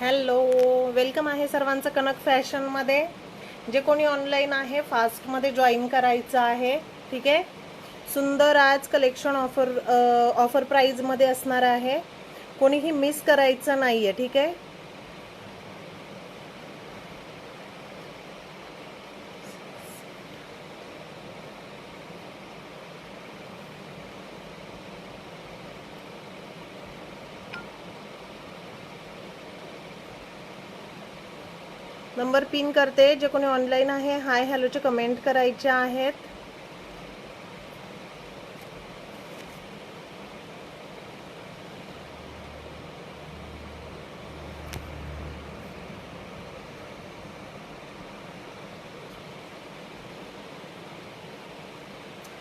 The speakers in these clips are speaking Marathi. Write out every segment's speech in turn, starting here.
हॅलो, वेलकम आहे सर्वांचं कनक फॅशनमध्ये. जे कोणी ऑनलाईन आहे फास्टमध्ये जॉईन करायचं आहे. ठीक आहे. सुंदर आज कलेक्शन ऑफर प्राईजमध्ये असणार आहे. कोणीही मिस करायचं नाही आहे. ठीक आहे. नंबर पिन करते. जे कोणी ऑनलाईन आहे हाय हॅलोचे कमेंट करायचे आहेत.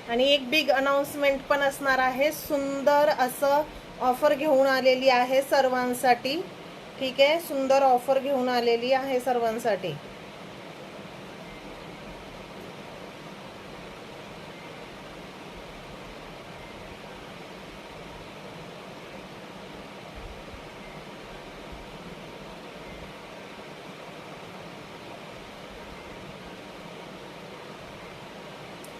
आणि एक बिग अनाउन्समेंट पण असणार आहे. सुंदर असं ऑफर घेऊन आलेली आहे सर्वांसाठी. ठीक आहे. सुंदर ऑफर घेऊन आलेली आहे सर्वांसाठी.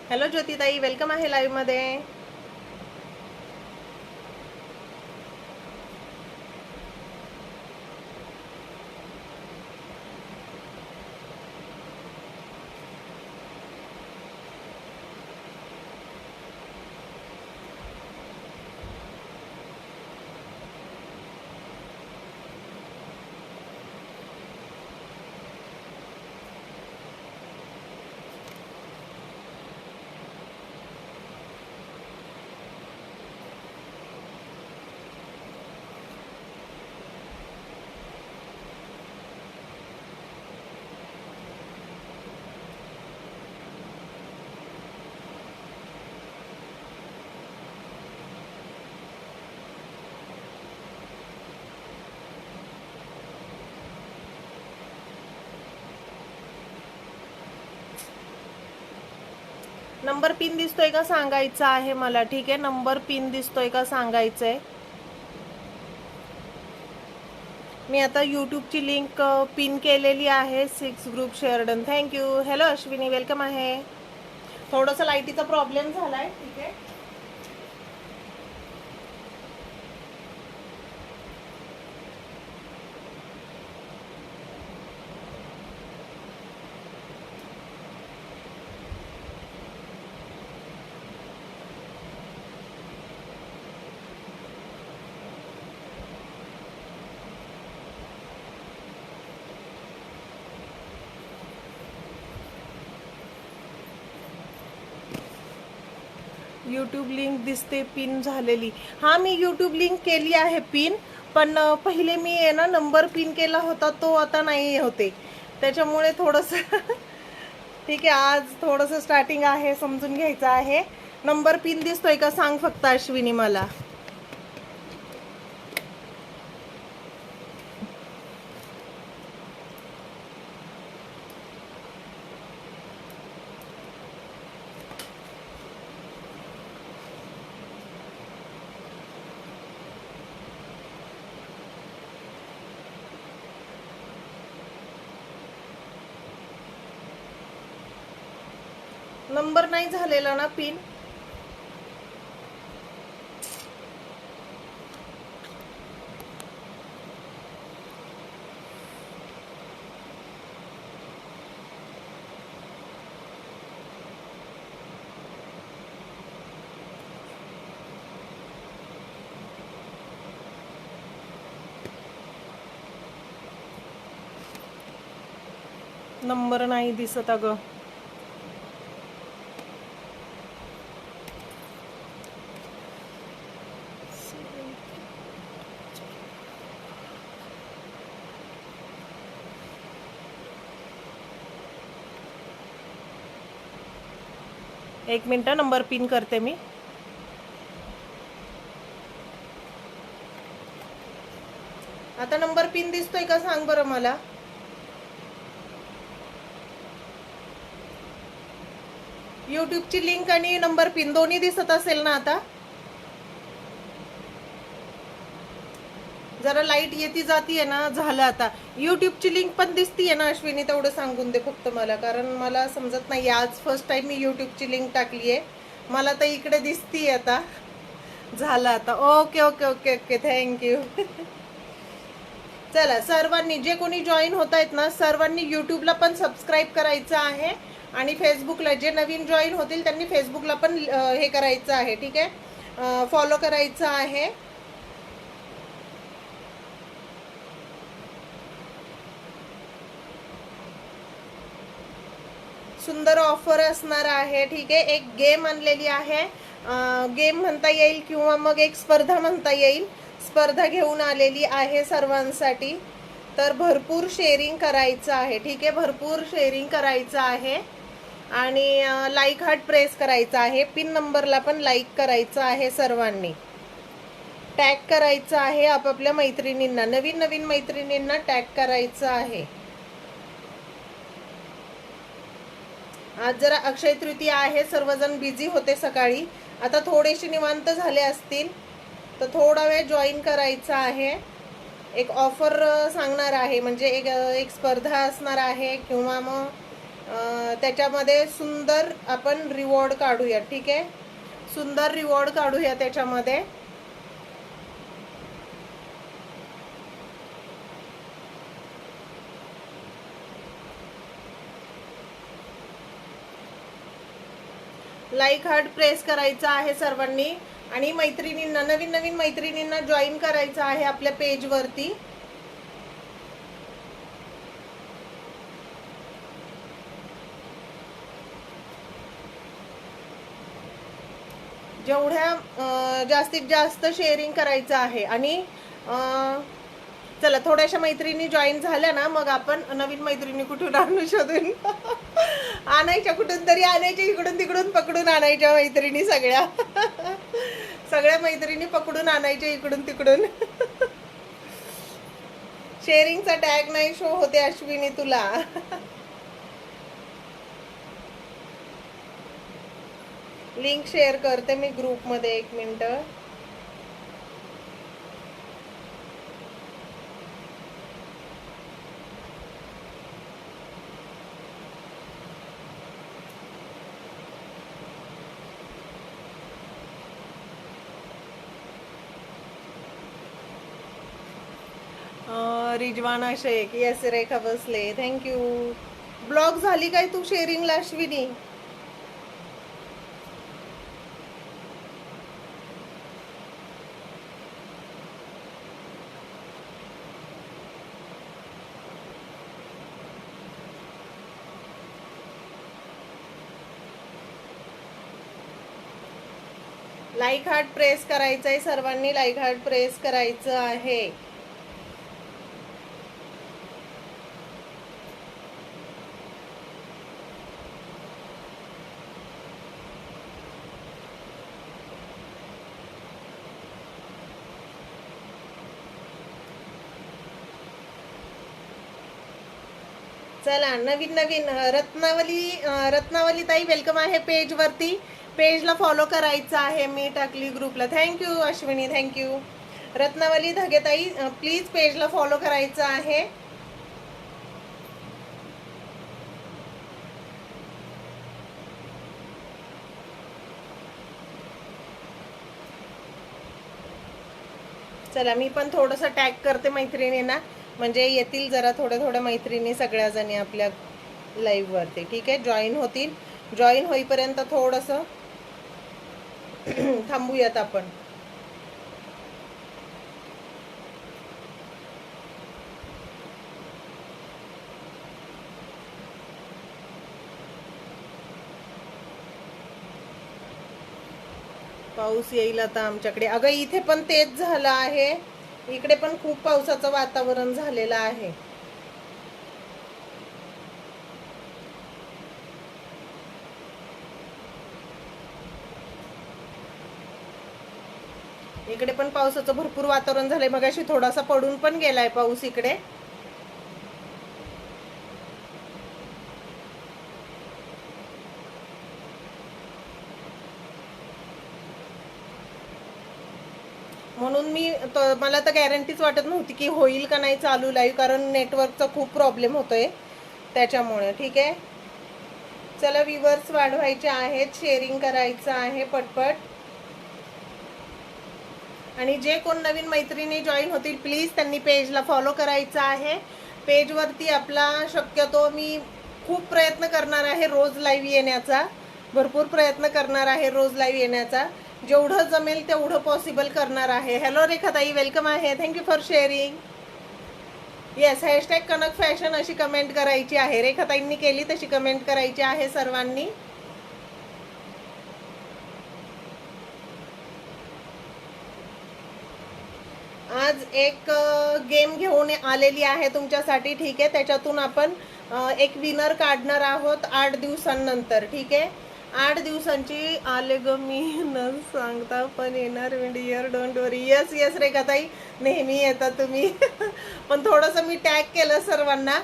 हॅलो ज्योतिताई, वेलकम आहे लाईव्ह मध्ये. नंबर पिन दिसतोय का सांगायचं आहे मला. ठीक आहे. नंबर पिन दिसतोय का सांगायचंय. मी आता यूट्यूबची लिंक पिन केलेली आहे. 6 group share done. Thank you. Hello Ashwini, welcome आहे. थोडंसं लाईटीचा प्रॉब्लेम झालाय. ठीक आहे. यूट्यूब लिंक दिसते पिन झालेली. हा, मी यूट्यूब लिंक केली आहे पिन. पण पहिले मी आहे ना नंबर पिन केला होता, तो आता नाही होते. त्याच्यामुळे थोडंसं ठीक आहे. आज थोडंसं स्टार्टिंग आहे, समजून घ्यायचं आहे. नंबर पिन दिसतोय का सांग फक्त अश्विनी मला. नंबर नाही झालेला ना पिन. नंबर नाही दिसत अगं. एक मिनिट, नंबर पिन करते मी. आता नंबर पिन दिसतोय का सांग बरं मला. यूट्यूबची लिंक आणि नंबर पिन दोन्ही दिसत असेल ना आता. जरा लाईट येती जातीये ना, झालं आता. यूट्यूबची लिंक पण दिसतीये ना अश्विनी, तेवढं सांगून दे फक्त मला, कारण मला समजत नाही. आज फर्स्ट टाइम मी यूट्यूबची लिंक टाकलीये, मला तर इकडे दिसतीये आता. झालं आता. Okay okay okay okay, thank you. चला, सर्वांनी जे कोणी जॉईन होत आहेत ना, सर्वांनी यूट्यूबला पण सबस्क्राईब करायचं आहे आणि फेसबुकला जे नवीन जॉईन होतील त्यांनी फेसबुकला पण हे करायचं आहे. ठीक आहे, फॉलो करायचं आहे. सुंदर ऑफर असणार आहे. ठीक आहे, एक गेम आणलेली आहे, गेम म्हणता येईल किंवा मग एक स्पर्धा म्हणता येईल. स्पर्धा घेऊन आलेली आहे सर्वांसाठी. तर भरपूर शेअरिंग करायचं आहे. ठीक आहे, भरपूर शेअरिंग करायचं आहे आणि लाईक हार्ट प्रेस करायचा आहे. पिन नंबरला पण लाईक करायचं आहे सर्वांनी. टॅग करायचं आहे आपापल्या मैत्रिणींना, नवीन नवीन मैत्रिणींना टॅग करायचं आहे. आज जरा अक्षय तृतीया आहे, सर्वजण बिझी होते सकाळी, आता थोडेसे निवांत झाले असतील, तर थोडा वेळ जॉईन करायचा आहे. एक ऑफर सांगणार आहे, म्हणजे एक स्पर्धा असणार आहे किंवा मग त्याच्यामध्ये सुंदर आपण रिवॉर्ड काढूया. ठीक आहे, सुंदर रिवॉर्ड काढूया त्याच्यामध्ये. लाईक हार्ट प्रेस करायचा आहे सर्वांनी आणि मैत्रिणींना, नवीन नवीन मैत्रिणींना जॉईन करायचं आहे आपल्या पेजवरती. जेवढ्या जास्तीत जास्त शेअरिंग करायचं आहे. आणि चला, थोड्याशा मैत्रिणी जॉईन झाल्या ना, मग आपण नवीन मैत्रिणी कुठून आणू शोधून आणायच्या, कुठून तरी आणायच्या, इकडून तिकडून पकडून आणायच्या मैत्रिणी सगळ्या. सगळ्या मैत्रिणी पकडून आणायच्या इकडून तिकडून. शेअरिंगचा टॅग नाही शो होते अश्विनी तुला. लिंक शेअर करते मी ग्रुपमध्ये, 1 मिनिट. रिजवाना शेख, येस रेखा बसले, थँक्यू. ब्लॉक झाली काय तू शेअरिंगला अश्विनी? लाईक हार्ट प्रेस करायचं आहे सर्वांनी, लाईक हार्ट प्रेस करायचं आहे. चला, नवीन नवीन रत्नावली ताई वेलकम आहे पेजवरती. पेजला फॉलो करायचं आहे, मी टाकली ग्रुपला. Thank you Ashwini, thank you. रत्नावली धागेताई, प्लीज पेजला फॉलो करायचं आहे. चला, मी पण थोडंसं टॅग करते मैत्रिणींना, म्हणजे येतील जरा थोड्या मैत्रिणी सगळ्या जणी आपल्या लाईव्ह वरती. ठीक आहे, जॉईन होतील. जॉईन होईपर्यंत थोडंसं थांबूयात आपण. पाऊस येईल आता आमच्याकडे. अगं, इथे पण तेच झालं आहे, इकडे पण खूप पावसाचं वातावरण झालेलं आहे. इकडे पण पावसाचं भरपूर वातावरण झालंय. मगाशी थोडासा पडून पण गेलाय पाऊस इकडे. म्हणून मला तर गॅरंटीच वाटत नव्हती की होईल का नाही चालू लाईव्ह, कारण नेटवर्कचा खूप प्रॉब्लेम होतोय त्याच्यामुळे. ठीक आहे, चला व्ह्यूअर्स वाढवायचे आहेत, शेअरिंग करायचं आहे पटपट. आणि जे कोण नवीन मैत्रिणी जॉईन होतील प्लीज त्यांनी पेजला फॉलो करायचं आहे. पेजवरती आपला शक्यतो मी खूप प्रयत्न करणार आहे रोज लाईव्ह येण्याचा, भरपूर प्रयत्न करणार आहे रोज लाईव्ह येण्याचा, जेवढं जमेल तेवढं पॉसिबल करणार आहे. हॅलो रेखाताई, वेलकम आहे, thank you for sharing. Yes, hashtag Kanak fashion अशी कमेंट करायची आहे. रेखाताईंनी केली तशी कमेंट करायची आहे सर्वांनी. आज एक गेम घेऊन आलेली आहे तुमच्यासाठी. ठीक आहे, त्याच्यातून आपण एक विनर काढणार आहोत 8 दिवसांनंतर. ठीक आहे, 8 दिवसांची आले ग मी न सांगता पण येणार dear, don't worry. Yes yes रेखाताई, नेहमी येता तुम्ही. पण थोडंसं मी टॅग केलं सर्वांना,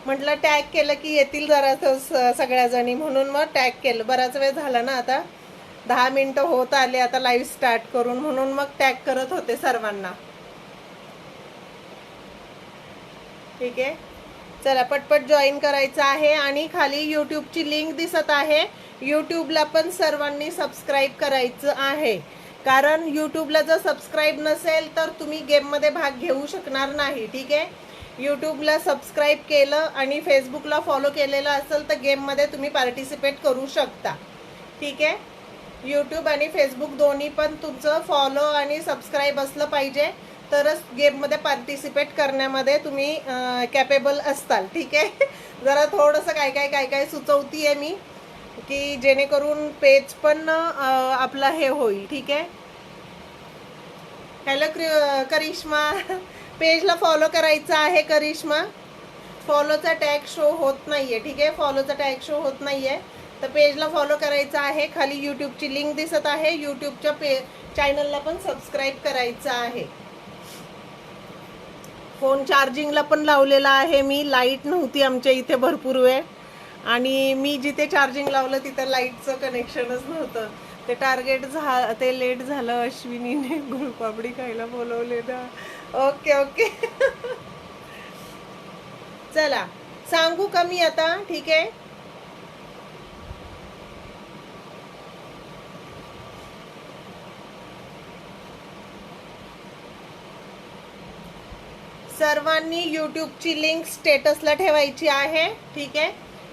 म्हटलं टॅग केलं की येतील जरा सगळ्या जणी, म्हणून मग टॅग केलं. बराच वेळ झाला ना, आता 10 मिनिटं होत आले आता लाईव्ह स्टार्ट करून, म्हणून मग टॅग करत होते सर्वांना. ठीक आहे, चला पटपट जॉईन करायचं आहे. आणि खाली यूट्यूबची लिंक दिसत आहे, यूट्यूबला पण सर्वांनी सबस्क्राईब करायचं आहे. कारण यूट्यूबला जर सबस्क्राईब नसेल तर तुम्ही गेममध्ये भाग घेऊ शकणार नाही. ठीक आहे, यूट्यूबला सबस्क्राईब केलं आणि फेसबुकला फॉलो केलेलं असेल तर गेममध्ये तुम्ही पार्टिसिपेट करू शकता. ठीक आहे, यूट्यूब आणि फेसबुक दोन्ही पण तुमचं फॉलो आणि सबस्क्राईब असलं पाहिजे, तरच गेममध्ये पार्टिसिपेट करण्यामध्ये तुम्ही कॅपेबल असताल. ठीक आहे, जरा थोडंसं काय काय सुचवतीये मी, की जेणेकरून पेज पण आपला हे होईल. ठीक आहे, हॅलो करिश्मा, पेजला फॉलो करायचं आहे करिश्मा. फॉलोचा टॅग शो होत नाहीये. ठीक आहे, फॉलोचा टॅग शो होत नाहीये, तर पेजला फॉलो करायचं आहे. खाली यूट्यूबची लिंक दिसत आहे, यूट्यूबच्या चॅनलला पण सबस्क्राईब करायचं आहे. फोन चार्जिंगला पण लावलेला आहे मी, लाईट नव्हती आमच्या इथे भरपूर वेळ, आणि मी जिथे चार्जिंग लावलं तिथं लाईटचं कनेक्शनच नव्हतं. ते लेट झालं, अश्विनीने गुळपापडी खायला बोलवले ना. Okay okay. चला सांगू का मी आता. ठीक आहे, सर्वांनी यूट्यूबची लिंक स्टेटसला ठेवायची आहे. ठीक आहे,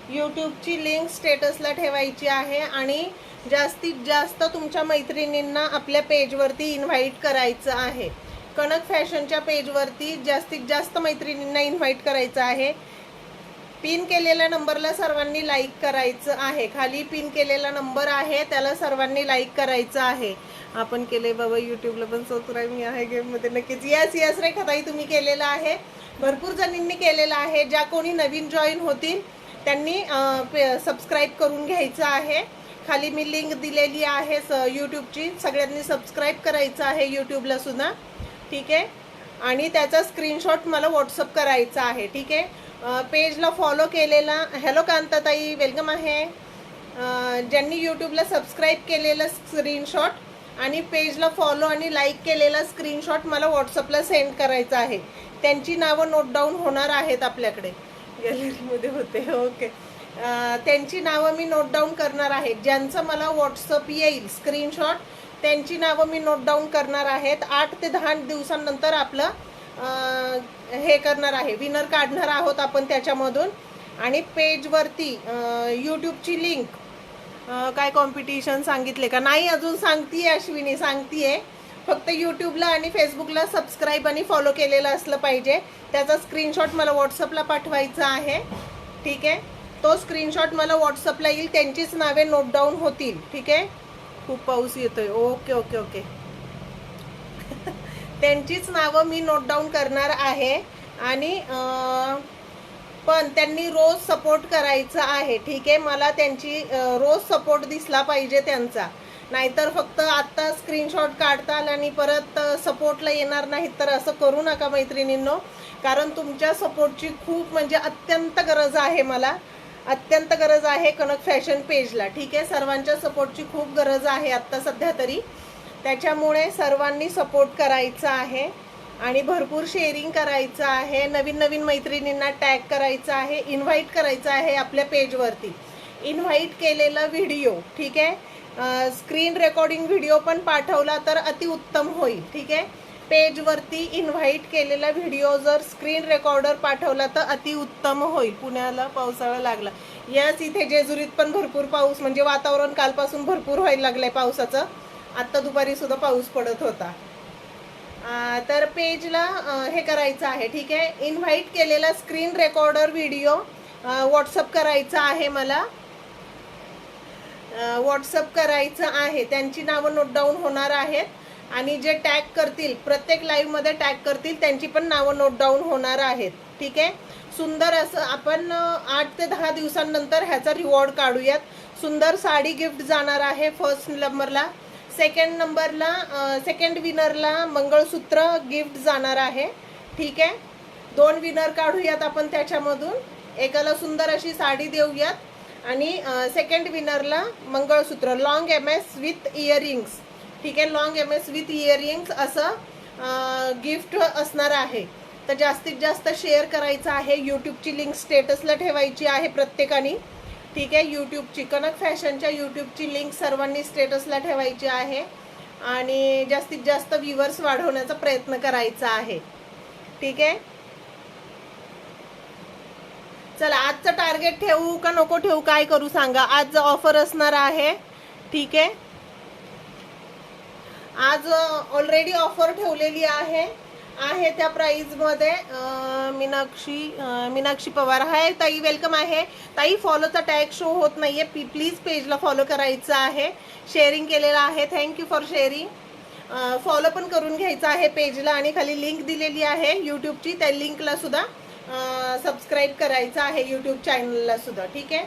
यूट्यूबची लिंक स्टेटसला ठेवायची आहे आणि जास्तीत जास्त तुमच्या मैत्रिणींना आपल्या पेजवरती इन्व्हाइट करायचं आहे. कनक फॅशनच्या पेजवरती जास्तीत जास्त मैत्रिणींना इन्व्हाइट करायचं आहे. पिन केलेल्या नंबरला सर्वांनी लाईक करायचं आहे. खाली पिन केलेला नंबर आहे त्याला सर्वांनी लाईक करायचं आहे. आपण केले बाबा यूट्यूबला पण सबस्क्राईब मी आहे गेममध्ये नक्कीच. येस येस रेखाताई, तुम्ही केलेलं आहे, भरपूर जणींनी केलेलं आहे. ज्या कोणी नवीन जॉईन होतील त्यांनी सबस्क्राईब करून घ्यायचं आहे. खाली मी लिंक दिलेली आहे यूट्यूबची, सगळ्यांनी सबस्क्राईब करायचं आहे यूट्यूबला सुद्धा. ठीक आहे, आणि त्याचा स्क्रीनशॉट मला व्हॉट्सअप करायचा आहे. ठीक आहे, पेजला फॉलो केलेला, हॅलो कांताताई वेलकम आहे, ज्यांनी यूट्यूबला सबस्क्राईब केलेलं स्क्रीनशॉट आणि पेजला फॉलो आणि लाईक केलेला स्क्रीनशॉट मला व्हॉट्सअपला सेंड करायचा आहे. त्यांची नावं नोट डाऊन होणार आहेत आपल्याकडे, गॅलरीमध्ये होते. ओके, त्यांची नावं मी नोट डाऊन करणार आहे. ज्यांचं मला व्हॉट्सअप येईल स्क्रीनशॉट त्यांची नावं मी नोट डाऊन करणार आहेत. 8 ते 10 दिवसांनंतर आपलं हे करणार आहे, विनर काढणार आहोत आपण त्याच्यामधून. आणि पेजवरती यूट्यूबची लिंक, काय कॉम्पिटिशन सांगितले का नाही अजून, सांगतीये अश्विनी, सांगतीये. फक्त यूट्यूबला आणि फेसबुकला सबस्क्राईब आणि फॉलो केलेलं असलं पाहिजे. त्याचा स्क्रीनशॉट मला व्हॉट्सअपला पाठवायचा आहे. ठीक आहे, तो स्क्रीनशॉट मला व्हॉट्सअपला येईल, त्यांचीच नावे नोट डाऊन होतील. ठीक आहे, खूप पाऊस येतोय. Okay okay okay. त्यांचीच नावं मी नोट डाऊन करणार आहे. आणि पण त्यांनी रोज सपोर्ट करायचा आहे. ठीक आहे, मला त्यांची रोज सपोर्ट दिसला पाहिजे त्यांचा, नाहीतर फक्त आत्ता स्क्रीनशॉट काढताल आणि परत सपोर्टला येणार नाहीत, तर असं करू नका मैत्रिणींनो. कारण तुमच्या सपोर्टची खूप म्हणजे अत्यंत गरज आहे, मला अत्यंत गरज आहे कनक फॅशन पेजला. ठीक आहे, सर्वांच्या सपोर्टची खूप गरज आहे आत्ता सध्या तरी. त्याच्यामुळे सर्वांनी सपोर्ट करायचा आहे आणि भरपूर शेअरिंग करायचं आहे. नवीन नवीन मैत्रिणींना टॅग करायचं आहे, इन्व्हाइट करायचं आहे आपल्या पेजवरती. इन्व्हाइट केलेला व्हिडिओ, ठीक आहे, स्क्रीन रेकॉर्डिंग व्हिडिओ पण पाठवला तर अतिउत्तम होईल. ठीक आहे, पेजवरती इन्व्हाइट केलेला व्हिडिओ जर स्क्रीन रेकॉर्डर पाठवला तर अतिउत्तम होईल. पुण्याला पावसाळा लागला. यस, इथे जेजुरीत पण भरपूर पाऊस, म्हणजे वातावरण कालपासून भरपूर व्हायला लागलंय पावसाचं. आत्ता दुपारी सुद्धा पाऊस पडत होता. तर पेजला हे करायचं आहे. ठीक आहे, इन्व्हाइट केलेला स्क्रीन रेकॉर्डर व्हिडिओ व्हॉट्सअप करायचा आहे मला. व्हॉट्सअप करायचं आहे. त्यांची नावं नोट डाऊन होणार आहेत आणि जे टॅग करतील, प्रत्येक लाईव्हमध्ये टॅग करतील, त्यांची पण नावं नोट डाऊन होणार आहेत. ठीक आहे, सुंदर असं आपण 8 ते 10 दिवसांनंतर ह्याचा रिवॉर्ड काढूयात. सुंदर साडी गिफ्ट जाणार आहे फर्स्ट नंबरला. सेकंड विनरला मंगळसूत्र गिफ्ट जाणार आहे. ठीक आहे, 2 विनर काढूयात आपण त्याच्यामधून. एकाला सुंदर अशी साडी देऊयात आणि सेकंड विनरला mangalsutra long MS with earrings. ठीक आहे, लॉंग MS विथ इयरिंग्स असं गिफ्ट असणार आहे. तर जास्तीत जास्त शेअर करायचं आहे. यूट्यूबची लिंक स्टेटसला ठेवायची आहे प्रत्येकाने. ठीक आहे, यूट्यूबची कनक फॅशनच्या यूट्यूबची लिंक सर्वांनी स्टेटसला ठेवायची आहे आणि जास्तीत जास्त व्ह्यूअर्स वाढवण्याचा प्रयत्न करायचा आहे. ठीक आहे, चला आजचं टार्गेट ठेवू का नको ठेवू, काय करू सांगा. आज ऑफर असणार आहे. ठीक आहे, आज ऑलरेडी ऑफर ठेवलेली आहे त्या प्राइसमध्ये. मीनाक्षी पवार, हाय ताई, वेलकम आहे ताई. फॉलोचा टॅग शो होत नाहीये, प्लीज पेजला फॉलो करायचं आहे. शेअरिंग केलेलं आहे, थँक्यू फॉर शेअरिंग. फॉलो पण करून घ्यायचं आहे पेजला आणि खाली लिंक दिलेली आहे यूट्यूबची, त्या लिंकला सुद्धा सबस्क्राईब करायचं आहे, यूट्यूब चॅनलला सुद्धा. ठीक आहे,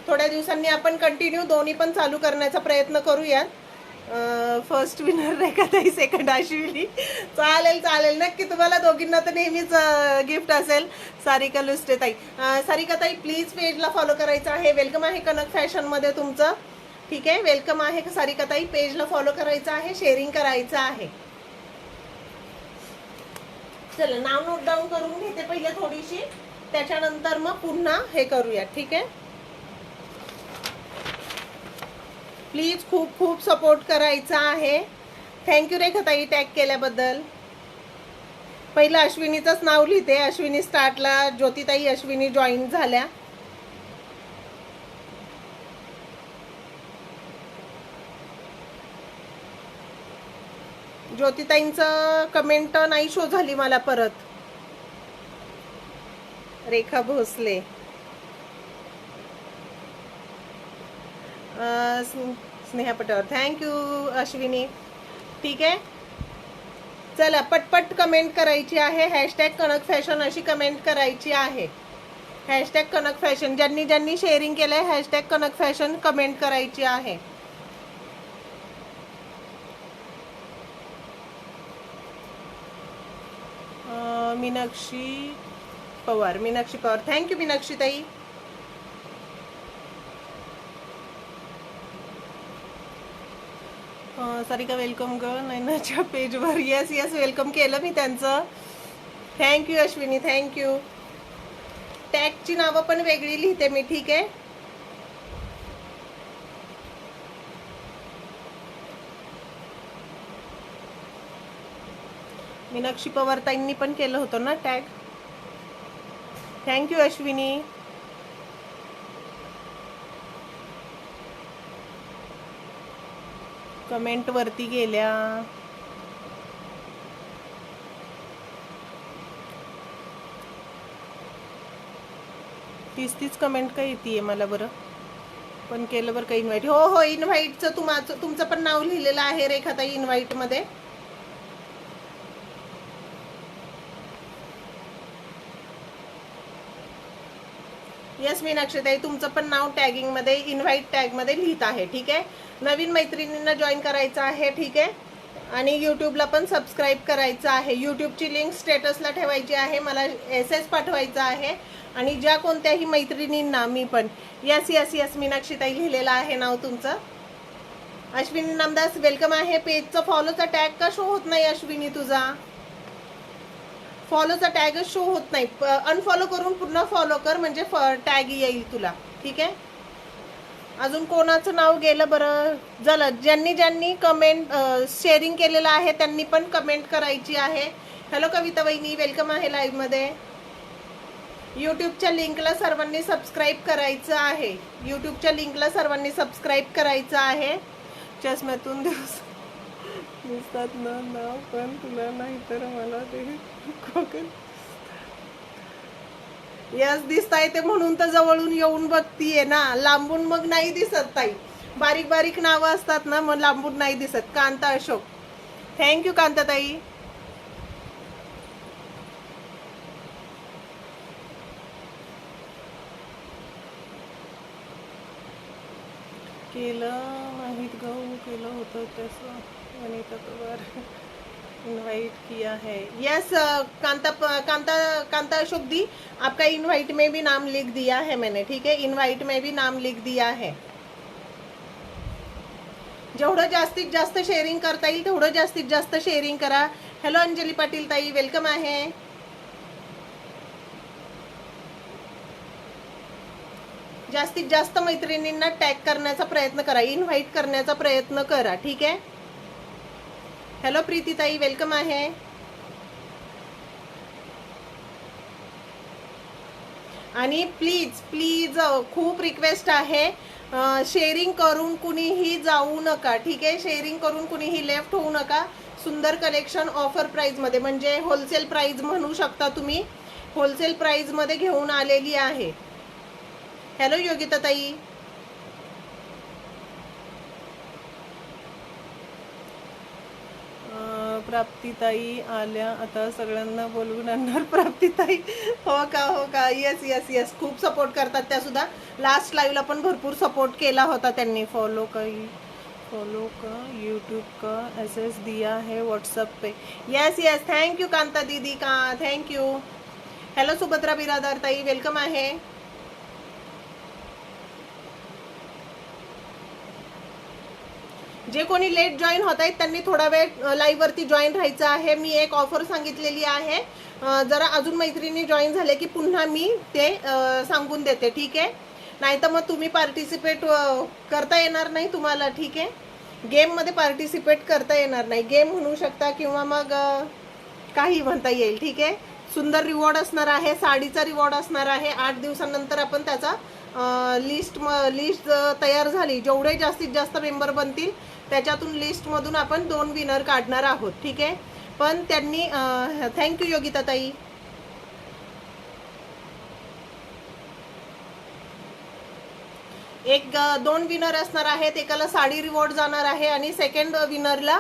थोड्या दिवसांनी आपण कंटिन्यू दोन्ही पण चालू करण्याचा प्रयत्न करूयात. फर्स्ट विनर रेखाताई, सेकंड अश्विनी. चालेल नक्की, तुम्हाला दोघींना तर नेहमीच गिफ्ट असेल. सारिका लुस्टे ताई, सारिका ताई प्लीज पेजला फॉलो करायचं आहे. वेलकम आहे कनक फॅशनमध्ये तुमचं. ठीक आहे, वेलकम आहे सारिका ताई. पेजला फॉलो करायचं आहे, शेअरिंग करायचं आहे. चला नाव नोट डाऊन करून घेते पहिले थोडीशी, त्याच्यानंतर मग पुन्हा हे करूया. ठीक आहे, प्लीज खूप खूप सपोर्ट करायचा आहे. थँक्यू रेखाताई टॅग केल्याबद्दल. पहिलं अश्विनीचंच नाव लिहिते. अश्विनी स्टार्टला, ज्योतिताई अश्विनी जॉईन झाल्या. ज्योतिताईंचं कमेंट नाही शो झाली मला परत. रेखा भोसले, स्नेहा पटवर, थँक्यू अश्विनी. ठीक आहे, चला पटपट कमेंट करायची आहे. हॅशटॅग कनक फॅशन अशी कमेंट करायची आहे. हॅशटॅग कनक फॅशन, ज्यांनी शेअरिंग केलंय हॅशटॅग कनक फॅशन कमेंट करायची आहे. मीनाक्षी पवार, थँक्यू मीनाक्षी ताई. सारिका वेलकम ग नैनाच्या पेजवर. येस वेलकम केलं मी त्यांचं. Thank you Ashwini, thank you. टॅगची नावं पण वेगळी लिहिते मी. ठीक आहे, मीनाक्षी पवार ताईंनी पण केलं होतं ना टॅग. थँक्यू अश्विनी. कमेंट वरती गेल्या. तीच कमेंट काय येते मला बरं. पण केलं बरं का इन्व्हाइट. हो इन्व्हाइटचं तुमचं पण नाव लिहिलेलं आहे रेखाताई इन्व्हाइटमध्ये. यस मीनाक्षीताई, तुमचं पण नाव टॅगिंगमध्ये, इन्व्हाइट टॅगमध्ये लिहित आहे. ठीक आहे, नवीन मैत्रिणींना जॉईन करायचं आहे. ठीक आहे, आणि यूट्यूबला पण सबस्क्राईब करायचं आहे. यूट्यूबची लिंक स्टेटसला ठेवायची आहे. मला SS पाठवायचा आहे आणि ज्या कोणत्याही मैत्रिणींना मी पण. यस मीनाक्षीताई लिहिलेलं आहे नाव तुमचं. अश्विनी नामदास वेलकम आहे. पेजचा फॉलोचा टॅग का शो होत नाही अश्विनी? तुझा फॉलोचा टॅगच शो होत नाही. अनफॉलो करून पुन्हा फॉलो कर, म्हणजे टॅग येईल तुला. ठीक आहे. अजून कोणाचं नाव गेलं बरं? झालं. ज्यांनी ज्यांनी कमेंट शेअरिंग केलेलं आहे त्यांनी पण कमेंट करायची आहे. हॅलो कविता वहिनी, वेलकम आहे लाईव्ह मध्ये. यूट्यूबच्या लिंकला सर्वांनी सबस्क्राईब करायचं आहे. यूट्यूबच्या लिंकला सर्वांनी सबस्क्राईब करायचं आहे. चष्म्यातून दिवस दिसतात ना नाव, पण तुला नाही तर मला ते कोकण. यस दिसताय ते म्हणून तर जवळून येऊन बघतीये ना, लांबून मग नाही दिसत ताई. बारीक बारीक नावं असतात ना, मग लांबून नाही दिसत. कांता अशोक, थँक्यू कांता ताई. केलं माहित गहू केलं होतं तसं वनिता पवार इनवाइट किया है. यस कांता अशोक दी, आपका इनवाइट में भी नाम लिख दिया है मैंने. ठीक है, इनवाइट में भी नाम लिख दिया है. जेवढं जास्तीत जास्त शेअरिंग करता येईल तेवढं जास्तीत जास्त शेअरिंग करा. हॅलो अंजली पाटील ताई, वेलकम आहे. जास्तीत जास्त मैत्रिणींना टॅग करण्याचा प्रयत्न करा, इनव्हाइट करण्याचा प्रयत्न करा. ठीक आहे. हॅलो प्रीती ताई, वेलकम आहे. आणि प्लीज प्लीज खूप रिक्वेस्ट आहे, शेअरिंग करून कुणीही जाऊ नका. ठीक आहे, शेअरिंग करून कुणीही लेफ्ट होऊ नका. सुंदर कलेक्शन ऑफर प्राइस मध्ये, म्हणजे होलसेल प्राइस म्हणू शकता तुम्ही, होलसेल प्राइस मध्ये घेऊन आलेली आहे. हॅलो योगिता ताई, प्राप्तीताई आल्या आता सगळ्यांना बोलवून आणणार. प्राप्तीताई, हो का हो का. येस येस येस, खूप सपोर्ट करतात त्या सुद्धा. लास्ट लाईव्हला पण भरपूर सपोर्ट केला होता त्यांनी. फॉलो का यूट्यूब का एसएस दिया है व्हाट्सएप पे. येस येस, थँक्यू कांता दीदी का, थँक्यू. हॅलो सुभद्रा बिरादार ताई, वेलकम आहे. जे कोणी लेट जॉईन होत आहेत त्यांनी थोडा वेळ लाईव्ह वरती जॉईन राहायचं आहे. मी एक ऑफर सांगितलेली आहे, जरा अजून मैत्रिणी जॉईन झाले की पुन्हा मी ते सांगून देते. ठीक आहे, नाही तर मग तुम्ही पार्टिसिपेट करता येणार नाही तुम्हाला. ठीक आहे, गेममध्ये पार्टिसिपेट करता येणार नाही. गेम म्हणू शकता किंवा मग काही म्हणता येईल. ठीक आहे, सुंदर रिवॉर्ड असणार आहे, साडीचा रिवॉर्ड असणार आहे. 8 दिवसांनंतर आपण त्याचा लिस्ट तयार झाली, जेवढे जास्तीत जास्त मेंबर बनतील त्याच्यातून लिस्टमधून आपण 2 विनर काढणार आहोत. ठीक आहे, पण त्यांनी थँक्यू योगिता ताई. एक 2 विनर असणार आहेत. एकाला साडी रिवॉर्ड जाणार आहे आणि सेकंड विनरला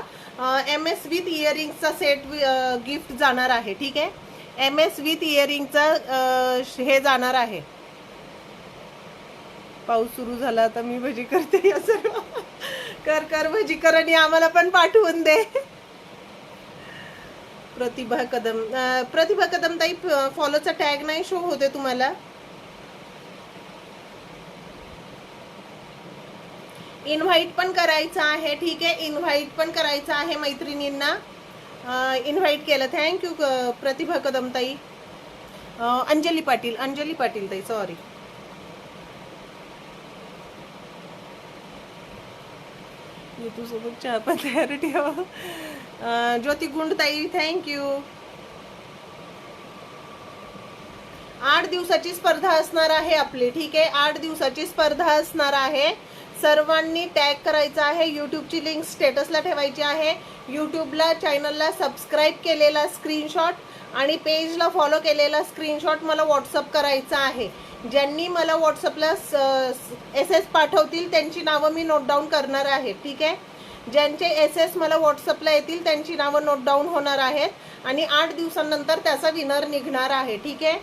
MS विथ इयरिंगचा सेट गिफ्ट जाणार आहे. ठीक आहे, MS विथ इयरिंगचा हे जाणार आहे. पाऊस सुरू झाला आता मी भजी करते. या सर्व कर भजी कर आणि आम्हाला पण पाठवून दे. प्रतिभा कदम ताई, फॉलोचा टॅग नाही शो होते तुम्हाला. इनव्हाइट पण करायचं आहे. ठीक आहे, इनव्हाइट पण करायचं आहे मैत्रिणींना. इनव्हाइट केलं. थँक्यू प्रतिभा कदम ताई. अंजली पाटील ताई, सॉरी. सोबत चहा पण तयार ठेवा. ज्योती गुंडताई, थँक्यू. 8 दिवसाची स्पर्धा असणार आहे आपली. ठीक आहे, 8 दिवसाची स्पर्धा असणार आहे. सर्वांनी टॅग करायचं आहे. यूट्यूबची लिंक स्टेटसला ठेवायची आहे. यूट्यूबला चॅनलला सबस्क्राईब केलेला स्क्रीनशॉट आणि पेजला फॉलो केलेला स्क्रीनशॉट मला व्हॉट्सअप करायचा आहे. ज्यांनी मला व्हॉट्सअपला SS पाठवतील त्यांची नावं मी नोट डाऊन करणार आहे. ठीक आहे, ज्यांचे SS मला व्हॉट्सअपला येतील त्यांची नावं नोट डाऊन होणार आहेत आणि 8 दिवसांनंतर त्याचा विनर निघणार आहे. ठीक आहे,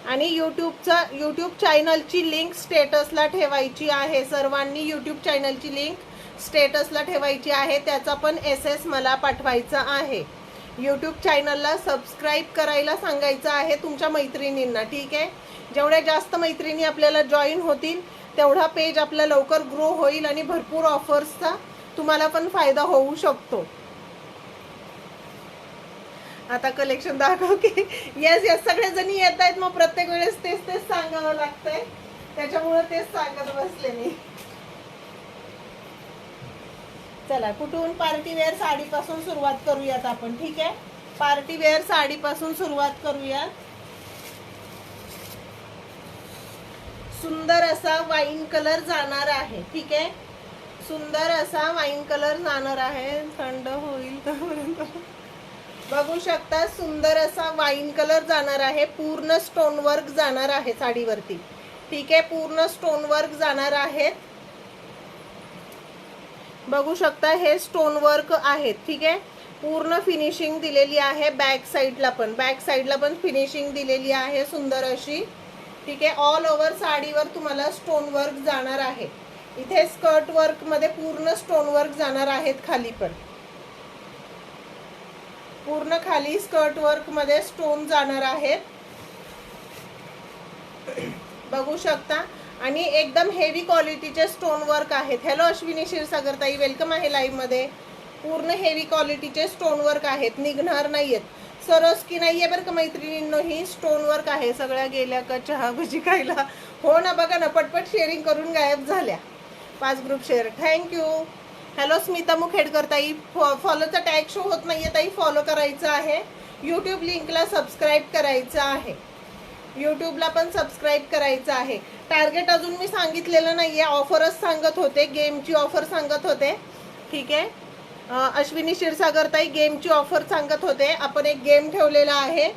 आणि यूट्यूब चॅनलची लिंक स्टेटसला ठेवायची आहे. सर्वांनी यूट्यूब चॅनलची लिंक स्टेटसला ठेवायची आहे. त्याचा पण SS मला पाठवायचा आहे. यूट्यूब चॅनलला सबस्क्राईब करायला सांगायचं आहे तुमच्या मैत्रिणींना. ठीक आहे, जेवढ्या जास्त मैत्रिणी आपल्याला जॉईन होतील तेवढा पेज आपला लवकर ग्रो होईल आणि भरपूर ऑफर्सचा तुम्हाला पण फायदा होऊ शकतो. आता कलेक्शन दाखव की. येस येस, सगळेजणी येत आहेत, मग प्रत्येक वेळेस तेच तेच सांगावं लागतंय, त्याच्यामुळे तेच सांगत बसले मी. चला, कुठून? पार्टी वेअर साडीपासून सुरुवात करूयात आपण. ठीक आहे, पार्टी वेअर साडीपासून सुरुवात करूयात. सुंदर असा वाईन कलर जाणार आहे. ठीक आहे, सुंदर असा वाईन कलर जाणार आहे. थंड होईल तोपर्यंत बघू शकता. सुंदर असा वाईन कलर जाणार आहे. पूर्ण स्टोन वर्क जाणार आहे साडीवरती. ठीक आहे, पूर्ण स्टोन वर्क जाणार आहेत. बघू शकता, हे स्टोन वर्क आहेत. ठीक आहे, पूर्ण फिनिशिंग दिलेली आहे. बॅक साईडला पण फिनिशिंग दिलेली आहे सुंदर अशी. ठीक आहे, ऑल ओव्हर साडीवर तुम्हाला स्टोन वर्क जाणार आहे. इथे स्कर्ट वर्क मध्ये पूर्ण स्टोन वर्क जाणार आहेत. खाली पण पूर्ण खाली स्कर्ट वर्क मध्ये स्टोन जाणार आहेत. बघू शकता, आणि एकदम हेवी क्वालिटीचे स्टोन वर्क आहेत. हॅलो अश्विनी क्षीरसागर ताई, वेलकम आहे लाईव्ह मध्ये. पूर्ण हेवी क्वालिटीचे स्टोन वर्क आहेत, निघणार नाहीयेत. सरोस्की नाहीये बरं का मैत्रिणींनो, ही स्टोन वर्क आहे. सगळ्या गेल्या का चहा भजी खायला? हो ना, बघा ना, पटपट शेअरिंग करून गायब झाल्या. 5 group share, thank you. Hello Smita Mukhedkar ताई, फॉलोचा टॅग शो होत नाहीये ताई, फॉलो करायचं आहे. यूट्यूब लिंकला सबस्क्राईब करायचं आहे. यूट्यूबला पण सबस्क्राईब करायचं आहे. टार्गेट अजून मी सांगितलेलं नाहीये, ऑफरच सांगत होते, गेमची ऑफर सांगत होते. ठीक आहे, अश्विनी क्षीरसागर ताई, गेमची ऑफर सांगत होते. आपण एक गेम ठेवलेला आहे.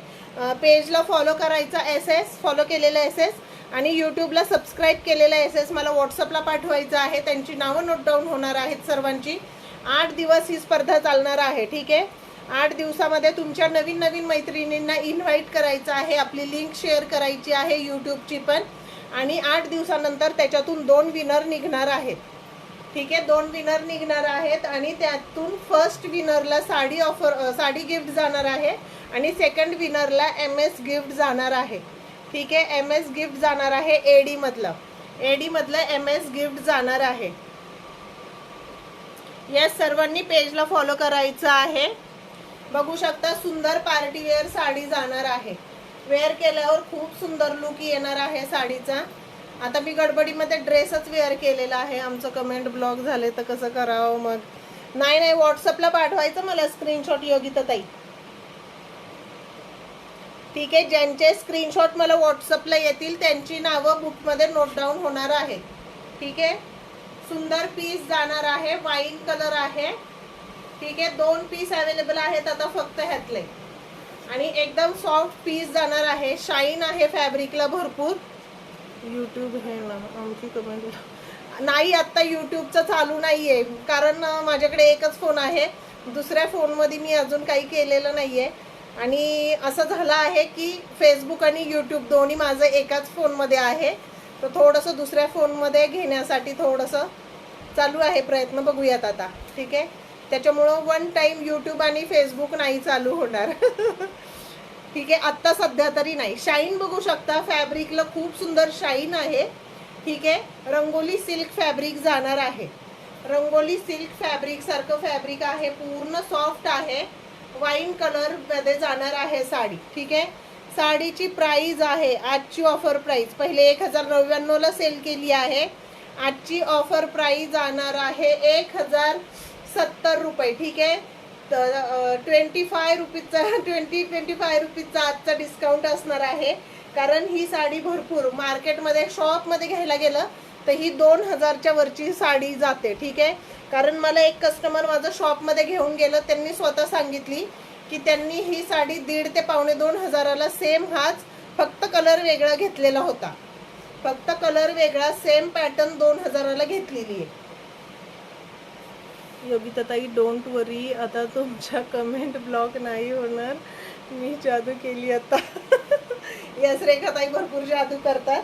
पेजला फॉलो करायचा SS, फॉलो केलेला SS, आणि यूट्यूबला सबस्क्राईब केलेला SS मला व्हॉट्सअपला पाठवायचं आहे. त्यांची नावं नोट डाऊन होणार आहेत सर्वांची. 8 दिवस ही स्पर्धा चालणार आहे. ठीक आहे, 8 दिवसामध्ये तुमच्या नवीन नवीन मैत्रिणींना इन्व्हाइट करायचं आहे. आपली लिंक शेअर करायची आहे यूट्यूबची पण, आणि 8 दिवसानंतर त्याच्यातून 2 विनर निघणार आहेत. ठीक आहे, 2 विनर निघणार आहेत, आणि त्यातून फर्स्ट विनरला साडी गिफ्ट जाणार आहे, आणि सेकंड विनरला MS गिफ्ट जाणार आहे. ठीक आहे, MS गिफ्ट जाणार आहे. एडी मधलं MS गिफ्ट जाणार आहे. या सर्वांनी पेजला फॉलो करायचं आहे. बघू शकता, सुंदर पार्टी वेअर साडी जाणार आहे. वेअर केल्यावर खूप सुंदर लुक येणार आहे साडीचा. आता मी गडबडीमध्ये ड्रेसच वेअर केलेला आहे. आमचं कमेंट ब्लॉक झाले तर कसं करावं मग? नाही, व्हॉट्सअपला पाठवायचं मला स्क्रीनशॉट योगिता ताई. ठीक आहे, ज्यांचे स्क्रीनशॉट मला व्हॉट्सअपला येतील त्यांची नावं बुकमध्ये नोट डाऊन होणार आहे. ठीक आहे, सुंदर पीस जाणार आहे. वाईन कलर आहे. ठीक आहे, 2 पीस अवेलेबल आहेत आता फक्त ह्यातले, आणि एकदम सॉफ्ट पीस जाणार आहे. शाईन आहे फॅब्रिकला भरपूर. यूट्यूब आहे ना, आमची कमेंट नाही, आत्ता यूट्यूबचं चालू नाही आहे, कारण माझ्याकडे एकच फोन आहे. दुसऱ्या फोनमध्ये मी अजून काही केलेलं नाही आहे, आणि असं झालं आहे की फेसबुक आणि यूट्यूब दोन्ही माझं एकाच फोनमध्ये आहे. तर थोडंसं दुसऱ्या फोनमध्ये घेण्यासाठी थोडंसं चालू आहे प्रयत्न, बघूयात आता. ठीक आहे, त्याच्यामुळं 1 टाईम यूट्यूब आणि फेसबुक नाही चालू होणार. ठीक आहे, आत्ता सध्या तरी नाही. शाईन बघू शकता, फॅब्रिकला खूप सुंदर शाईन आहे. ठीक आहे, रंगोली सिल्क फॅब्रिक जाणार आहे. रंगोली सिल्क फॅब्रिक सारखं फॅब्रिक आहे, पूर्ण सॉफ्ट आहे. वाईन कलर मध्ये जाणार आहे साडी. ठीक आहे, साडीची प्राइस आहे आजची ऑफर प्राइस, पहिले 1099 ला सेल केली आहे. आजची ऑफर प्राइस जाणार आहे 1070 रुपये. ठीक आहे, तर 25 रुपीजचा आजचा डिस्काउंट असणार आहे, कारण ही साडी भरपूर मार्केटमध्ये शॉपमध्ये घ्यायला गेलं तर ही 2000च्या वरची साडी जाते. ठीक आहे, कारण मला एक कस्टमर माझं शॉपमध्ये घेऊन गेलं, त्यांनी स्वतः सांगितली की त्यांनी ही साडी 1,500 ते 2,500ला सेम हाच, फक्त कलर वेगळा घेतलेला होता. फक्त कलर वेगळा, सेम पॅटर्न 2000ला घेतलेली आहे. योगिता ताई, डोंट वरी, आता तुमच्या कमेंट ब्लॉक नाही होणार. मी जादू केली आता. यस रेखाताई भरपूर जादू करतात.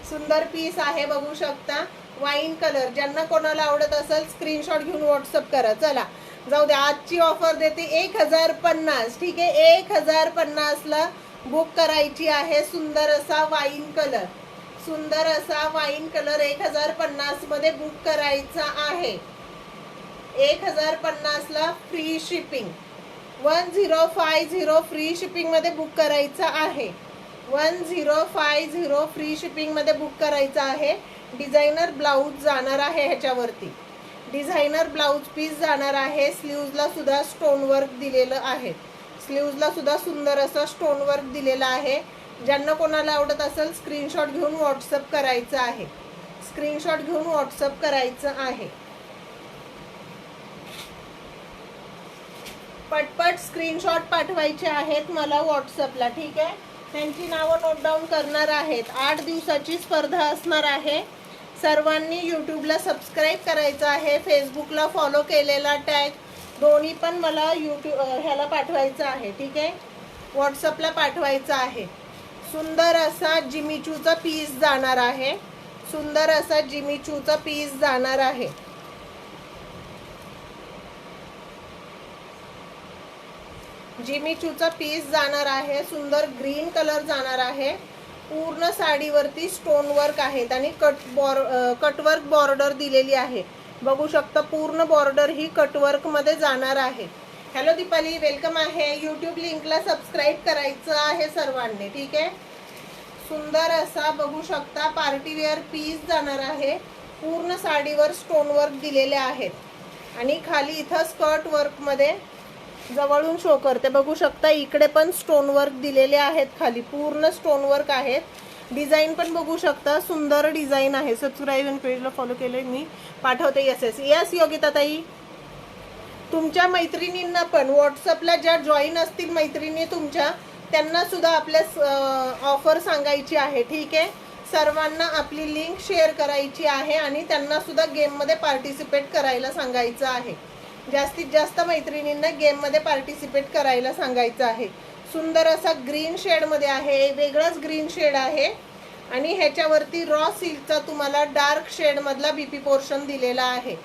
सुंदर पीस आहे, बघू शकता. वाईन कलर, ज्यांना कोणाला आवडत असेल स्क्रीनशॉट घेऊन व्हॉट्सअप करा. चला जाऊ द्या, आजची ऑफर देते 1050. ठीक आहे, 1050ला बुक करायची आहे. सुंदर असा वाईन कलर, सुंदर असा वाईन कलर 1050 मध्ये बुक करायचा आहे. 1050 ला फ्री शिपिंग. 1050 फ्री शिपिंग मध्ये बुक करायचा आहे. 1050 फ्री शिपिंग मध्ये बुक करायचा आहे. डिझायनर ब्लाऊज जाणार आहे ह्याच्यावरती. डिझायनर ब्लाऊज पीस जाणार आहे. स्लीव्जला सुद्धा स्टोन वर्क दिलेलं आहे. स्लीव्जला सुद्धा सुंदर असं स्टोन वर्क दिलेलं आहे. ज्यांना कोणाला आवडत असेल स्क्रीनशॉट घेऊन व्हॉट्सअप करायचं आहे. स्क्रीनशॉट घेऊन व्हॉट्सअप करायचं आहे. पटपट स्क्रीनशॉट पाठवायचे आहेत मला व्हॉट्सअपला. ठीक आहे. त्यांची नावं नोट डाऊन करणार आहेत. 8 दिवसाची स्पर्धा असणार आहे. सर्वांनी यूट्यूबला सबस्क्राईब करायचं आहे. फेसबुकला फॉलो केलेला टॅग दोन्ही पण मला ह्याला पाठवायचं आहे. ठीक आहे. व्हॉट्सअपला पाठवायचं आहे. सुंदर असा जिमीचूचा पीस जाणार आहे. सुंदर असा जिमीचूचा पीस जाणार आहे. जिमीचूचा पीस जाणार आहे. सुंदर ग्रीन कलर जाणार आहे. पूर्ण साडीवरती स्टोन वर्क आहेत आणि कटवर्क बॉर्डर दिलेली आहे. बघू शकता पूर्ण बॉर्डर ही कटवर्क मध्ये जाणार आहे. हॅलो दीपाली, वेलकम आहे. यूट्यूब लिंकला सबस्क्राईब करायचं आहे सर्वांनी. ठीक आहे. सुंदर असा बघू शकता पार्टीवेअर पीस जाणार आहे. पूर्ण साडीवर स्टोन वर्क दिलेले आहेत आणि खाली इथं स्कर्ट वर्क मध्ये जवळून शो करते. बघू शकता इकडे पण स्टोन वर्क दिलेले आहेत. खाली पूर्ण स्टोन वर्क आहेत. डिझाईन पण बघू शकता. सुंदर डिझाईन आहे. सबस्क्राईब आणि पेजला फॉलो केले मी पाठवते. यस योगिता ताई. तुमच्या मैत्रिणींना पण व्हॉट्सअपला ज्या जॉईन असतील मैत्रिणी तुमच्या त्यांना सुद्धा आपल्या ऑफर सांगायची आहे. ठीक आहे. सर्वांना आपली लिंक शेअर करायची आहे आणि त्यांना सुद्धा गेममध्ये पार्टिसिपेट करायला सांगायचं आहे. जास्तीत जास्त मैत्रिणींना गेममध्ये पार्टिसिपेट करायला सांगायचं आहे. सुंदर असा ग्रीन शेडमध्ये आहे. वेगळंच ग्रीन शेड आहे आणि ह्याच्यावरती रॉ सिल्कचा तुम्हाला डार्क शेडमधला बीपी पोर्शन दिलेला आहे.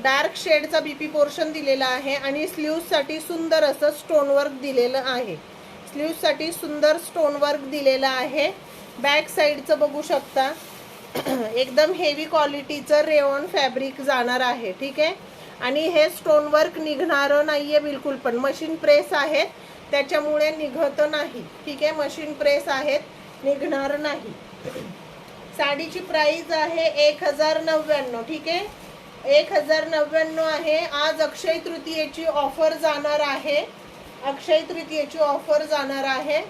डार्क शेडचा बीपी पोर्शन दिलेला आहे आणि स्लीव्जसाठी सुंदर असं स्टोन वर्क दिलेलं आहे. स्लीव्जसाठी सुंदर स्टोन वर्क दिलेलं आहे. बॅक साईडचं बघू शकता एकदम हेवी क्वालिटीचं रेयॉन फॅब्रिक जाणार आहे. ठीक आहे. आणि हे स्टोन वर्क निघणारं नाहीये बिलकुल पण. मशीन प्रेस आहेत त्याच्यामुळे निघत नाही. ठीक आहे. मशीन प्रेस आहेत, निघणार नाही. साडीची प्राइस आहे 1099. ठीक आहे. 1099 आहे. आज अक्षय तृतीयेची ऑफर जाणार आहे. अक्षय तृतीयेची ऑफर जाणार आहे.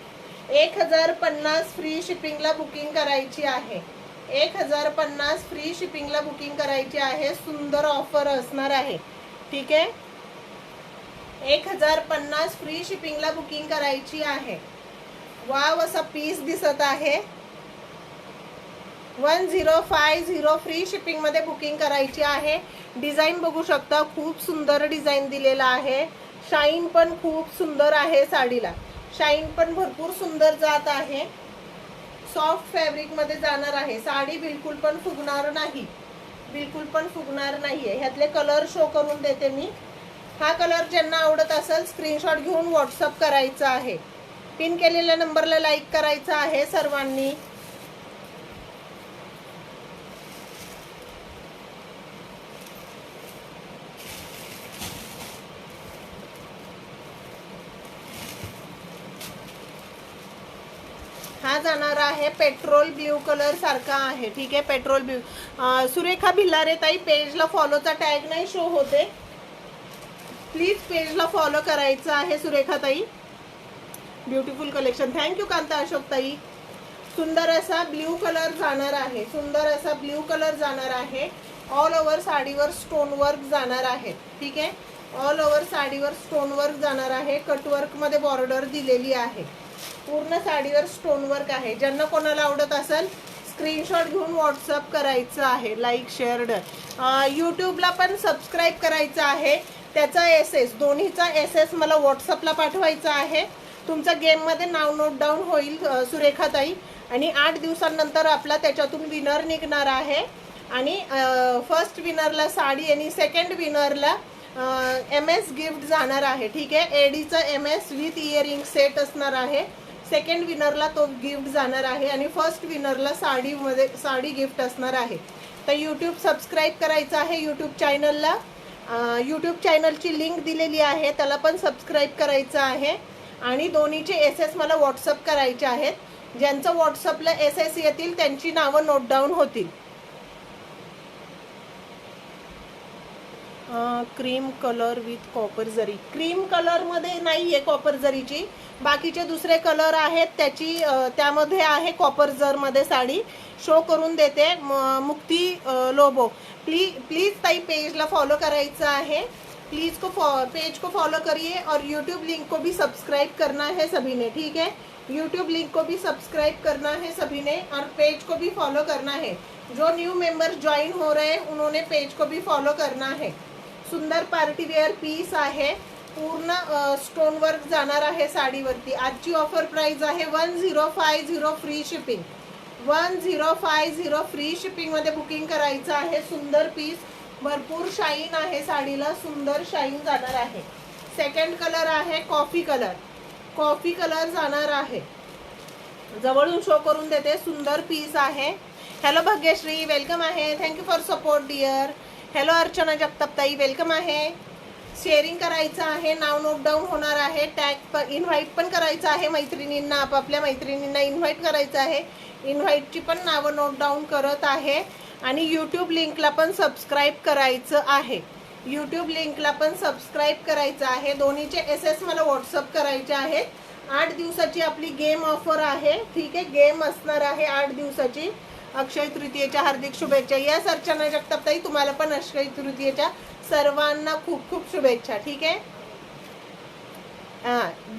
1050 फ्री शिपिंगला बुकिंग करायची आहे. 1050 फ्री शिपिंगला बुकिंग करायची आहे. सुंदर ऑफर असणार आहे. ठीक आहे. 1050 फ्री शिपिंगला बुकिंग करायची आहे. वाव असा पीस दिसत आहे. 1050 फ्री शिपिंग मध्ये बुकिंग करायची आहे. डिझाईन बघू शकता. खूप सुंदर डिझाईन दिलेला आहे. शाईन पण खूप सुंदर आहे. साडीला शाईन पण भरपूर सुंदर जात आहे. सॉफ्ट फॅब्रिक मध्ये जाणार आहे. साडी बिलकुल पण फुगणार नाही. बिलकुल पण फुगणार नाहीये. ह्यातले कलर शो करून देते मी. हा कलर ज्यांना आवडत असेल स्क्रीनशॉट घेऊन व्हॉट्सअप करायचा आहे. पिन केलेल्या नंबरला लाईक करायचा आहे सर्वांनी. हा जाणार आहे पेट्रोल ब्ल्यू कलर सारखा आहे. ठीक आहे. Petrol blue. सुरेखा भिल्लारे ताई, पेजला फॉलोचा टॅग नाही शो होते. प्लीज पेजला फॉलो करायचं आहे सुरेखा ताई. Beautiful collection. Thank you Kanta Ashok ताई. सुंदर असा ब्ल्यू कलर जाणार आहे. सुंदर असा ब्ल्यू कलर जाणार आहे. ऑल ओव्हर साडीवर स्टोन वर्क जाणार आहे. ठीक आहे. ऑल ओव्हर साडीवर स्टोन वर्क जाणार आहे. कटवर्क मध्ये बॉर्डर दिलेली आहे. पूर्ण साडीवर स्टोन वर्क आहे. ज्यांना कोणाला आवडत असेल स्क्रीनशॉट घेऊन व्हॉट्सअप करायचं आहे. Like share done. यूट्यूबला पण सबस्क्राईब करायचं आहे. त्याचा SS दोन्हीचा SS मला व्हॉट्सअपला पाठवायचा आहे. तुमचा गेममध्ये नाव नोट डाऊन होईल सुरेखाताई आणि 8 दिवसांनंतर आपला त्याच्यातून विनर निघणार आहे. आणि फर्स्ट विनरला साडी आणि सेकंड विनरला MS गिफ्ट जाणार आहे. ठीक आहे. एडीचा MS विथ इयरिंग सेट असणार आहे. सेकंड विनरला तो गिफ्ट जाणार आहे आणि फर्स्ट विनरला साडी गिफ्ट असणार आहे. तर यूट्यूब सबस्क्राईब करायचं आहे यूट्यूब चॅनलला. यूट्यूब चॅनलची लिंक दिलेली आहे, त्याला पण सबस्क्राईब करायचं आहे. आणि दोन्हीचे SS मला व्हॉट्सअप करायचे आहेत. ज्यांचं व्हॉट्सअपला SS येतील त्यांची नावं नोट डाऊन होतील. क्रीम कलर विथ कॉपर जरी. क्रीम कलरमध्ये नाही आहे कॉपर जरीची, बाकीचे दुसरे कलर आहेत त्यामध्ये आहे कॉपर जरमध्ये साडी. शो करून देते मुक्ती लोबो. प्लीज़ ताई पेजला फॉलो करायचं आहे. पेज को फॉलो करिए और यूट्यूब लिंक को भी सब्सक्राइब करना है सभी ने, ठीक है. यूट्यूब लिंक को भी सब्सक्राइब करना है सभी ने और पेज को भी फॉलो करना है. जो न्यू मेंबर्स ज्वाइन हो रहे हैं उन्होंने पेज को भी फॉलो करना है. सुंदर पार्टी वेअर पीस आहे, पूर्ण स्टोन वर्क जाणार आहे साडीवरती. आजची ऑफर प्राइस आहे 1050 फ्री शिपिंग. 1050 फ्री शिपिंग मध्ये बुकिंग करायचं आहे. सुंदर पीस, भरपूर शाईन आहे साडीला, सुंदर शाईन जाणार आहे. सेकंड कलर आहे कॉफी कलर. कॉफी कलर जाणार आहे, जवळून शो करून देते. सुंदर पीस आहे. हॅलो भाग्यश्री, वेलकम आहे. Thank you for support dear. Hello Archana जगतापताई, वेलकम आहे. शेअरिंग करायचं आहे, नाव नोट डाऊन होणार आहे. इन्व्हाइट पण करायचं आहे मैत्रिणींना, आपापल्या मैत्रिणींना इन्व्हाइट करायचं आहे. इन्व्हाइटची पण नावं नोट डाऊन करत आहे. आणि यूट्यूब लिंकला पण सबस्क्राईब करायचं आहे. यूट्यूब लिंकला पण सबस्क्राईब करायचं आहे. दोन्हीचे SS मला व्हॉट्सअप करायचे आहेत. 8 दिवसाची आपली गेम ऑफर आहे, ठीक आहे. गेम असणार आहे 8 दिवसाची. अक्षय तृतीयेच्या हार्दिक शुभेच्छा. यस अर्चना जगतापताई, तुम्हाला पण अक्षय तृतीयेच्या सर्वांना खूप खूप शुभेच्छा, ठीक आहे.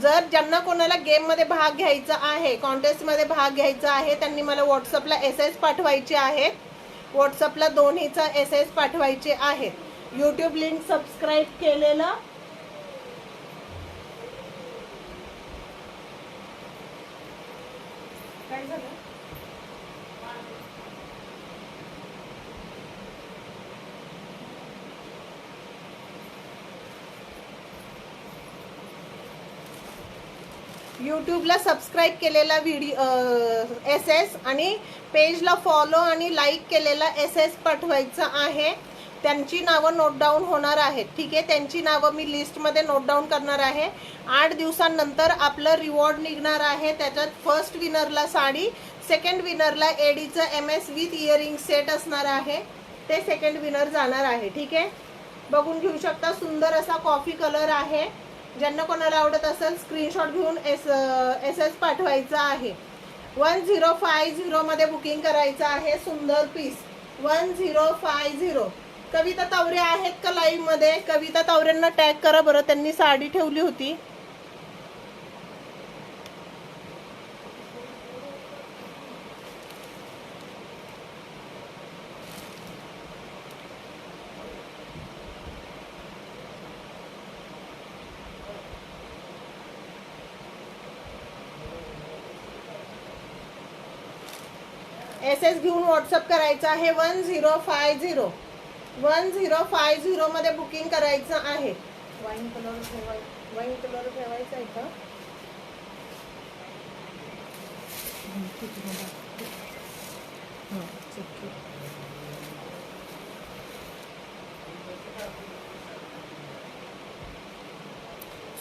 जर ज्यांना कोणाला गेममध्ये भाग घ्यायचा आहे, कॉन्टेस्टमध्ये भाग घ्यायचा आहे, त्यांनी मला व्हॉट्सअपला SS पाठवायचे आहेत. व्हॉट्सअपला दोन्हीचा SS पाठवायचे आहेत. यूट्यूब लिंक सबस्क्राईब केलेला काय झालं? यूट्यूबला सबस्क्राईब केलेला SS आणि पेजला फॉलो आणि लाईक केलेला SS पाठवायचा आहे. त्यांची नावं नोट डाऊन होणार आहेत, ठीक आहे. त्यांची नावं मी लिस्टमध्ये नोट डाऊन करणार आहे. 8 दिवसांनंतर आपलं रिवॉर्ड निघणार आहे. त्याच्यात फर्स्ट विनरला साडी, सेकंड विनरला एडीचा MS विथ इयरिंग सेट असणार आहे. ते सेकंड विनर जाणार आहे, ठीक आहे. बघून घेऊ शकता. सुंदर असा कॉफी कलर आहे. ज्यांना कोणाला आवडत असेल स्क्रीनशॉट घेऊन SS पाठवायचा आहे. 1050 मध्ये बुकिंग करायचं आहे. सुंदर पीस 1050. कविता तावरे आहेत का लाईव्ह मध्ये? कविता तावरेंना टॅग करा बरं, त्यांनी साडी ठेवली होती. SS घेऊन व्हॉट्सअप करायचं आहे. 1050 मध्ये बुकिंग करायचं आहे. वाईन कलर ठेवायचा आहे का?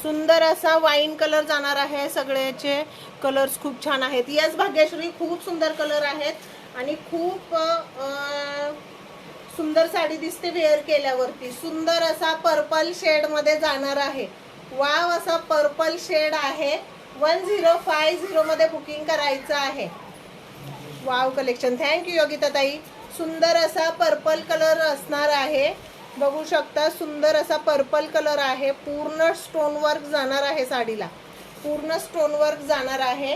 सुंदर असा वाईन कलर जाणार आहे. सगळ्याचे कलर्स खूप छान आहेत. यस भाग्यश्री, खूप सुंदर कलर आहेत आणि खूप सुंदर साडी दिसते वेअर केल्यावरती. सुंदर असा पर्पल शेड मध्ये जाणार आहे. वाव, असा पर्पल शेड आहे. 1050 मध्ये बुकिंग करायचं आहे. Wow collection. थँक्यू योगिता ताई. सुंदर असा पर्पल कलर असणार आहे. बघू शकता, सुंदर असा पर्पल कलर आहे. पूर्ण स्टोन वर्क जाणार आहे साडीला, पूर्ण स्टोन वर्क जाणार आहे.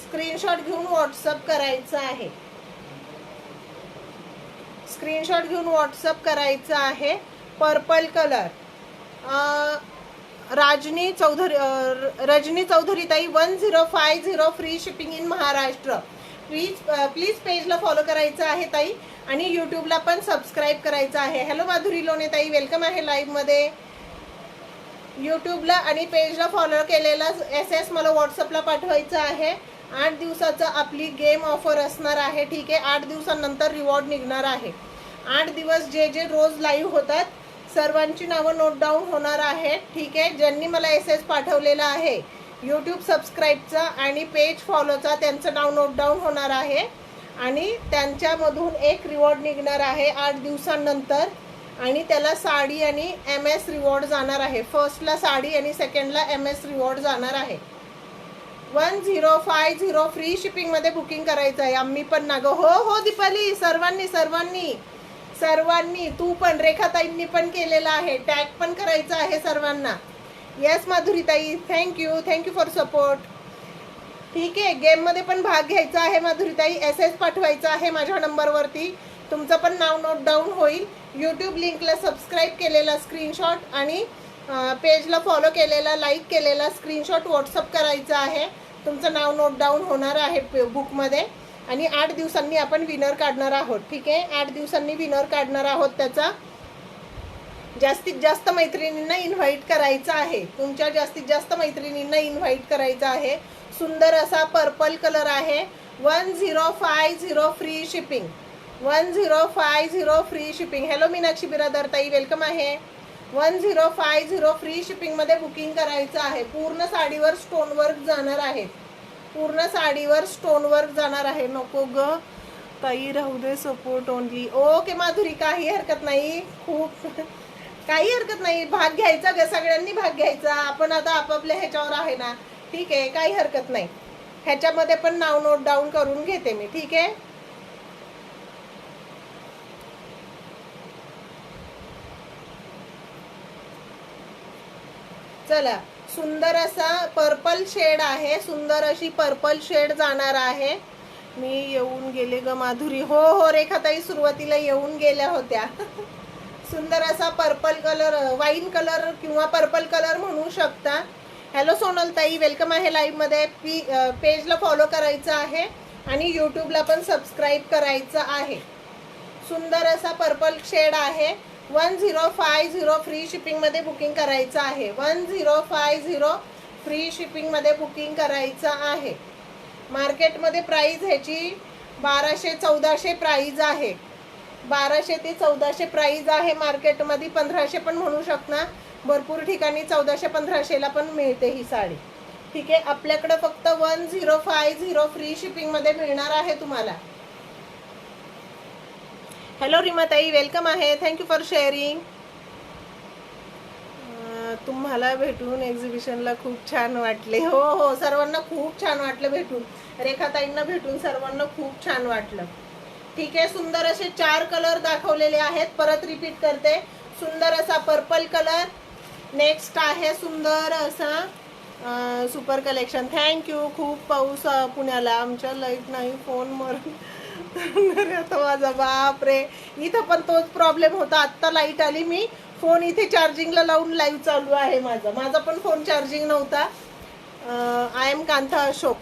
स्क्रीनशॉट घेऊन व्हॉट्सअप करायचं आहे. स्क्रीनशॉट घेऊन व्हॉट्सअप करायचं आहे. Purple colour. रजनी चौधरी ताई 1050 free shipping in Maharashtra. Please पेजला फॉलो करायचं आहे ताई आणि यूट्यूबला पण सबस्क्राईब करायचं आहे. हॅलो माधुरी लोणे ताई, वेलकम आहे लाईव्ह मध्ये. यूट्यूबला आणि पेजला फॉलो केलेला SS मला व्हॉट्सअपला पाठवायचं आहे. 8 दिवसाचं आपली गेम ऑफर असणार आहे. ठीक आहे, 8 दिवसानंतर रिवॉर्ड निघणार आहे. 8 दिवस जे जे रोज लाईव्ह होतात सर्वांची नावं नोट डाऊन होणार आहे. ठीक आहे, ज्यांनी मला SS पाठवलेला आहे यूट्यूब सबस्क्राईबचा आणि पेज फॉलोचा त्यांचं नाव नोट डाऊन होणार आहे आणि त्यांच्यामधून एक रिवॉर्ड निघणार आहे 8 दिवसांनंतर आणि त्याला साडी आणि MS रिवॉर्ड जाणार आहे. फर्स्टला साडी आणि सेकंडला MS रिवॉर्ड जाणार आहे. 1050 फ्री शिपिंगमध्ये बुकिंग करायचं आहे. आम्ही पण ना गं. हो दीपाली, सर्वांनी तू पण, रेखाताईंनी पण केलेलं आहे. टॅग पण करायचं आहे सर्वांना. Yes माधुरीताई, thank you for support. ठीक आहे, गेममध्ये पण भाग घ्यायचा आहे माधुरीताई. SS पाठवायचा आहे माझ्या नंबरवरती. तुमचं पण नाव नोट डाऊन होईल. यूट्यूब लिंकला सबस्क्राईब केलेला स्क्रीनशॉट आणि पेजला फॉलो केलेला, लाईक केलेला स्क्रीनशॉट व्हॉट्सअप करायचा आहे. तुमचं नाव नोट डाऊन होणार आहे बुकमध्ये आणि 8 दिवसांनी आपण विनर काढणार आहोत. ठीक आहे, 8 दिवसांनी विनर काढणार आहोत. त्याचा जास्तीत जास्त मैत्रिणींना इन्व्हाइट करायचं आहे. तुमच्या जास्तीत जास्त मैत्रिणींना इन्व्हाइट करायचं आहे. सुंदर असा पर्पल कलर आहे. 1050 free shipping. 1050 free shipping. Hello Meenakshi बिरादर ताई, वेलकम आहे. 1050 फ्री शिपिंगमध्ये बुकिंग करायचं आहे. पूर्ण साडीवर स्टोन वर्क जाणार आहे. जाणार आहे. नको ग ताई, राहू दे, सपोर्ट ओनली. ओके माधुरी, काही हरकत नाही. काही हरकत नाही. भाग घ्यायचा ग, सगळ्यांनी भाग घ्यायचा. आपण आता आपापल्या ह्याच्यावर आहे ना. ठीक आहे, काही हरकत नाही. ह्याच्यामध्ये पण नाव नोट डाऊन करून घेते मी. ठीक आहे, चला. सुंदर असा पर्पल शेड आहे. सुंदर अशी पर्पल शेड जाणार आहे. मी येऊन गेले ग माधुरी. हो रेखाताई, सुरुवातीला येऊन गेल्या होत्या. सुंदर असा पर्पल कलर, वाईन कलर किंवा पर्पल कलर म्हणू शकता. हॅलो सोनलताई, वेलकम आहे लाईव्हमध्ये. पेजला फॉलो करायचं आहे आणि यूट्यूबला पण सबस्क्राईब करायचं आहे. सुंदर असा पर्पल शेड आहे. 1050 फ्री शिपिंगमध्ये बुकिंग करायचं आहे. 1050 फ्री शिपिंगमध्ये बुकिंग करायचं आहे. मार्केटमध्ये प्राईज ह्याची 1200-1400 प्राईज आहे. 1200 ते 1400 प्राईज आहे. मार्केटमध्ये 1500 पण म्हणू शकता. भरपूर ठिकाणी 1400-1500ला पण मिळते ही साडी. ठीक आहे, आपल्याकडे फक्त 1050 फ्री शिपिंगमध्ये मिळणार आहे तुम्हाला. हॅलो रीमाताई, वेलकम आहे. Thank you for sharing. तुम्हाला भेटून एक्झिबिशनला खूप छान वाटले. हो सर्वांना खूप छान वाटलं भेटून. रेखाताईंना भेटून सर्वांना खूप छान वाटलं. ठीक आहे, सुंदर असे 4 कलर दाखवलेले आहेत. परत रिपीट करते. सुंदर असा पर्पल कलर. नेक्स्ट आहे सुंदर असा सुपर कलेक्शन. थँक्यू. खूप पाऊस पुण्याला. आमच्या लाईट नाही, फोन मरून आता माझा. बापरे, इथं पण तोच प्रॉब्लेम होता. आत्ता लाईट आली. मी फोन इथे चार्जिंगला लावून लाईव्ह चालू आहे. माझा पण फोन चार्जिंग नव्हता. I am Kantha Ashok.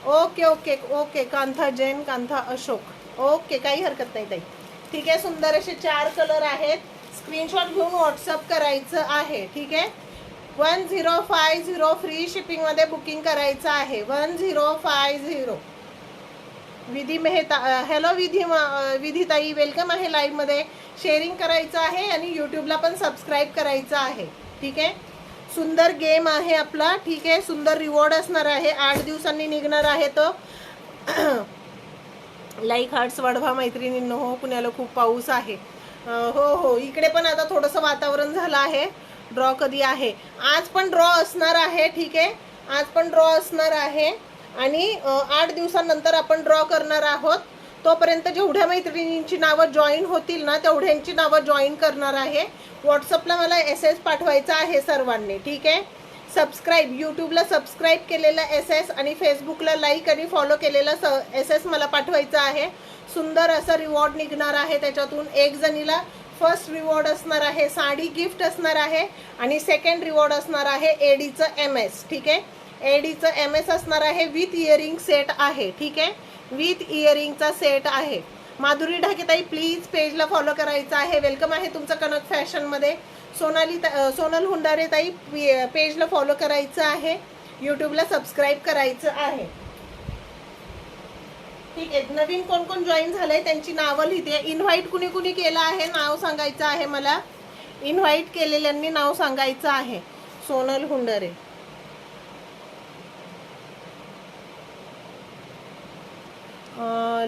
Okay Kantha Jain, Kantha Ashok. Okay, काही हरकत नाही ताई. ठीक आहे, सुंदर असे 4 कलर आहेत. स्क्रीनशॉट घेऊन व्हॉट्सअप करायचं आहे. ठीक आहे, 1050 फ्री शिपिंगमध्ये बुकिंग करायचं आहे. 1050. विधी मेहता, हॅलो विधी ताई, वेलकम आहे लाईव्हमध्ये. शेअरिंग करायचं आहे आणि यूट्यूबला पण सबस्क्राईब करायचं आहे. ठीक आहे, सुंदर गेम आहे आपला. ठीक आहे, सुंदर रिवॉर्ड असणार आहे. 8 दिवसांनी निघणार आहे तो. लाईक हार्ट्स वाढवा मैत्रिणींनो. हो, पुण्याला खूप पाऊस आहे. हो इकडे पण आता थोडंसं वातावरण झालं आहे. ड्रॉ कधी आहे? आज पण ड्रॉ असणार आहे. ठीक आहे, आज पण ड्रॉ असणार आहे आणि 8 दिवसांनंतर आपण ड्रॉ करणार आहोत. तोपर्यंत जेवढ्या मैत्रिणींची नावं जॉईन होतील ना तेवढ्यांची नावं जॉईन करणार आहे. व्हॉट्सअपला मला SS पाठवायचा आहे सर्वांनी. ठीक आहे, सबस्क्राईब, यूट्यूबला सबस्क्राईब केलेला SS आणि फेसबुकला लाईक आणि फॉलो केलेला SS मला पाठवायचा आहे. सुंदर असं रिवॉर्ड निघणार आहे. त्याच्यातून एक जणीला फर्स्ट रिवॉर्ड असणार आहे, साडी गिफ्ट असणार आहे आणि सेकंड रिवॉर्ड असणार आहे एडीचं MS. ठीक आहे, एडीचं MS असणार आहे. विथ इयरिंग सेट आहे. ठीक आहे, विथ इयरिंगचा सेट आहे. माधुरी ढाकेताई प्लीज पेजला फॉलो करायचं आहे. वेलकम आहे तुमचं कनक फॅशनमध्ये. सोनल हुंडारे ताई पेजला फॉलो करायचं आहे. यूट्यूबला सबस्क्राईब करायचं आहे. ठीक आहे. नवीन कोण कोण जॉईन झालंय त्यांची नावं लिहिते. इन्व्हाइट कुणी कुणी केलं आहे नाव सांगायचं आहे मला. इन्व्हाइट केलेल्यांनी नाव सांगायचं आहे. Sonal Hundare,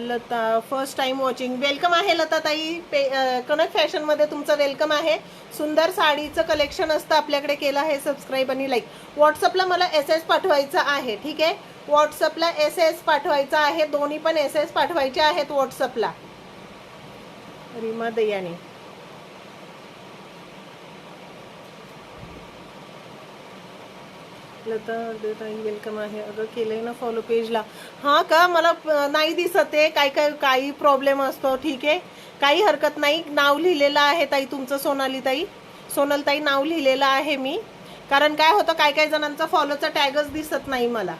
Lata first time watching. Welcome आहे लता ताई. कनक फॅशन मध्ये तुमचं वेलकम आहे. सुंदर साडीचं कलेक्शन असतं आपल्याकडे. केलं आहे सबस्क्राईब आणि लाईक. व्हॉट्सअपला मला SS पाठवायचं आहे. ठीक आहे. व्हॉट्सअपला SS पाठवायचा आहे. दोन्ही पण SS पाठवायचे आहेत व्हॉट्सअपला. रीमा दयाने, लता ताई वेलकम आहे. अगं केलंय ना फॉलो पेजला. हां का, मला नाही दिसत आहे. काही प्रॉब्लेम असतो. ठीक आहे, काही हरकत नाही. नाव लिहिलेलं आहे ताई तुमचं. सोनल ताई नाव लिहिलेलं आहे मी. कारण काय होतं, काही जणांचा फॉलोचा टॅगच दिसत नाही मला.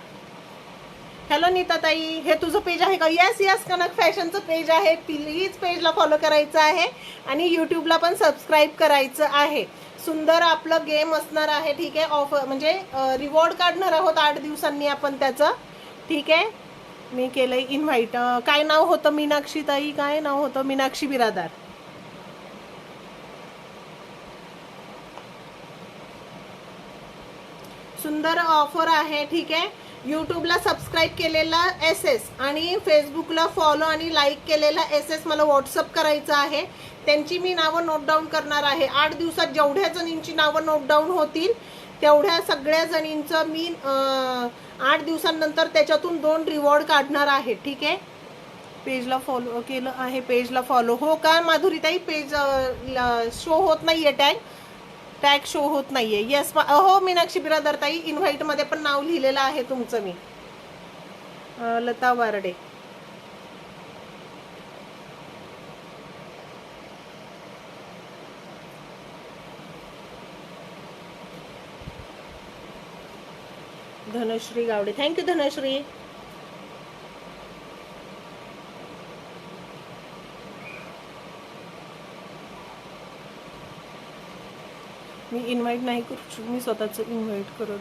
हॅलो नीता ताई, हे तुझं पेज आहे का? यस कनक फॅशनचं पेज आहे. प्लीज पेजला फॉलो करायचं आहे आणि यूट्यूबला पण सबस्क्राईब करायचं आहे. सुंदर आपलं गेम असणार आहे. ठीक आहे. ऑफर म्हणजे रिवॉर्ड काढणार आहोत 8 दिवसांनी आपण त्याचं. ठीक आहे. मी केलंय इन्व्हाइट. काय नाव होतं मीनाक्षी ताई? काय नाव होतं? मीनाक्षी बिरादार. सुंदर ऑफर आहे. ठीक आहे. यूट्यूबला सबस्क्राईब केलेला SS आणि फेसबुकला फॉलो आणि लाईक केलेला SS मला व्हॉट्सअप करायचं आहे. त्यांची मी नावं नोट डाऊन करणार आहे. 8 दिवसात जेवढ्या जणींची नावं नोट डाऊन होतील तेवढ्या सगळ्या जणींचं मी 8 दिवसांनंतर त्याच्यातून 2 रिवॉर्ड काढणार आहे. ठीक आहे. पेजला फॉलो केलं आहे. पेजला फॉलो. हो का माधुरीताई, पेज शो होत नाहीये. टॅग शो होत नाहीये. येस हो मीनाक्षी बिरादर ताई, इन्व्हाइट मध्ये पण नाव लिहिलेलं आहे तुमचं मी. लता वारडे, धनश्री गावडे. थँक्यू धनश्री. मी इन्व्हाइट नाही करू. मी स्वतःच इन्व्हाइट करत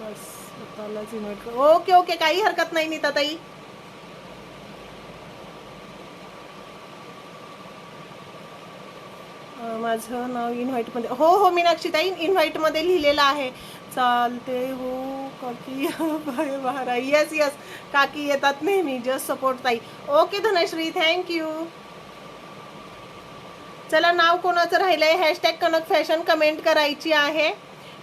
बस स्वतःलाच इन्व्हाइट कर. ओके काही हरकत नाही नीता ताई. माझं नाव इन्व्हाइटमध्ये. हो मीनाक्षी ताई, इन्व्हाइटमध्ये लिहिलेलं आहे. चालते हो काकी. बहारा. येस काकी येतात नेहमी. जस्ट सपोर्ट ताई. Okay Dhanashree, thank you. चला, नाव कोणाचं राहिलंय? हॅशटॅग कनक फॅशन कमेंट करायची आहे.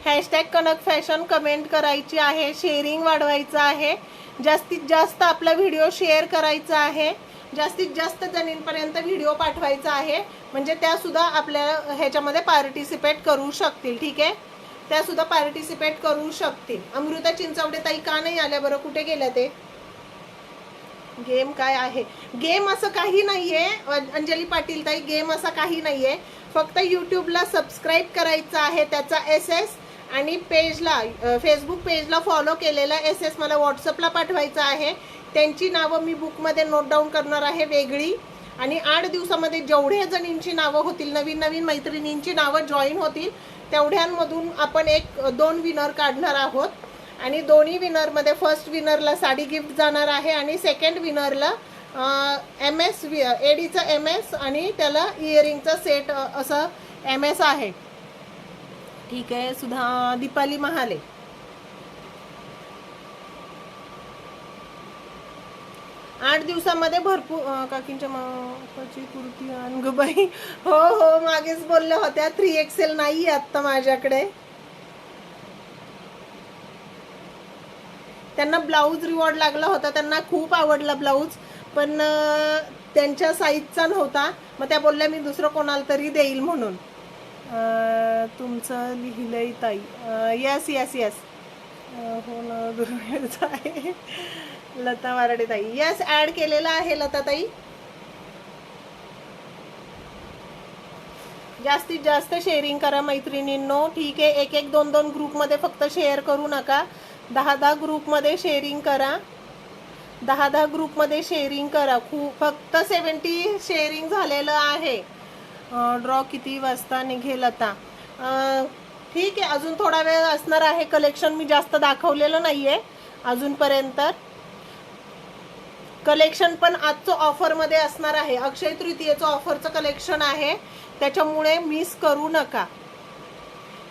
हॅशटॅग कनक फॅशन कमेंट करायची आहे. शेअरिंग वाढवायचं आहे. जास्तीत जास्त आपला व्हिडिओ शेअर करायचा आहे. जास्तीत जास्त जणींपर्यंत व्हिडिओ पाठवायचा आहे. म्हणजे त्या सुद्धा आपल्या ह्याच्यामध्ये पार्टिसिपेट करू शकतील. ठीक आहे. त्या सुद्धा पार्टिसिपेट करू शकतील. अमृता चिंचवडे ताई का नाही आल्या बरं? कुठे गेल्या ते? गेम काय आहे? गेम असं काही नाहीये अंजली पाटील ताई. गेम असं काही नाहीये. फक्त यूट्यूबला सबस्क्राईब करायचं आहे त्याचा SS आणि पेजला फेसबुक पेजला फॉलो केलेला SS मला व्हॉट्सअपला पाठवायचा आहे. त्यांची नावं मी बुकमध्ये नोट डाऊन करणार आहे वेगळी. आणि 8 दिवसामध्ये जेवढ्या जणींची नावं होतील, नवीन मैत्रिणींची नावं जॉईन होतील, तेवढ्यांमधून आपण 2 विनर काढणार आहोत. आणि दोन्ही विनरमध्ये फर्स्ट विनरला साडी गिफ्ट जाणार आहे आणि सेकंड विनरला MS एडीचा MS आणि त्याला इयरिंगचा सेट असं MS आहे. ठीक आहे. सुद्धा दीपाली महाले. आठ दिवसामध्ये भरपूर काकींच्या मापाची कुर्ती आण ग बाई. हो मागेच बोलल्या होत्या. 3XL नाही आता माझ्याकडे. त्यांना ब्लाऊज रिवॉर्ड लागला होता. त्यांना खूप आवडला ब्लाऊज, पण त्यांच्या साईजचा नव्हता. मग त्या बोलल्या मी दुसरं कोणाला तरी देईल म्हणून. तुमचं लिहिलंय ताई. यस हो ना, दुर्मिळचा आहे. लता वारडे ताई. यस, ऍड केलेला आहे लता ताई. जास्तीत जास्त शेअरिंग करा मैत्रिणींनो. ठीक आहे. 1-1, 2-2 ग्रुपमध्ये फक्त शेअर करू नका. 10-10 ग्रुपमध्ये शेअरिंग करा. 10 ग्रुपमध्ये शेअरिंग करा. फक्त 70 शेअरिंग झालेलं आहे. ड्रॉ किती वाजता निघेल आता? ठीक आहे, अजून थोडा वेळ असणार आहे. कलेक्शन मी जास्त दाखवलेलं नाही आहे अजूनपर्यंत. कलेक्शन पण आजचं ऑफरमध्ये असणार आहे. अक्षय तृतीयेचं ऑफरचं कलेक्शन आहे, त्याच्यामुळे मिस करू नका.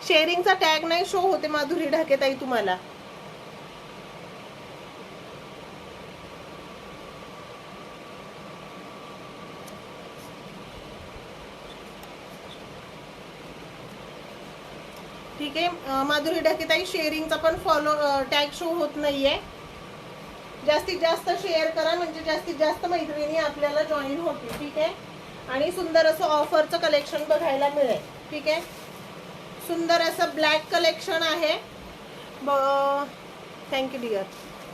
शेअरिंगचा टॅग नाही शो होते माधुरी ढाके ताई तुम्हाला. ठीक आहे माधुरी ढाके ताई, शेअरिंगचा पण फॉलो टॅग शो होत नाहीये. जास्तीत जास्त शेअर करा म्हणजे जास्तीत जास्त मैत्रिणी आपल्याला जॉईन होतील. ठीक आहे, आणि सुंदर असं ऑफरचं कलेक्शन बघायला मिळेल. ठीक आहे, सुंदर असं ब्लॅक कलेक्शन आहे. Thank you dear.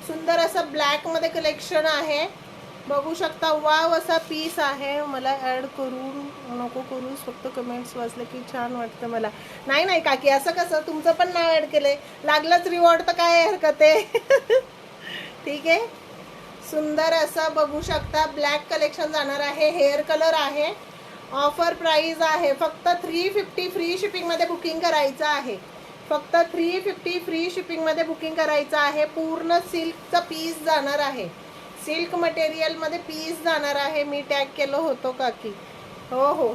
सुंदर असं ब्लॅक मध्ये कलेक्शन आहे, बघू शकता. वाव असा पीस आहे. मला ऍड करू नको करू, फक्त कमेंट्स वाचले की छान वाटतं मला. नाही नाही काकी, असं कसं? तुमचं पण नाव ऍड केलंय, लागलंच रिवॉर्ड तर काय हरकत आहे. ठीक आहे, सुंदर असं बघू शकता. ब्लॅक कलेक्शन जाणार आहे. हेअर कलर आहे. ऑफर प्राइस आहे फक्त 350. फ्री शिपिंग मध्ये बुकिंग करायचं आहे. फक्त 350 फ्री शिपिंग मध्ये बुकिंग करायचं आहे. पूर्ण सिल्कचा पीस जाणार आहे. सिल्क मटेरियल मध्ये पीस जाणार आहे. मी टॅग केलं होतं काकी. हो हो.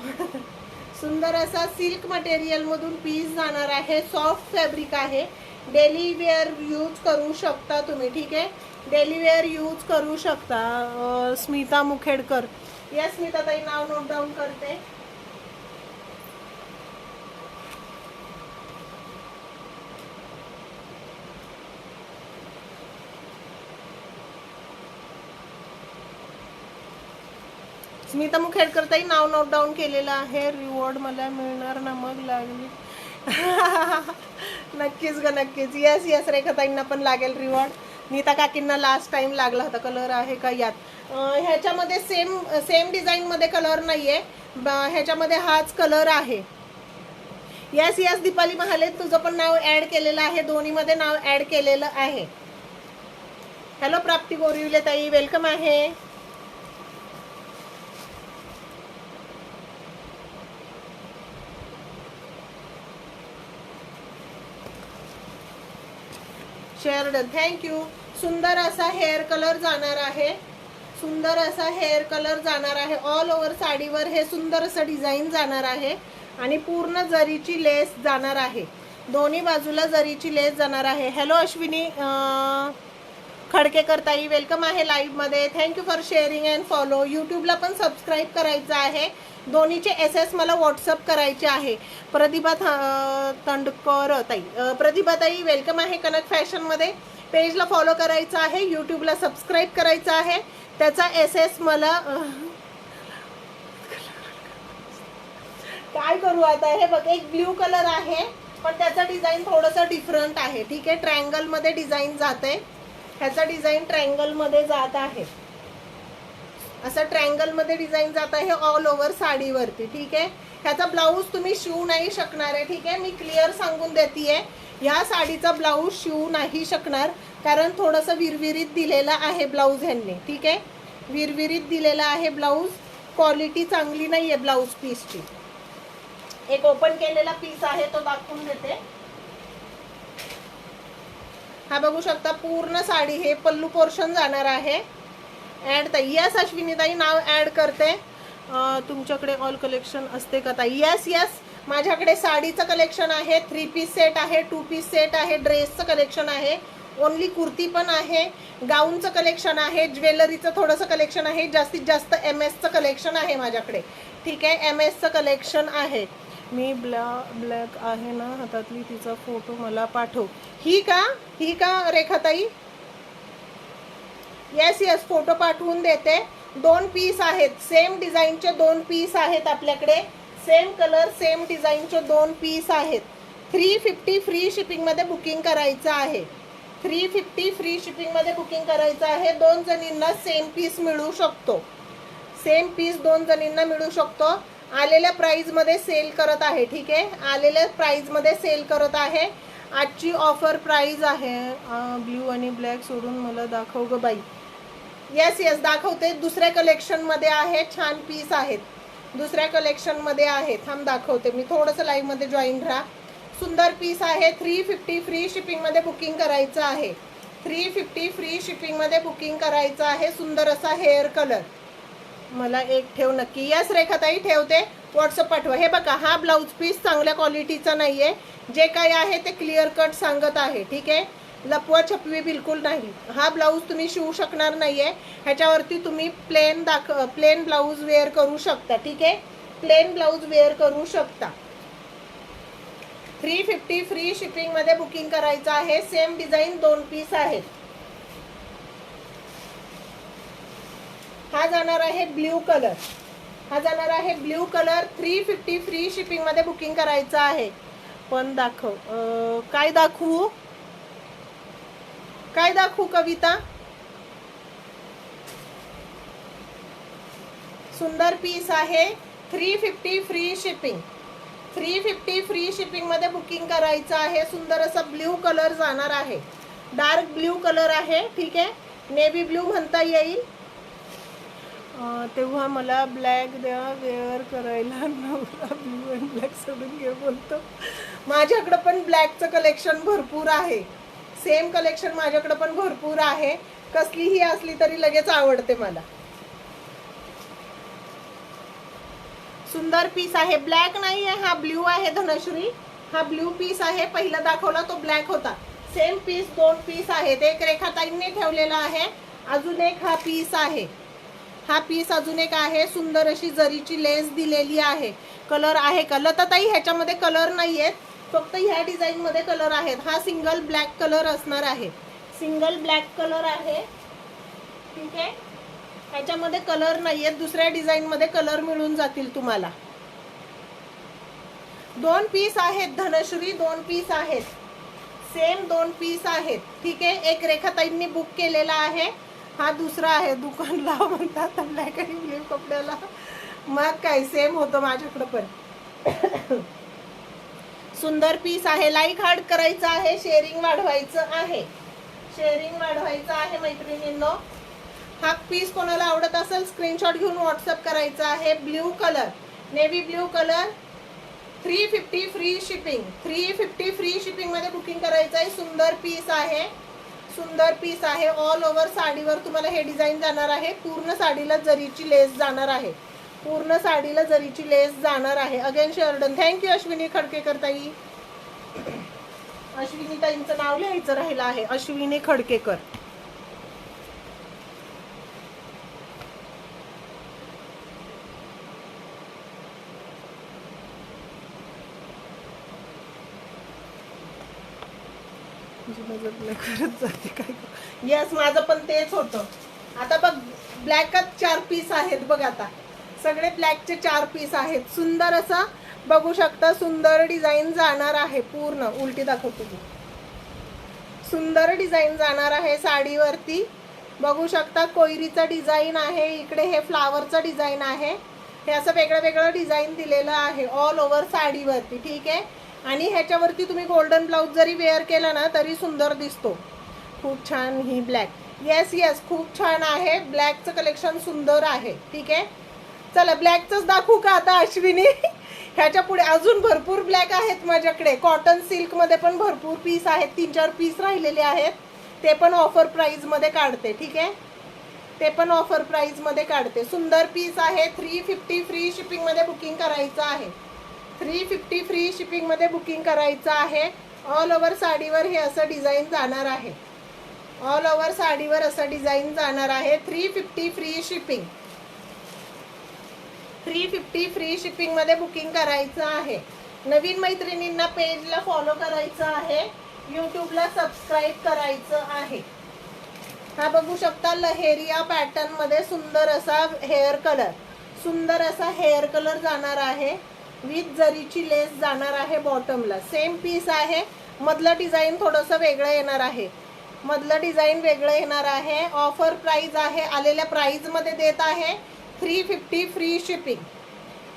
सुंदर असा सिल्क मटेरियल मधून पीस जाणार आहे. सॉफ्ट फॅब्रिक आहे. डेली वेअर यूज करू शकता तुम्ही. ठीक आहे, डेली वेअर यूज करू शकता. स्मिता मुखेडकर. या स्मिता ताई, नाव नोट डाऊन करते. स्मिता मुखेडकर ताई, नाव नोट डाऊन केलेलं आहे. रिवॉर्ड मला मिळणार ना मग लागली? नक्कीच ग, नक्कीच. यस यस, रेखाताईंना पण लागेल रिवॉर्ड. नीता काकींना लास्ट टाइम लागला होता. कलर आहे का यात? ह्याच्यामध्ये सेम डिझाईन मध्ये कलर नाहीये, ह्याच्यामध्ये हाच कलर आहे. यस यस, दीपाली महाले, तुझं पण नाव ऍड केलेलं आहे. दोन्हीमध्ये नाव ऍड केलेलं आहे. हॅलो प्राप्ती गोरिवले ताई, वेलकम आहे. Share done, thank you. सुंदर असा हेअर कलर जाणार आहे. सुंदर असा हेअर कलर जाणार आहे. ऑल ओव्हर साडीवर हे सुंदर असं डिझाईन जाणार आहे आणि पूर्ण जरीची लेस जाणार आहे. दोन्ही बाजूला जरीची लेस जाणार आहे. हॅलो अश्विनी खडकेकर ताई, वेलकम आहे लाईव्ह मध्ये. Thank you for sharing and follow. यूट्यूबला पण सबस्क्राईब करायचं आहे. दोन्हीचे SS मला व्हॉट्सअप करायचे आहे. प्रतिभा तंडकर ताई, प्रतिभा ताई वेलकम आहे. कनक फॅशन मध्ये पेजला फॉलो करायचं आहे. यूट्यूबला सबस्क्राईब करायचं आहे. त्याचा SS मला काय करू आता? हे बघ, एक ब्ल्यू कलर आहे पण त्याचा डिझाईन थोडंसं डिफरंट आहे. ठीक आहे, ट्रायंगल मध्ये डिझाईन जात आहे. ह्याचा डिझाईन ट्रायंगल मध्ये जात आहे. असं ट्रायंगल मध्ये डिझाईन जात आहे ऑल ओव्हर साडीवरती. ठीक आहे, ह्याचा ब्लाऊज तुम्ही शिवू नाही शकणार आहे. ठीक आहे, मी क्लिअर सांगून देतेय, ह्या साडीचा ब्लाऊज शिवू नाही शकणार, कारण थोडंसं विरविरीत दिलेला आहे ब्लाऊज ह्यांनी. ठीक आहे, विरविरीत दिलेला आहे ब्लाऊज. क्वालिटी चांगली नाही आहे ब्लाऊज पीसची. एक ओपन केलेला पीस आहे, तो दाखवून देते. हा बघू शकता, पूर्ण साडी हे पल्लू पोर्शन जाणार आहे. ऍड ताई, यस अश्विनी ताई, नाव ऍड करते. तुमच्याकडे ऑल कलेक्शन असते का ताई? यस यस, माझ्याकडे साडीचं कलेक्शन आहे. 3 पीस सेट आहे, 2 पीस सेट आहे, ड्रेसचं कलेक्शन आहे, ओनली कुर्ती पण आहे, गाऊनचं कलेक्शन आहे, ज्वेलरीचं थोडंसं कलेक्शन आहे. जास्तीत जास्त MS चं कलेक्शन आहे माझ्याकडे. ठीक आहे, MS चं कलेक्शन आहे. मी ब्लॅक आहे ना हातातली, तिचा फोटो मला पाठव. ही का रेखाताई? यस यस, फोटो पाठवून देते. 2 पीस आहेत, सेम डिझाईनचे 2 पीस आहेत आपल्याकडे. सेम कलर सेम डिझाईनचे 2 पीस आहेत. 350 फ्री शिपिंग मध्ये बुकिंग करायचं आहे. 350 फ्री शिपिंग मध्ये बुकिंग करायचं आहे. 2 जणींना सेम पीस मिळू शकतो. सेम पीस 2 जणींना मिळू शकतो. आलेल्या प्राइस मध्ये सेल करत आहे. ठीक आहे, आलेल्या प्राइस मध्ये सेल करत आहे. आजची ऑफर प्राइस आहे. ब्ल्यू आणि ब्लॅक सोडून मला दाखव ग बाई. येस येस दाखवते. दुसऱ्या कलेक्शनमध्ये आहे, छान पीस आहेत, दुसऱ्या कलेक्शनमध्ये आहे. थांब दाखवते मी, थोडंसं लाईव्हमध्ये जॉईन राहा. सुंदर पीस आहे. 350 फ्री शिपिंगमध्ये बुकिंग करायचं आहे. 350 फ्री शिपिंगमध्ये बुकिंग करायचं आहे. सुंदर असा हेअर कलर. मला एक ठेव नक्की. यस रेखाताई ठेवते, व्हॉट्सअप पाठवा. हे बघा, हा ब्लाऊज पीस चांगल्या क्वालिटीचा नाही आहे. जे काही आहे ते क्लिअर कट सांगत आहे, ठीक आहे. लपवा छपवी बिलकुल नाही. हा ब्लाऊज तुम्ही शिवू शकणार नाही आहे. ह्याच्यावरती तुम्ही प्लेन ब्लाऊज वेअर करू शकता, ठीक आहे. प्लेन ब्लाऊज वेअर करू शकता. 350 फ्री शिपिंगमध्ये बुकिंग करायचं आहे. सेम डिझाईन 2 पीस आहेत. हा जाणार आहे ब्ल्यू कलर. हा जाणार आहे ब्ल्यू कलर. 350 फ्री शिपिंगमध्ये बुकिंग करायचं आहे. पण दाखव, काय दाखवू, काय दाखवू कविता. सुंदर पीस आहे. 350 फ्री शिपिंग. 350 फ्री शिपिंगमध्ये बुकिंग करायचं आहे. सुंदर असा ब्ल्यू कलर जाणार आहे. डार्क ब्ल्यू कलर आहे, ठीक आहे. नेव्ही ब्ल्यू म्हणता येईल. तेव्हा मला ब्लॅक द्या वेअर करायला. नवरा ब्ल्यू अँड ब्लॅक सोडून घे बोलतो. माझ्याकडं पण ब्लॅकचं कलेक्शन भरपूर आहे. सेम कलेक्शन माझ्याकडं पण भरपूर आहे. कसलीही असली तरी लगेच आवडते मला. सुंदर पीस आहे. ब्लॅक नाही आहे, हा ब्ल्यू आहे धनश्री. हा ब्ल्यू पीस आहे. पहिला दाखवला तो ब्लॅक होता. सेम पीस 2 पीस आहेत. एक रेखाताईंनी ठेवलेला आहे, अजून एक हा पीस आहे. हा पीस अजून एक आहे. सुंदर अशी जरीची लेस दिलेली आहे. कलर आहे का लताताई? ह्याच्यामध्ये कलर नाही आहेत, फक्त ह्या डिझाईन मध्ये कलर आहेत. हा सिंगल ब्लॅक कलर असणार आहे. सिंगल ब्लॅक कलर आहे, ठीक आहे. ह्याच्यामध्ये कलर नाही आहेत. दुसऱ्या डिझाईन मध्ये कलर मिळून जातील तुम्हाला. 2 पीस आहेत धनश्री, 2 पीस आहेत. सेम 2 पीस आहेत, ठीक आहे. एक रेखाताईंनी बुक केलेला आहे. हा दुसरा आहे. दुकान लाव म्हणतात ब्लॅक आणि ब्ल्यू कपड्याला. मग काय, सेम होतं माझ्याकडं पण. सुंदर पीस आहे. लाईक हार्ड करायचं आहे. शेअरिंग वाढवायचं आहे. शेअरिंग वाढवायचं आहे मैत्रिणींनो. हा पीस कोणाला आवडत असेल स्क्रीनशॉट घेऊन व्हॉट्सअप करायचा आहे. Blue colour, navy blue colour. 350 free shipping. 350 free shipping मध्ये बुकिंग करायचं आहे. सुंदर पीस आहे. सुंदर पीस आहे. ऑल ओव्हर साडीवर तुम्हाला हे डिझाईन जाणार आहे. पूर्ण साडीला जरीची लेस जाणार आहे. पूर्ण साडीला जरीची लेस जाणार आहे. अगेन शेअर्डन. थँक्यू अश्विनी खडकेकर ताई. अश्विनी ताईंचं नाव लिहायचं राहिलं आहे. अश्विनी खडकेकर. यस माझं पण तेच होतं. आता बघ ब्लॅकच 4 पीस आहेत बघ. आता सगळे ब्लॅकचे 4 पीस आहेत. सुंदर असं बघू शकता. सुंदर डिझाईन जाणार आहे. पूर्ण उलटी दाखवतो. सुंदर डिझाईन जाणार आहे साडीवरती. बघू शकता कोयरीचा डिझाईन आहे. इकडे हे फ्लावरचा डिझाईन आहे. हे असं वेगळं वेगळं डिझाईन दिलेलं आहे ऑल ओव्हर साडीवरती, ठीक आहे. आणि ह्याच्यावरती तुम्ही गोल्डन ब्लाऊज जरी वेअर केला ना तरी सुंदर दिसतो. खूप छान ही ब्लॅक. येस येस खूप छान आहे. ब्लॅकचं कलेक्शन सुंदर आहे, ठीक आहे. चला ब्लॅकचंच दाखवू का आता अश्विनी? ह्याच्या पुढे अजून भरपूर ब्लॅक आहेत माझ्याकडे. कॉटन सिल्कमध्ये पण भरपूर पीस आहेत. 3-4 पीस राहिलेले आहेत. ते पण ऑफर प्राईजमध्ये काढते, ठीक आहे. ते पण ऑफर प्राईजमध्ये काढते. सुंदर पीस आहे. 350 फ्री शिपिंगमध्ये बुकिंग करायचं आहे. 350 फ्री शिपिंगमध्ये बुकिंग करायचं आहे. ऑल ओव्हर साडीवर हे असं डिझाईन जाणार आहे. ऑल ओव्हर साडीवर असं डिझाईन जाणार आहे. 350 फ्री शिपिंग. 350 फ्री शिपिंगमध्ये बुकिंग करायचं आहे. नवीन मैत्रिणींना पेजला फॉलो करायचं आहे. यूट्यूबला सबस्क्राईब करायचं आहे. हा बघू शकता लहेरिया पॅटर्नमध्ये सुंदर असा हेअर कलर. सुंदर असा हेअर कलर जाणार आहे. विथ जरीची लेस जाणार आहे बॉटमला. सेम पीस आहे. मधलं डिझाईन थोडंसं वेगळं येणार आहे. मधलं डिझाईन वेगळं येणार आहे. ऑफर प्राइस आहे. आलेल्या प्राइसमध्ये देत आहे 350 फ्री शिपिंग.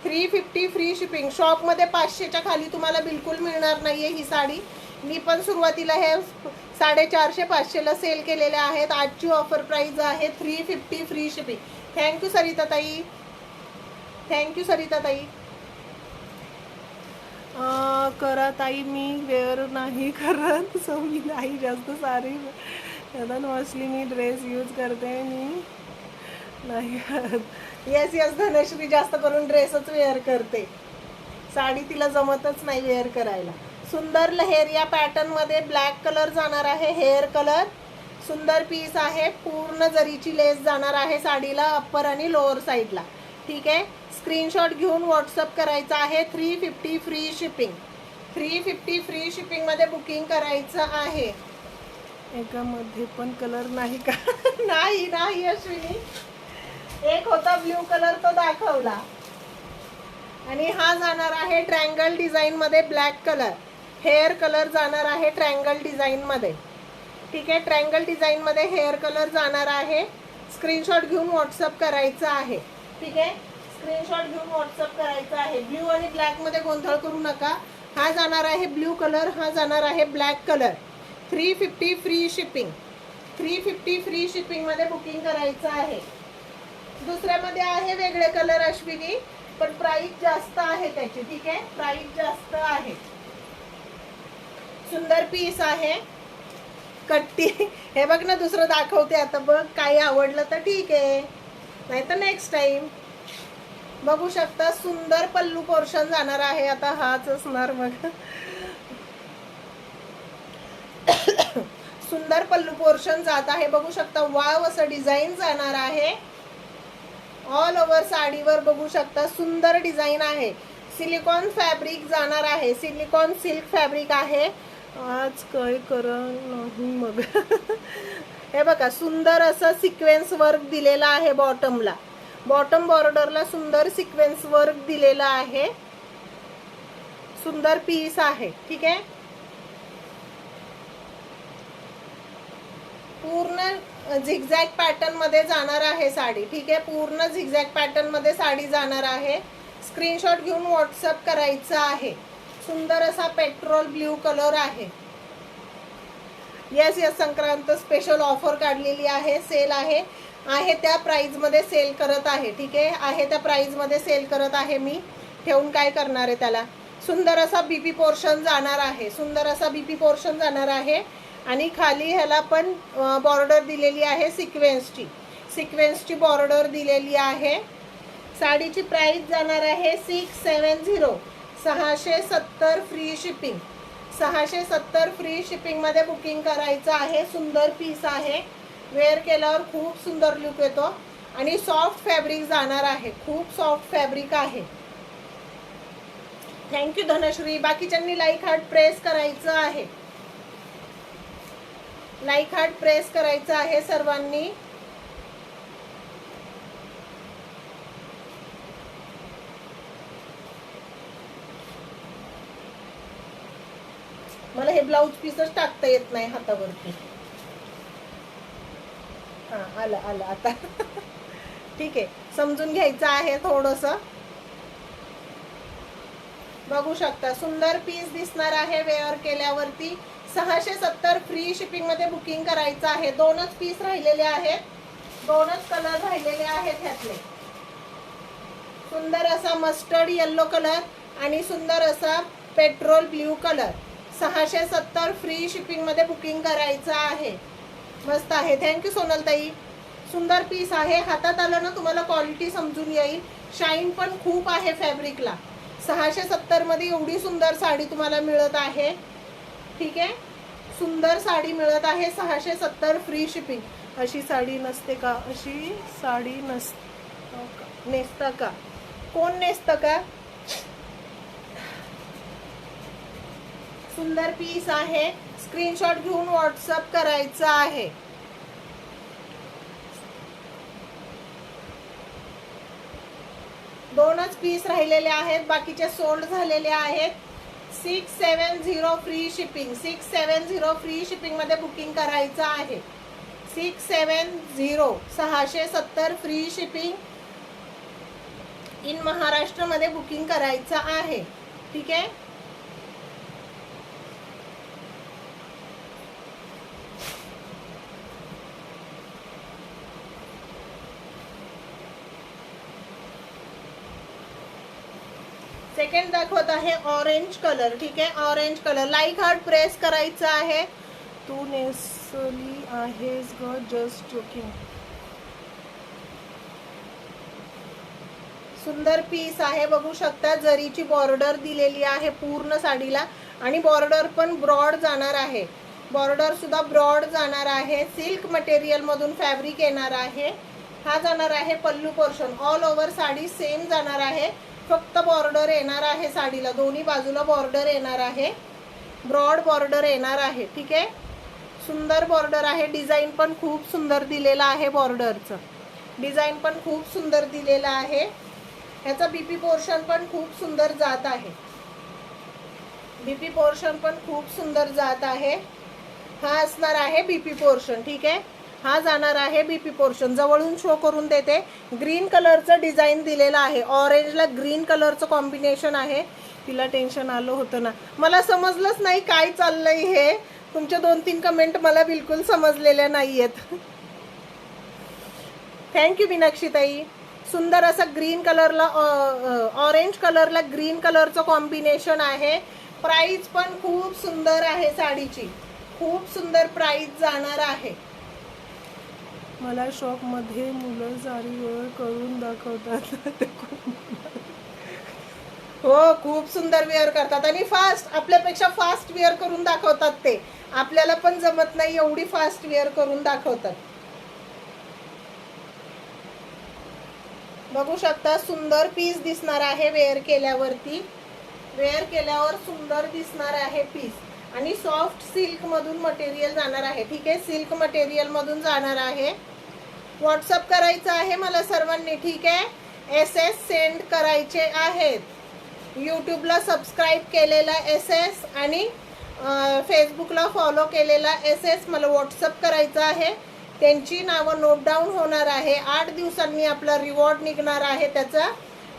350 free shipping. शॉपमध्ये 500च्या खाली तुम्हाला बिलकुल मिळणार नाहीये ही साडी. मी पण सुरुवातीला हे 450-500ला सेल केलेले आहेत. आजची ऑफर प्राइस आहे 350 फ्री शिपिंग. थँक्यू सरिता ताई, थँक्यू सरिता ताई. करा ताई, मी वेअर नाही करत, सो मी नाही जास्त सारी मोस्टली मी ड्रेस यूज करते, मी नाही करत. येस येस धनश्री, जास्त करून ड्रेसच वेअर करते, साडी तिला जमतच नाही वेअर करायला. सुंदर लहेरिया पॅटर्न मध्ये ब्लॅक कलर जाणार आहे, हेअर कलर. सुंदर पीस आहे, पूर्ण जरीची लेस जाणार आहे साडीला अप्पर आणि लोअर साईडला. ठीक आहे, स्क्रीनशॉट घेऊन व्हॉट्सअप करायचं आहे. 350 फ्री शिपिंग, 350 फ्री शिपिंग मध्ये बुकिंग करायचं आहे. एकामध्ये पण कलर नाही का? नाही नाही अश्विनी, एक होता ब्ल्यू कलर तो दाखवला. आणि हा जाणार आहे ट्रायंगल डिझाईन मध्ये ब्लॅक कलर. हेअर कलर जाणार आहे ट्रायंगल डिझाईन मध्ये. ठीक आहे, ट्रायंगल डिझाईन मध्ये हेअर कलर जाणार आहे. स्क्रीनशॉट घेऊन व्हॉट्सअप करायचं आहे. ठीक आहे, स्क्रीनशॉट घेऊन व्हॉट्सअप करायचं आहे. ब्ल्यू आणि ब्लॅक मध्ये गोंधळ करू नका. हा जाणार आहे ब्ल्यू कलर, हा जाणार आहे black colour. 350 free shipping, 350 free shipping मध्ये बुकिंग करायचं आहे. दुसऱ्यामध्ये आहे वेगळे कलर अश्विनी, पण प्राइस जास्त आहे त्याची. ठीक आहे, प्राइस जास्त आहे. सुंदर पीस आहे, कट्टी. हे बघ ना, दुसरं दाखवते आता बघ. काही आवडलं तर ठीक आहे, नाही तर नेक्स्ट टाइम. बघू शकता, सुंदर पल्लू पोर्शन जाणार आहे. आता हाच असणार बघ. सुंदर पल्लू पोर्शन जात आहे, बघू शकता. वाव असं डिझाईन जाणार आहे ऑल ओव्हर साडीवर. बघू शकता, सुंदर डिझाईन आहे. सिलिकॉन फॅब्रिक जाणार आहे, सिलिकॉन सिल्क फॅब्रिक आहे. आज काय करा नाही मग. हे बघा, सुंदर असं सिक्वेन्स वर्क दिलेलं आहे बॉटमला. बॉटम बॉर्डरला सुंदर सिक्वेन्स वर्क दिलेलं आहे. सुंदर पीस आहे. ठीक आहे, पूर्ण झिगझॅग पॅटर्न मध्ये जाणार आहे साडी. ठीक आहे, पूर्ण झिगझॅग पॅटर्न मध्ये साडी जाणार आहे. स्क्रीनशॉट घेऊन व्हॉट्सअप करायचं आहे. सुंदर असा पेट्रोल ब्ल्यू कलर आहे. Yes yes, Sankrant special offer काढलेली आहे, सेल आहे. आहे त्या प्राइस मध्ये सेल करत आहे. ठीक आहे, आहे त्या प्राइस मध्ये सेल करत आहे मी. ठेवून काय करणार आहे त्याला. सुंदर असा बीपी पोर्शन जाणार आहे, सुंदर असा बीपी पोर्शन जाणार आहे. आणि खाली ह्याला पण बॉर्डर दिलेली आहे सिक्वेन्सची, सिक्वेन्सची बॉर्डर दिलेली आहे. साडीची प्राइस जाणार आहे 670, 670 फ्री शिपिंग. 670 फ्री शिपिंग मध्ये बुकिंग करायचं आहे. सुंदर पीस आहे, वेअर केल्यावर खूप सुंदर लुक येतो. आणि सॉफ्ट फॅब्रिक जाणार आहे, खूप सॉफ्ट फॅब्रिक आहे. थँक्यू धनश्री. बाकीच्यांनी लाईक हार्ट प्रेस करायचं आहे, लाईक हार्ट प्रेस करायचं आहे सर्वांनी. मला हे ब्लाउज पीसच टाकता येत नाही हातावरती. हा, आलं आलं आता. ठीक आहे, समजून घ्यायचं आहे थोडंसं. बघू शकता, सुंदर पीस दिसणार आहे वेअर केल्यावरती. 670 फ्री शिपिंग मध्ये बुकिंग करायचं आहे. दोनच पीस राहिलेले आहेत, दोनच कलर राहिलेले आहेत ह्यातले. सुंदर असा मस्टर्ड येल्लो कलर आणि सुंदर असा petrol blue colour. 670 free shipping मध्ये बुकिंग करायचं आहे. मस्त आहे. थँक्यू सोनल ताई. सुंदर पीस आहे, हातात आलं ना तुम्हाला क्वालिटी समजून येईल. शाईन पण खूप आहे फॅब्रिकला. 670 मध्ये एवढी सुंदर साडी तुम्हाला मिळत आहे. ठीक आहे, सुंदर साडी मिळत आहे. 670 फ्री शिपिंग. अशी साडी नसते का, अशी साडी नेसता का, कोण नेसतं का. सुंदर पीस आहे, स्क्रीनशॉट घेऊन व्हॉट्सअप करायचं आहे. दोनच पीस राहिलेले आहेत, बाकीचे सोल्ड झालेले आहेत. 670 फ्री शिपिंग, 670 फ्री शिपिंग मध्ये बुकिंग करायचं आहे. 670, 670 फ्री शिपिंग इन महाराष्ट्र मध्ये बुकिंग करायचं आहे. ठीक आहे, सेकंड दाखवत आहे ऑरेंज कलर. ठीक आहे, orange colour. Like heart press करायचं आहे. तू नेसली आहेस ग, जस्ट जोकिंग. सुंदर पीस आहे, बघू शकता. जरीची बॉर्डर दिलेली आहे पूर्ण साडीला आणि बॉर्डर पण ब्रॉड जाणार आहे. बॉर्डर सुद्धा ब्रॉड जाणार आहे. सिल्क मटेरियल मधून फॅब्रिक येणार आहे. हा जाणार आहे pallu portion. All over sari same जाणार आहे, फक्त बॉर्डर येणार आहे साडीला. दोन्ही बाजूला बॉर्डर येणार आहे, ब्रॉड बॉर्डर येणार आहे. ठीक आहे, सुंदर बॉर्डर आहे. डिझाईन पण खूप सुंदर दिलेला आहे. बॉर्डरचं डिझाईन पण खूप सुंदर दिलेला आहे. ह्याचा बीपी पोर्शन पण खूप सुंदर जात आहे. बीपी पोर्शन पण खूप सुंदर जात आहे. हा असणार आहे बीपी पोर्शन. ठीक आहे, हा जाणार आहे बीपी पोर्शन. जवळून शो करून देते. ग्रीन कलरचं डिझाईन दिलेलं आहे. ऑरेंजला ग्रीन कलरचं कॉम्बिनेशन आहे. तिला टेन्शन आलं होतं ना, मला समजलंच नाही काय चाललंय हे. तुमच्या 2-3 कमेंट मला बिलकुल समजलेल्या नाही आहेत. थँक्यू मीनाक्षीताई. सुंदर असा ग्रीन कलरला ऑरेंज कलरला ग्रीन कलरचं कॉम्बिनेशन आहे. प्राइस पण खूप सुंदर आहे साडीची, खूप सुंदर प्राइस जाणार आहे. मला शॉप मध्ये मुलं साडी वेअर करून दाखवतात. हो, खूप सुंदर वेअर करतात आणि फास्ट, आपल्यापेक्षा फास्ट वेअर करून दाखवतात ते. आपल्याला पण जमत नाही एवढी फास्ट वेअर करून दाखवतात. बघू शकता, सुंदर पीस दिसणार आहे वेअर केल्यावरती. वेअर केल्यावर सुंदर दिसणार आहे पीस आणि सॉफ्ट सिल्क मधून मटेरियल जाणार आहे. ठीक आहे, सिल्क मटेरियल मधून जाणार आहे. व्हॉट्सअप करायचं आहे मला सर्वांनी. ठीक आहे, SS सेंड करायचे आहेत. यूट्यूबला सबस्क्राईब केलेला SS आणि फेसबुकला फॉलो केलेला SS मला व्हॉट्सअप करायचं आहे. त्यांची नावं नोट डाऊन होणार आहे. 8 दिवसांनी आपला रिवॉर्ड निघणार आहे त्याचा.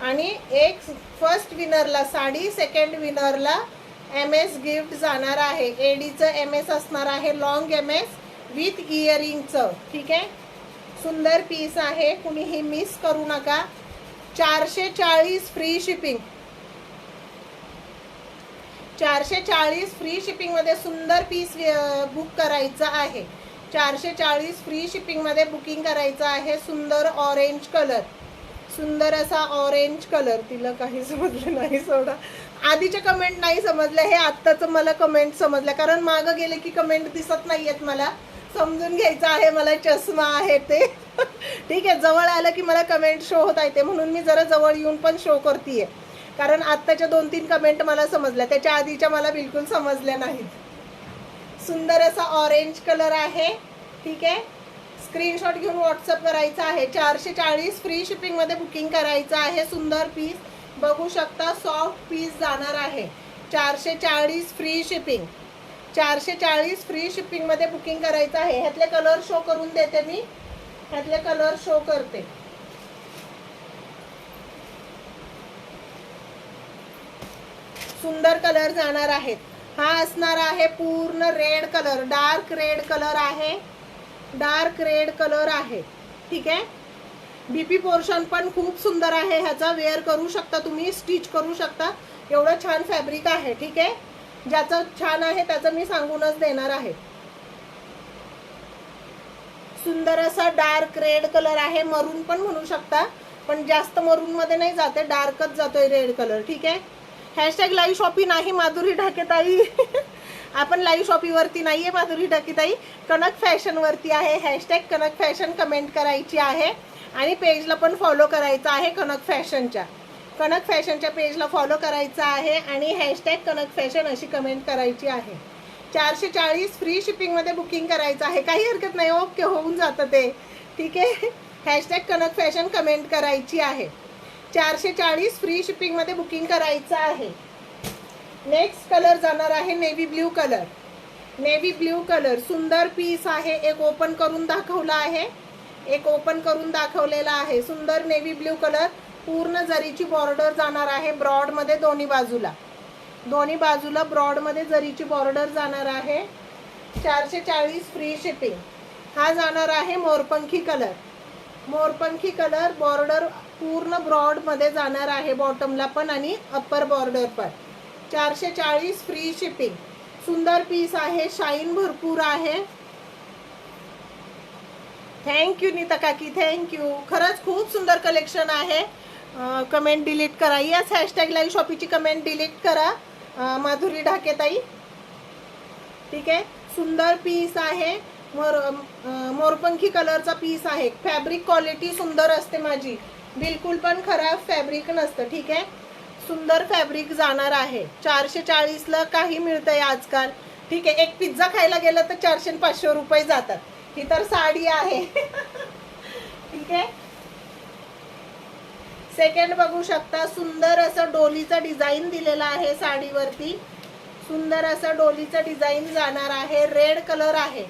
आणि एक फर्स्ट विनरला साडी, सेकंड विनरला MS गिफ्ट जाणार आहे. एडीचं MS असणार आहे, लॉंग MS विथ इयरिंगचं. ठीक आहे, सुंदर पीस आहे, कुणीही मिस करू नका. 440 फ्री शिपिंग. 440 फ्री शिपिंग मध्ये सुंदर पीस बुक करायचं आहे. 440 फ्री शिपिंग मध्ये बुकिंग करायचं आहे. सुंदर ऑरेंज कलर, सुंदर असा ऑरेंज कलर. तिला काही समजलं नाही, सोडा. आधीचे कमेंट नाही समजले, हे आत्ताचं मला कमेंट समजलं. कारण मागं गेले की कमेंट दिसत नाहीयेत. मला समजून घ्यायचं आहे, मला चष्मा आहे ते. ठीक आहे, जवळ आलं की मला कमेंट शो होत आहे ते, म्हणून मी जरा जवळ येऊन पण शो करतेय. कारण आत्ताच्या 2-3 कमेंट मला समजल्या, त्याच्या आधीच्या मला बिलकुल समजल्या नाहीत. सुंदर असा ऑरेंज कलर आहे. ठीक आहे, स्क्रीनशॉट घेऊन व्हॉट्सअप करायचा आहे. 440 फ्री शिपिंग मध्ये बुकिंग करायचं आहे. सुंदर पीस बघू शकता, सॉफ्ट पीस जाणार आहे. 440 फ्री शिपिंग. 440 फ्री शिपिंग मध्ये बुकिंग करायचं आहे. ह्यातले कलर शो करून देते मी. ह्यातले कलर शो करते. सुंदर कलर जाणार आहेत. हा असणार आहे पूर्ण red colour, dark red colour आहे. डार्क रेड कलर आहे. ठीक आहे, बीपी पोर्शन पण खूप सुंदर आहे. ह्याचा वेअर करू शकता तुम्ही, स्टिच करू शकता. एवढं छान फॅब्रिक आहे. ठीक आहे, ज्याचं छान आहे त्याचं मी सांगूनच देणार आहे. सुंदर असा डार्क रेड कलर आहे. मरून पण म्हणू शकता, पण जास्त मरून मध्ये नाही जाते, डार्कच जातोय रेड कलर. ठीक आहे, हॅशटॅग लाईव्ह शॉपी नाही माधुरी ढाकेताई. आपण लाईव्ह शॉपी वरती नाहीये माधुरी ढाकेताई, कनक फॅशन वरती आहे. हॅशटॅग कनक फॅशन कमेंट करायची आहे आणि पेजला पण फॉलो करायचं आहे. कनक फॅशनच्या पेजला फॉलो करायचं आहे आणि हॅशटॅग कनक फॅशन अशी कमेंट करायची आहे. 440 फ्री शिपिंग मध्ये बुकिंग करायचं आहे. काही हरकत नाही, ओके, होऊन जातं ते. ठीक आहे, हॅशटॅग कनक फॅशन कमेंट करायची आहे. 440 फ्री शिपिंग मध्ये बुकिंग करायचं आहे. नेक्स्ट कलर जाणार आहे navy blue colour. Navy blue colour सुंदर पीस आहे. एक ओपन करून दाखवला आहे, एक ओपन करून दाखवलेला आहे. सुंदर नेव्ही ब्ल्यू कलर. पूर्ण जरीची बॉर्डर जाणार आहे ब्रॉड मध्ये. दोन्ही बाजूला ब्रॉड मध्ये जरीची बॉर्डर जाणार आहे. 440 फ्री शिपिंग. हा जाणार आहे मोरपंखी कलर. मोरपंखी कलर. बॉर्डर पूर्ण ब्रॉड मध्ये जाणार आहे, बॉटमला पण आणि अप्पर बॉर्डर पण. 440 फ्री शिपिंग. सुंदर पीस आहे, शाईन भरपूर आहे. थँक्यू नीता काकी, थँक्यू. खरंच खूप सुंदर कलेक्शन आहे. कमेंट डिलीट करा, यस हॅशटॅग लाईव्ह शॉपीची कमेंट डिलीट करा माधुरी ढाकेताई. ठीक आहे, सुंदर पीस आहे. मोरपंखी कलरचा पीस आहे. फॅब्रिक क्वालिटी सुंदर असते माझी, बिलकुल पण खराब फॅब्रिक नसतं. ठीक आहे, सुंदर फॅब्रिक जाणार आहे. 440ला काही मिळतंय आजकाल. ठीक आहे, एक पिझ्झा खायला गेलं तर 400 500 रुपये जातात. ही तर साडी आहे. ठीक आहे, सेकंड बघू शकता. सुंदर असं डोलीचं डिझाईन दिलेलं आहे साडीवरती. सुंदर असं डोलीचं डिझाईन जाणार आहे. रेड कलर आहे.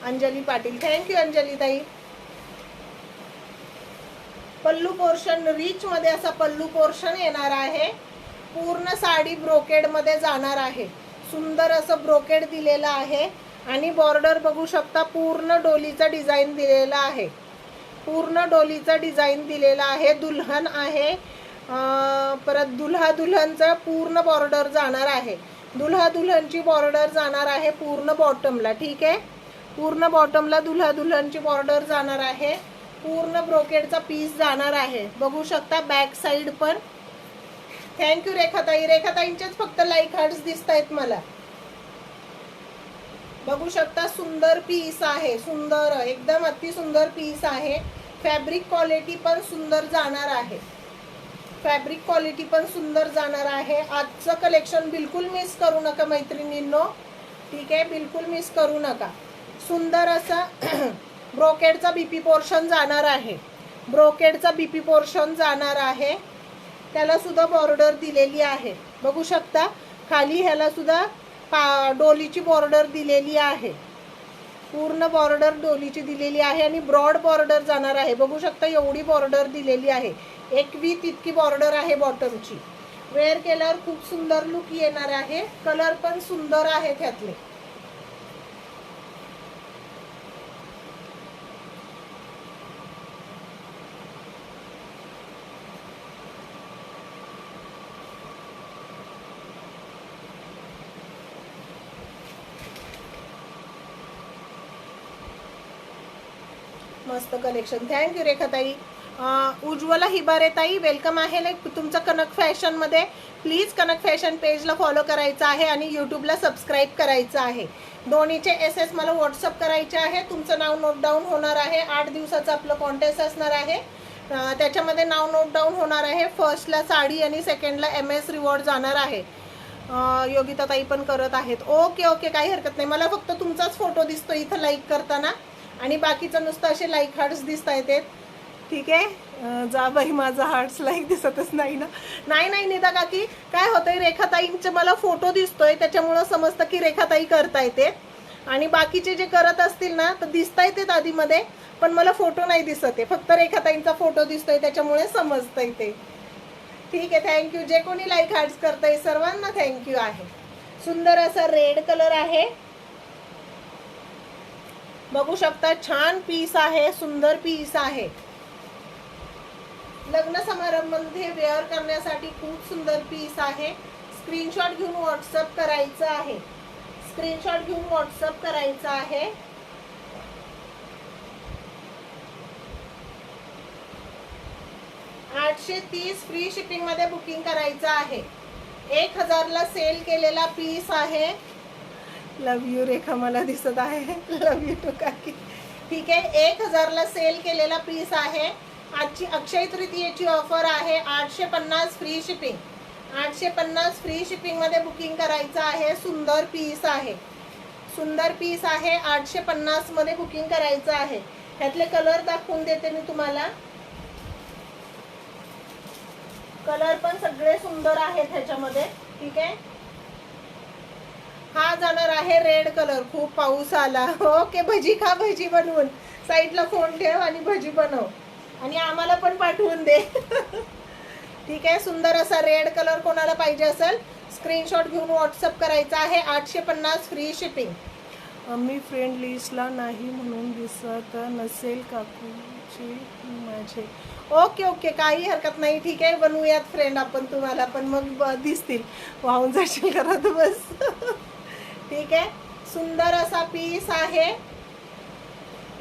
अंजली पाटील, थँक्यू अंजली ताई. पल्लू पोर्शन रिच मध्ये असा पल्लू पोर्शन येणार आहे. पूर्ण साडी ब्रोकेड मध्ये जाणार आहे. सुंदर असं ब्रोकेड दिलेलं आहे आणि बॉर्डर बघू शकता. पूर्ण डोलीचा डिझाईन दिलेला आहे. पूर्ण डोलीचा डिझाईन दिलेला आहे. दुल्हन आहे. परत दुल्हा दुल्हनचा पूर्ण बॉर्डर जाणार आहे. दुल्हा दुल्हनची बॉर्डर जाणार आहे पूर्ण बॉटमला. ठीक आहे, पूर्ण बॉटमला दुल्हा दुल्हनची बॉर्डर जाणार आहे. पूर्ण ब्रोकेडचा पीस जाणार आहे. बघू शकता बॅक साइड पण. थँक्यू रेखाताई. रेखाताईंचेच फक्त लाईक हार्ट्स दिसत आहेत मला. बघू शकता सुंदर पीस आहे. सुंदर एकदम अति सुंदर पीस आहे. फॅब्रिक क्वालिटी पण सुंदर जाणार आहे. फॅब्रिक क्वालिटी पण सुंदर जाणार आहे. आजचं कलेक्शन बिलकुल मिस करू नका मैत्रिणींनो. ठीक आहे, बिलकुल मिस करू नका. सुंदर असा ब्रोकेडचा बीपी पोर्शन जाणार आहे. ब्रोकेडचा बीपी पोर्शन जाणार आहे. त्याला सुद्धा बॉर्डर दिलेली आहे. बघू शकता खाली ह्याला सुद्धा डोलीची बॉर्डर दिलेली आहे. पूर्ण बॉर्डर डोलीची दिलेली आहे आणि ब्रॉड बॉर्डर जाणार आहे. बघू शकता एवढी बॉर्डर दिलेली आहे. एकवी तितकी बॉर्डर आहे बॉटमची. वेअर केल्यावर खूप सुंदर लुक येणार आहे. कलर पण सुंदर आहे त्यातले. मस्त कलेक्शन. थँक्यू रेखाताई. उज्ज्वला हिबारे ताई वेलकम आहे. लाईक तुमचं कनक फॅशन मध्ये प्लीज कनक फॅशन पेजला फॉलो करायचं आहे आणि यूट्यूबला सबस्क्राईब करायचं आहे. दोन्हीचे SS मला व्हॉट्सअप करायचे आहे. तुमचं नाव नोट डाऊन होणार आहे. 8 दिवसाचं आपलं कॉन्टेस्ट असणार आहे. त्याच्यामध्ये नाव नोट डाऊन होणार आहे. फर्स्टला साडी आणि सेकंडला MS रिवॉर्ड जाणार आहे. योगिता ताई पण करत आहेत. ओके ओके, काही हरकत नाही. मला फक्त तुमचाच फोटो दिसतो इथं लाईक करताना आणि बाकीचं नुसतं असे लाईक हार्ट्स दिसत आहेत. ठीक आहे, जा बाई माझा हार्ट्स लाईक दिसतच नाही ना. नाही निदा काकी, काय होतंय रेखाताईंचं मला फोटो दिसतोय त्याच्यामुळं समजतं की रेखाताई करता येते आणि बाकीचे जे करत असतील ना तर दिसता येते आधीमध्ये, पण मला फोटो नाही दिसत आहे. फक्त रेखाताईंचा फोटो दिसतोय त्याच्यामुळे समजतं येते. ठीक आहे, थँक्यू. जे कोणी लाईक हार्ट्स करताय सर्वांना थँक्यू आहे. सुंदर असा रेड कलर आहे. बघू शकता छान पीस आहे. सुंदर पीस आहे. लग्न समारंभामध्ये वेअर करण्यासाठी खूप सुंदर पीस आहे. स्क्रीनशॉट घेऊन व्हॉट्सअप करायचं आहे. स्क्रीनशॉट घेऊन व्हॉट्सअप करायचं आहे. $830 फ्री शिपिंग मध्ये बुकिंग करायचं आहे. 1000ला सेल केलेला पीस आहे. लव यू रेखा मला दिसत आहे. लव यू टू काकी. ठीक आहे, 1000ला सेल केलेला पीस आहे. आजची अक्षय तृतीयेची ऑफर आहे. 850 फ्री शिपिंग. 850 फ्री शिपिंग मध्ये बुकिंग करायचं आहे. सुंदर पीस आहे. सुंदर पीस आहे. 850 मध्ये बुकिंग करायचं आहे. ह्यातले कलर दाखवून देते मी तुम्हाला. कलर पण सगळे सुंदर आहेत ह्याच्यामध्ये. ठीक आहे, हा जाणार आहे रेड कलर. खूप पाऊस आला. ओके, भजी खा. भजी बनवून साईडला फोन ठेव आणि भजी बनव आणि आम्हाला पण पाठवून दे. ठीक आहे, सुंदर असा रेड कलर कोणाला पाहिजे असेल स्क्रीनशॉट घेऊन व्हॉट्सअप करायचा आहे. 850 फ्री शिपिंग. मी फ्रेंड लिस्टला नाही म्हणून दिसत नसेल काकू. माझे ओके ओके, काही हरकत नाही, ठीक आहे, बनवूयात फ्रेंड आपण, तुम्हाला पण मग दिसतील, वाहून जाशील घरात बस. ठीक आहे, सुंदर असा पीस आहे,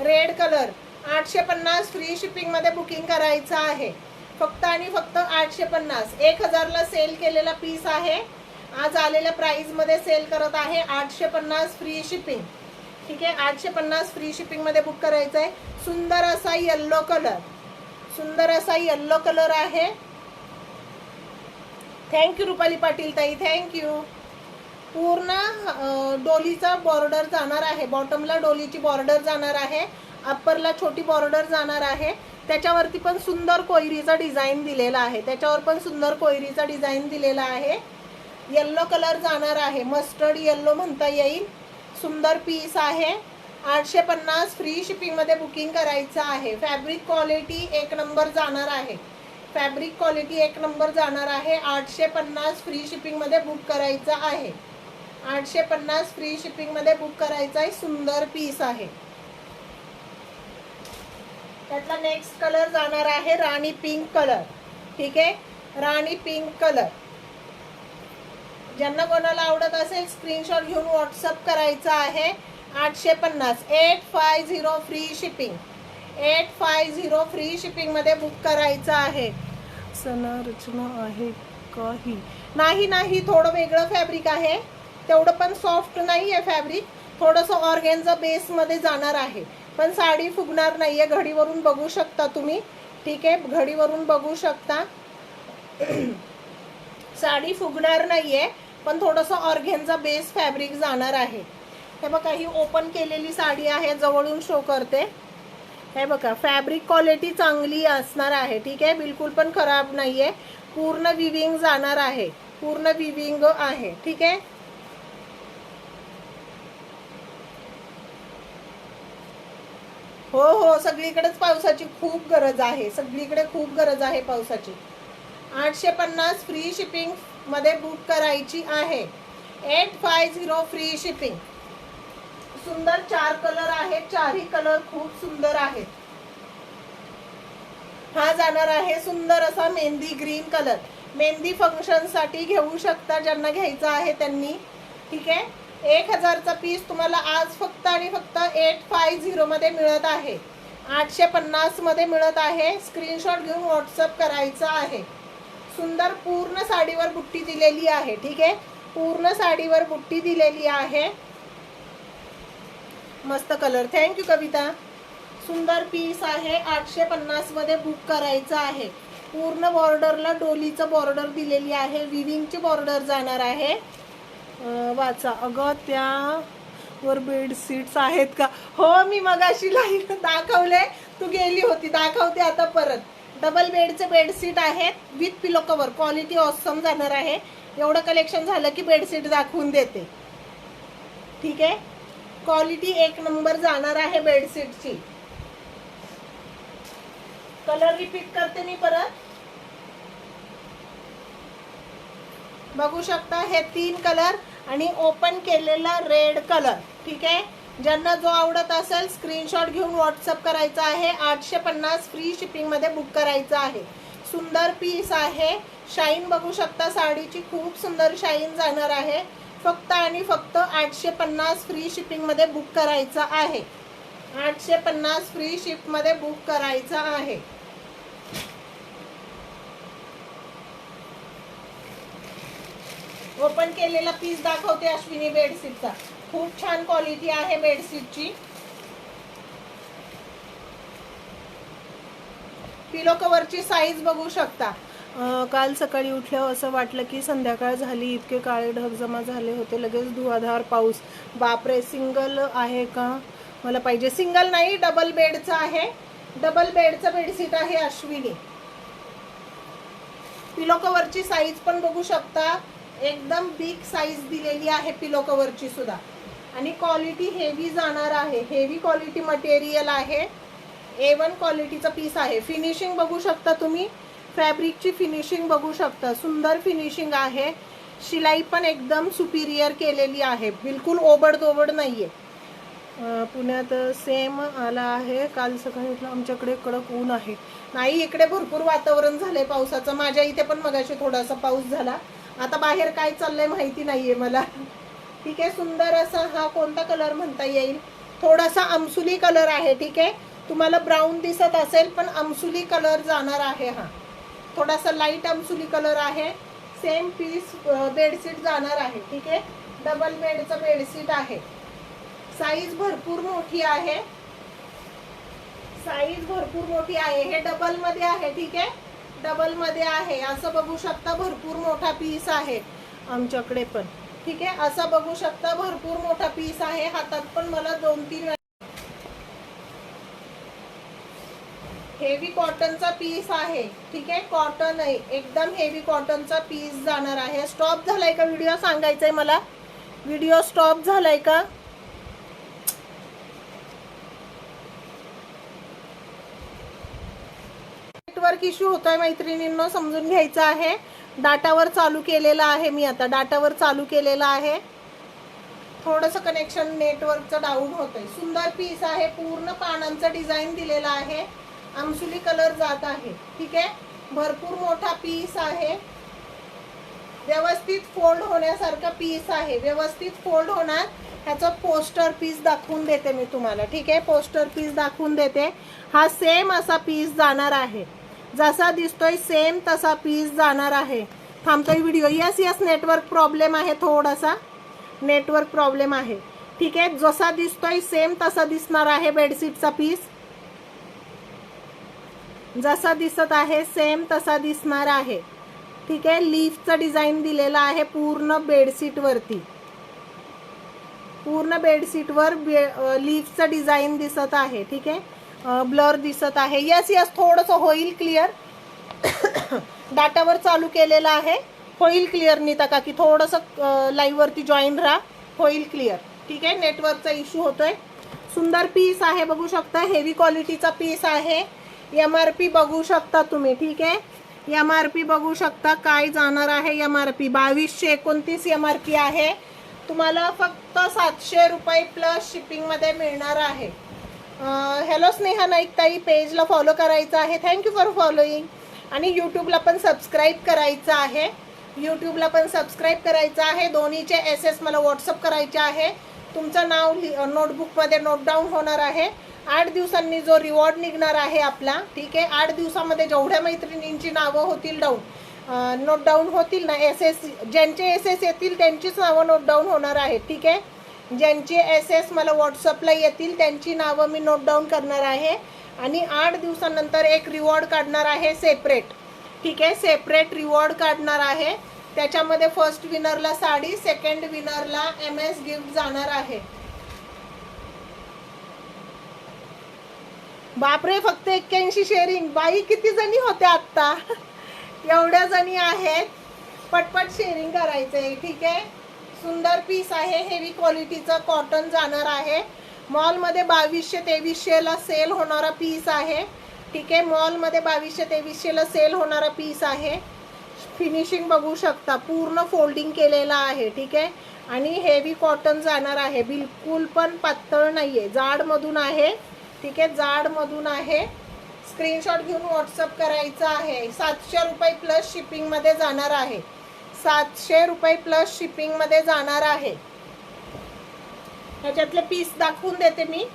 रेड कलर, 850 फ्री शिपिंग मध्ये बुकिंग करायचं आहे. फक्त आणि फक्त 850. 1000ला सेल केलेला पीस आहे, आज आलेल्या प्राइस मध्ये सेल करत आहे. 850 फ्री शिपिंग. ठीक आहे, 850 फ्री शिपिंग मध्ये बुक करायचं आहे. सुंदर असा येल्लो कलर, सुंदर असा येल्लो कलर आहे. थँक्यू रुपाली पाटील ताई, थँक्यू. पूर्ण डोलीचा बॉर्डर जाणार आहे, बॉटमला डोलीची बॉर्डर जाणार आहे, अप्परला छोटी बॉर्डर जाणार आहे. त्याच्यावरती पण सुंदर कोयरीचा डिझाईन दिलेला आहे, त्याच्यावर पण सुंदर कोयरीचा डिझाईन दिलेला आहे. येल्लो कलर जाणार आहे, मस्टर्ड येल्लो म्हणता येईल. सुंदर पीस आहे. 850 फ्री शिपिंग मध्ये बुकिंग करायचं आहे. फॅब्रिक क्वालिटी एक नंबर जाणार आहे, फॅब्रिक क्वालिटी एक नंबर जाणार आहे. 850 फ्री शिपिंग मध्ये बुक करायचं आहे. 850 फ्री शिपिंग मध्ये बुक करायचं आहे. सुंदर पीस आहे. त्यातला नेक्स्ट कलर जाणार आहे राणी पिंक कलर. ठीक आहे, राणी पिंक कलर. ज्यांना कोणाला आवडत असेल स्क्रीनशॉट घेऊन व्हॉट्सअप करायचा आहे. 850 850 फ्री शिपिंग, 850 फ्री शिपिंग मध्ये बुक करायचं आहे. सना रचना आहे काही नाही, नाही, थोडं वेगळं फॅब्रिक आहे, तेवढं पण सॉफ्ट नाही आहे फॅब्रिक, थोडंसं ऑर्गेन्झा बेस मध्ये जाणार आहे, पण साडी फुगणार नाहीये. घडीवरून बघू शकता तुम्ही. ठीक आहे, घडीवरून बघू शकता, साडी फुगणार नाहीये, पण थोडंसं ऑर्गेन्झा बेस फॅब्रिक जाणार आहे. हे बघा, ही ओपन केलेली साडी आहे, जवळून शो करते. हे बघा, फॅब्रिक क्वालिटी चांगली असणार आहे. ठीक आहे, बिलकुल पण खराब नाहीये. पूर्ण विविंग जाणार आहे, पूर्ण विविंग आहे. ठीक आहे, हो हो, सगळीकडेच पावसाची खूप गरज आहे, सगळीकडे खूप गरज आहे पावसाची. 850 फ्री शिपिंग मध्ये बुक करायची आहे. 850 फ्री शिपिंग. सुंदर 4 कलर आहेत, चारही कलर खूप सुंदर आहेत. हा जाणार आहे सुंदर असा mehndi green colour. Mehndi function साठी घेऊ शकता, ज्यांना घ्यायचा आहे त्यांनी. ठीक आहे, 1000चा पीस तुम्हाला आज फक्त आणि फक्त 850 मध्ये मिळत आहे, 850 मध्ये मिळत आहे. स्क्रीनशॉट घेऊन व्हॉट्सअप करायचा आहे. सुंदर पूर्ण साडीवर बुट्टी दिलेली आहे. ठीक आहे, पूर्ण साडीवर बुट्टी दिलेली आहे. मस्त कलर, थँक्यू कविता. सुंदर पीस आहे, 850 मध्ये बुक करायचं आहे. पूर्ण बॉर्डरला डोलीचं बॉर्डर दिलेली आहे, विविंगची बॉर्डर जाणार आहे. वाचा अगं, त्यावर बेडशीट्स आहेत का? हो, मी मगाशी लाईव्ह दाखवले, तू गेली होती, दाखवते आता परत. डबल बेडचे बेडशीट आहेत with pillow cover, quality awesome जाणार आहे. एवढं कलेक्शन झालं की बेडशीट दाखवून देते. ठीक आहे, क्वालिटी एक नंबर जाणार आहे बेडशीटची. कलर रिपीट करते मी परत, बघू शकता. हे 3 कलर आणि ओपन केलेला रेड कलर. ठीक आहे, ज्यांना जो आवडत असेल स्क्रीनशॉट घेऊन व्हॉट्सअप करायचा आहे. 850 फ्री शिपिंग मध्ये बुक करायचं आहे. सुंदर पीस आहे. शाईन बघू शकता, साडीची खूप सुंदर शाईन जाणार आहे. फक्त आणि फक्त 850 फ्री शिपिंग मध्ये बुक करायचं आहे. 850 फ्री शिप मध्ये बुक करायचं आहे. ओपन केलेला पीस दाखवते अश्विनी बेडशीटचा. खूप छान क्वालिटी आहे बेडशीटची. पिलो कवरची साईज बघू शकता. काल सकाळी उठल्यावर असं वाटलं की संध्याकाळ झाली, इतके काळे ढग जमा झाले होते, लगेच धुवाधार पाऊस. बापरे, सिंगल आहे का? मला पाहिजे. सिंगल नाही, डबल बेडचं आहे, डबल बेडचं बेडशीट आहे अश्विनी. पिलो कवरची साईज पण बघू शकता, एकदम बिग साईज दिलेली आहे पिलो कवरची सुद्धा. आणि क्वालिटी हेवी जाणार आहे, हेवी क्वालिटी मटेरियल आहे. A1 क्वालिटीचा पीस आहे. फिनिशिंग बघू शकता तुम्ही, फॅब्रिकची फिनिशिंग बघू शकता, सुंदर फिनिशिंग आहे. शिलाई पण एकदम सुपिरियर केलेली आहे, बिलकुल ओबडधोबड नाहीये. पुण्यात सेम आला आहे. काल सकाळी आमच्याकडे कडक ऊन आहे. नाही, इकडे भरपूर वातावरण झालंय पावसाचं. माझ्या इथे पण मगाशी थोडासा पाऊस झाला. आता बाहेर काय चाललंय माहिती नाहीये मला. ठीक आहे, सुंदर असा हा कोणता कलर म्हणता येईल, थोडासा अमसुली कलर आहे. ठीक आहे, तुम्हाला ब्राऊन दिसत असेल पण अमसुली कलर जाणार आहे. हा थोडासा लाईट अमसुली कलर आहे. सेम पीस बेडशीट जाणार आहे. ठीक आहे, डबल बेडचं बेडशीट आहे. साईज भरपूर मोठी आहे. साईज भरपूर मोठी आहे. हे डबल मध्ये आहे. ठीक आहे, डबल मध्ये आहे. असं बघू शकता भरपूर मोठा पीस आहे आमच्याकडे पण. ठीक आहे, असं बघू शकता भरपूर मोठा पीस आहे. हातात पण मला 2-3 हेवी कॉटनचा पीस आहे. ठीक आहे, कॉटन आहे, एकदम हेवी कॉटनचा पीस जाणार आहे. स्टॉप झालाय का व्हिडिओ सांगायचंय मला. व्हिडिओ स्टॉप झालाय का. नेटवर्क इश्यू होतोय मैत्रिणींनो, समजून घ्यायचं आहे. डाटावर चालू केलेला आहे मी. आता डाटावर चालू केलेला आहे. थोडंसं कनेक्शन नेटवर्कचं डाऊन होतंय. सुंदर पीस आहे. पूर्ण पानांचं डिझाईन दिलेलं आहे. अमसुली कलर जात आहे. ठीक आहे, भरपूर मोठा पीस आहे. व्यवस्थित फोल्ड होण्यासारखा पीस आहे. व्यवस्थित फोल्ड होणार. ह्याचं पोस्टर पीस दाखवून देते मी तुम्हाला. ठीक आहे, पोस्टर पीस दाखवून देते. हा सेम असा पीस जाणार आहे. जसा दिसतोय सेम तसा पीस जाणार आहे. थांबतोय व्हिडिओ. यस नेटवर्क प्रॉब्लेम आहे, थोडासा नेटवर्क प्रॉब्लेम आहे. ठीक आहे, जसा दिसतोय सेम तसा दिसणार आहे बेडशीटचा पीस. जसा दिसत आहे सेम तसा दिसणार आहे. ठीक आहे, लीफचं डिझाईन दिलेलं आहे पूर्ण बेडशीट वरती. पूर्ण बेडशीटवर लीफचं डिझाईन दिसत आहे. ठीक आहे, ब्लर दिसत आहे. यस थोडंसं होईल क्लिअर. डाटावर चालू केलेला आहे. होईल क्लिअर नीता काकी. थोडंसं लाईव्ह वरती जॉईन राहा, होईल क्लिअर. ठीक आहे, नेटवर्कचा इश्यू होतोय. सुंदर पीस आहे, बघू शकता. हेवी क्वालिटीचा पीस आहे. MRP बघू शकता तुम्ही. ठीक आहे, MRP बघू शकता काय जाणार आहे. MRP 2229 MRP आहे. तुम्हाला फक्त 700 रुपये प्लस शिपिंगमध्ये मिळणार आहे. हॅलो स्नेहा नाईक ताई, पेजला फॉलो करायचं आहे. Thank you for following. आणि यूट्यूबला पण सबस्क्राईब करायचं आहे. यूट्यूबला पण सबस्क्राईब करायचं आहे. दोन्हीचे SS मला व्हॉट्सअप करायचे आहे. तुमचं नाव नोटबुकमध्ये नोट डाऊन होणार आहे. 8 दिवसांनी जो रिवॉर्ड निघणार आहे आपला. ठीक आहे, 8 दिवसामध्ये जेवढ्या मैत्रिणींची नावं होतील नोट डाऊन होतील ना, ज्यांचे SS येतील त्यांचीच नावं नोट डाऊन होणार आहेत. ठीक आहे, ज्यांचे SS मला व्हॉट्सअपला येतील त्यांची नावं मी नोट डाऊन करणार आहे. आणि 8 दिवसानंतर एक रिवॉर्ड काढणार आहे सेपरेट. ठीक आहे, सेपरेट रिवॉर्ड काढणार आहे. त्याच्यामध्ये फर्स्ट विनरला साडी, सेकंड विनरला MS गिफ्ट जाणार आहे. बापरे, फक्त 81 शेअरिंग. बाई किती जणी होत्या आत्ता. एवढ्या जणी आहेत. पटपट शेअरिंग करायचंय. ठीक आहे, सुंदर पीस आहे. हेवी क्वालिटीचा कॉटन जाणार आहे. मॉलमध्ये 2200-2300ला सेल होणारा पीस आहे. ठीक आहे, मॉलमध्ये 2200-2300ला सेल होणारा पीस आहे. फिनिशिंग बघू शकता, पूर्ण फोल्डिंग केलेला आहे. ठीक आहे, आणि हेवी कॉटन जाणार आहे. बिलकुल पण पातळ नाहीये, जाडमधून आहे. ठीक आहे, जाडमधून आहे. स्क्रीनशॉट घेऊन व्हॉट्सअप करायचा आहे. 700 रुपये प्लस शिपिंगमध्ये जाणार आहे. 700 रुपये प्लस शिपिंगमध्ये जाणार आहे. ह्याच्यातले पीस दाखवून देते मी.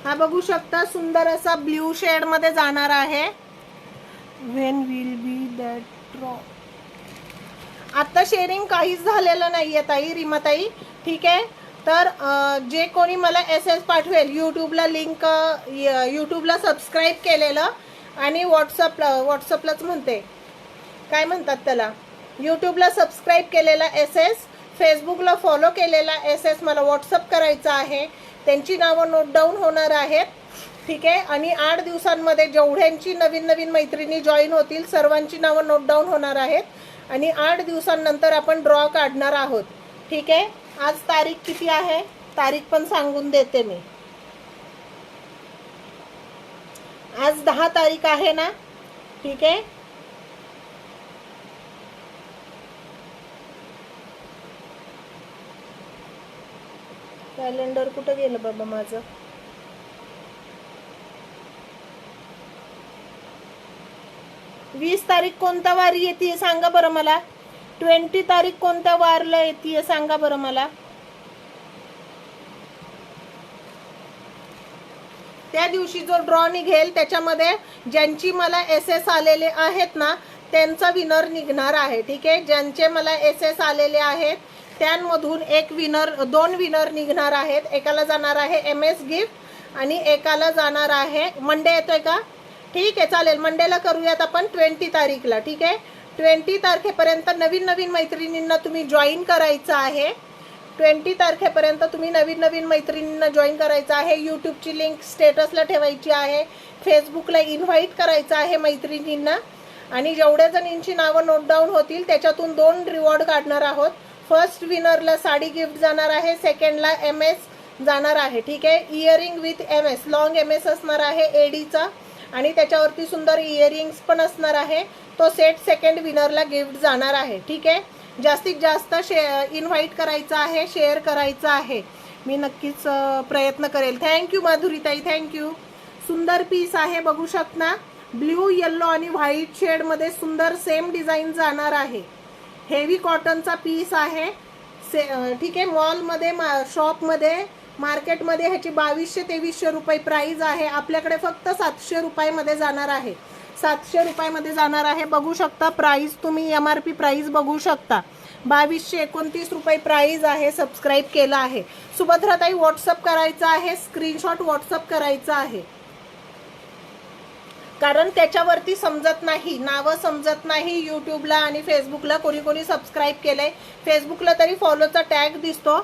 हा बघू शकता, सुंदर असा ब्ल्यू शेड मध्ये जाणार आहे. When will be that drop. आता शेअरिंग काहीच झालेलं नाहीये ताई, रीमाताई. ठीक आहे, तर जे कोणी मला SS पाठवेल, यूट्यूबला लिंक, यूट्यूबला सबस्क्राईब केलेलं आणि व्हॉट्सअपलाच म्हणते, काय म्हणतात त्याला, यूट्यूबला सबस्क्राईब केलेला SS, फेसबुकला फॉलो केलेला SS मला व्हॉट्सअप करायचा आहे. त्यांची नावं नोट डाऊन होणार आहेत. ठीक आहे, आणि 8 दिवसांमध्ये जेवढ्यांची नवीन मैत्रिणी जॉईन होतील सर्वांची नावं नोट डाऊन होणार आहेत. आणि 8 दिवसांनंतर आपण ड्रॉ काढणार आहोत. ठीक आहे, आज तारीख किती आहे, तारीख पण सांगून देते मी. आज 10 तारीख आहे ना, ठीक आहे. कॅलेंडर कुठं गेलं बाबा माझं? 20 तारीख कोणता वार येते सांगा बरं मला. 20 तारीख कोणत्या वारला येते सांगा बरं मला. त्या दिवशी जो ड्रॉ निघेल त्याच्यामध्ये ज्यांची मला SS आलेले आहेत ना त्यांचा विनर निघणार आहे, ठीक आहे. ज्यांचे मला SS आलेले आहेत त्यांमधून एक विनर, 2 विनर निघणार आहेत. एकाला जाणार आहे MS गिफ्ट आणि एकाला जाणार आहे, मंडे येतोय का? ठीक आहे, चालेल, मंडेला करूयात आपण 20 तारीखला, ठीक आहे. 20 तारखेपर्यंत नवीन नवीन मैत्रिणींना तुम्ही जॉईन करायचं आहे. 20 तारखेपर्यंत तुम्ही नवीन नवीन मैत्रिणींना जॉईन करायचं आहे. यूट्यूबची लिंक स्टेटसला ठेवायची आहे, फेसबुकला इन्व्हाइट करायचं आहे मैत्रिणींना. आणि जेवढ्या जणींची नावं नोट डाऊन होतील त्याच्यातून 2 रिवॉर्ड काढणार आहोत. फर्स्ट विनरला साडी गिफ्ट जाणार आहे, सेकंडला MS जाणार आहे, ठीक आहे. Earring with MS, long MS असणार आहे एडीचा आणि त्याच्यावरती सुंदर इयरिंग्स पण असणार आहे. तो सेट सेकंड विनरला गिफ्ट जाणार आहे, ठीक आहे. जास्तीत जास्त इन्व्हाइट करायचं आहे, शेअर करायचं आहे. मी नक्कीच प्रयत्न करेल. Thank you माधुरीताई, thank you. सुंदर पीस आहे, बघू शकता. ब्ल्यू, येल्लो आणि व्हाईट शेडमध्ये सुंदर सेम डिझाईन जाणार आहे. हेवी कॉटनचा पीस आहे, ठीक आहे. मॉलमध्ये, शॉपमध्ये, मार्केटमध्ये ह्याची 2200-2300 रुपये प्राईज आहे. आपल्याकडे फक्त 700 रुपयामध्ये जाणार आहे, 700 रुपयामध्ये जाणार आहे. बघू शकता प्राईज, तुम्ही MRP प्राईज बघू शकता. 2229 रुपये प्राईज आहे. सबस्क्राईब केलं आहे. सुभद्राताई व्हॉट्सअप करायचं आहे, स्क्रीनशॉट व्हॉट्सअप करायचं आहे, कारण त्याच्यावरती समजत नाही, नावं समजत नाही. यूट्यूबला आणि फेसबुकला कोणी कोणी सबस्क्राईब केलंय, फेसबुकला तरी फॉलोचा टॅग दिसतो.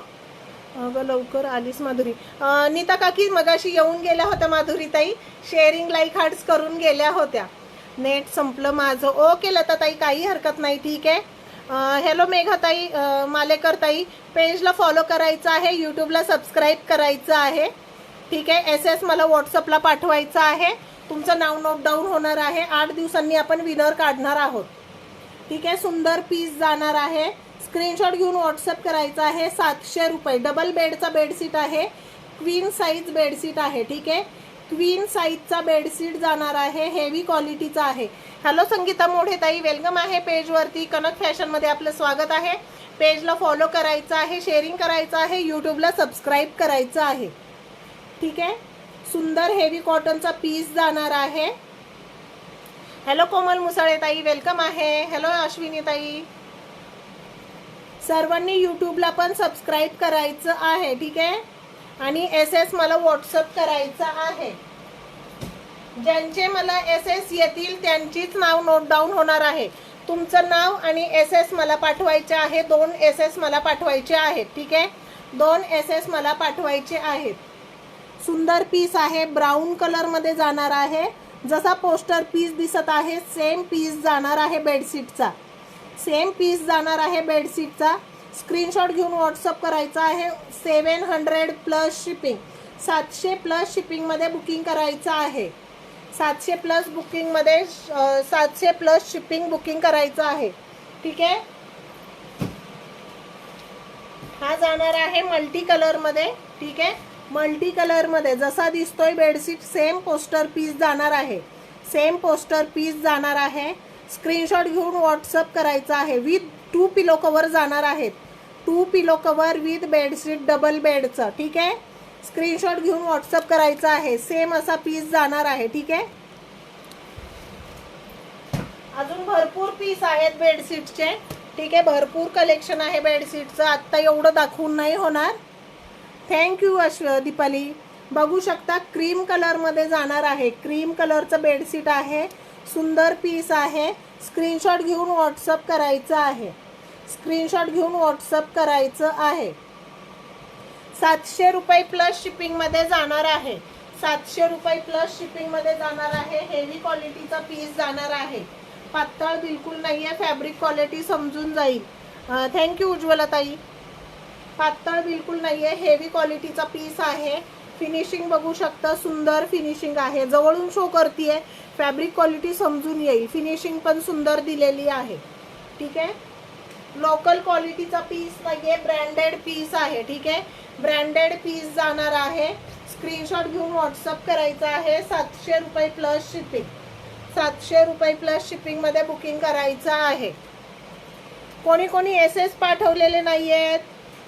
अगं लवकर आलीस माधुरी. नीता काकी मगाशी येऊन गेल्या होत्या माधुरीताई, शेअरिंग लाईक हार्ट्स करून गेल्या होत्या. नेट संपलं माझं. ओके लताताई, काही हरकत नाही, ठीक आहे. हॅलो मेघाताई, मालेकर ताई, पेजला फॉलो करायचं आहे, यूट्यूबला सबस्क्राईब करायचं आहे, ठीक आहे. SS मला व्हॉट्सअपला पाठवायचं आहे. तुमचं नाव नोट डाऊन होणार आहे. 8 दिवसांनी आपण विनर काढणार आहोत, ठीक आहे. सुंदर पीस जाणार आहे. स्क्रीनशॉट घेऊन व्हॉट्सअप करायचा आहे. 700 रुपये. डबल बेडचा बेडशीट आहे, क्वीन साईज बेडशीट आहे, ठीक आहे. क्वीन साईजचा बेडशीट जाणार आहे, हेवी क्वालिटीचा आहे. हॅलो संगीता मोढेताई, वेलकम आहे पेजवरती. कनक फॅशनमध्ये आपलं स्वागत आहे. पेजला फॉलो करायचं आहे, शेअरिंग करायचं आहे, यूट्यूबला सबस्क्राईब करायचं आहे, ठीक आहे. सुंदर हेवी कॉटनचा पीस जाणार आहे. हॅलो कोमल मुसाळेताई, वेलकम आहे. हॅलो अश्विनी ताई. सर्वांनी यूट्यूबला पण सबस्क्राईब करायचं आहे, ठीक आहे. आणि SS मला व्हॉट्सअप करायचं आहे. ज्यांचे मला SS येतील त्यांचीच नाव नोट डाऊन होणार आहे. तुमचं नाव आणि SS मला पाठवायचे आहे. 2 SS मला पाठवायचे आहेत, ठीक आहे. 2 SS मला पाठवायचे आहेत. सुंदर पीस आहे, ब्राऊन कलरमध्ये जाणार आहे. जसा पोस्टर पीस दिसत आहे सेम पीस जाणार आहे बेडशीटचा, सेम पीस जाणार आहे बेडशीटचा. स्क्रीनशॉट घेऊन व्हॉट्सअप करायचा आहे. 700 प्लस शिपिंग, 700 प्लस शिपिंगमध्ये बुकिंग करायचं आहे. 700 प्लस बुकिंगमध्ये 700 प्लस शिपिंग बुकिंग करायचं आहे, ठीक आहे. हा जाणार आहे मल्टी कलरमध्ये, ठीक आहे. मल्टी कलरमध्ये जसा दिसतोय बेडशीट सेम पोस्टर पीस जाणार आहे, सेम पोस्टर पीस जाणार आहे. स्क्रीनशॉट घेऊन व्हॉट्सअप करायचा आहे. विथ 2 पिलो कवर जाणार आहेत, 2 पिलो कवर विथ बेडशीट डबल बेडचं, ठीक आहे. स्क्रीनशॉट घेऊन व्हॉट्सअप करायचा आहे. सेम असा पीस जाणार आहे, ठीक आहे. अजून भरपूर पीस आहेत बेडशीटचे, ठीक आहे. भरपूर कलेक्शन आहे बेडशीटचं, आत्ता एवढं दाखवून नाही होणार. थँक्यू दीपाली. बघू शकता क्रीम कलरमध्ये जाणार आहे, क्रीम कलरचं बेडशीट आहे. सुंदर पीस आहे. स्क्रीनशॉट घेऊन व्हॉट्सअप करायचं आहे, स्क्रीनशॉट घेऊन व्हॉट्सअप करायचं आहे. 700 रुपये प्लस शिपिंगमध्ये जाणार आहे, 700 रुपये प्लस शिपिंगमध्ये जाणार आहे. हेवी क्वालिटीचा पीस जाणार आहे, पातळ बिलकुल नाही आहे. फॅब्रिक क्वालिटी समजून जाईल. थँक्यू उज्ज्वलाताई. पातळ बिलकुल नाही आहे, हेवी क्वालिटीचा पीस आहे. फिनिशिंग बघू शकता, सुंदर फिनिशिंग आहे. जवळून शो करतीये, फॅब्रिक क्वालिटी समजून येईल. फिनिशिंग पण सुंदर दिलेली आहे. ठीक आहे, लोकल क्वालिटीचा पीस नाहीये, ब्रँडेड पीस आहे. ठीक आहे, ब्रँडेड पीस जाणार आहे. स्क्रीनशॉट घेऊन व्हॉट्सअप करायचा आहे. 700 रुपये प्लस शिपिंग, 700 रुपये प्लस शिपिंग मध्ये बुकिंग करायचं आहे. कोणी कोणी SS पाठवलेले नाही आहेत,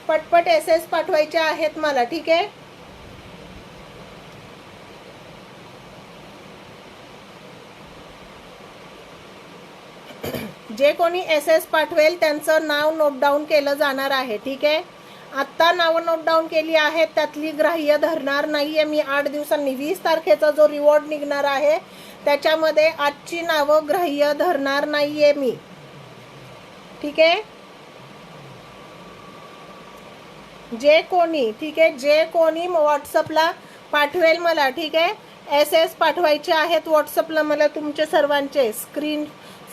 पटपट SS पाठवायचे आहेत मला. ठीक आहे, जे कोणी SS पाठवेल त्यांचं नाव नोट डाऊन केलं जाणार आहे. ठीक आहे, आत्ता नावं नोट डाऊन केली आहेत, त्यातली ग्राह्य धरणार नाहीये मी. 8 दिवसांनी 20 तारखेचा जो रिवॉर्ड निघणार आहे त्याच्यामध्ये आजची नावं ग्राह्य धरणार नाहीये मी. ठीक आहे, जे कोणी, ठीक आहे, जे कोणी व्हॉट्सअपला पाठवेल मला, ठीक आहे, SS पाठवायचे आहेत व्हॉट्सअपला मला तुमचे सर्वांचे. स्क्रीन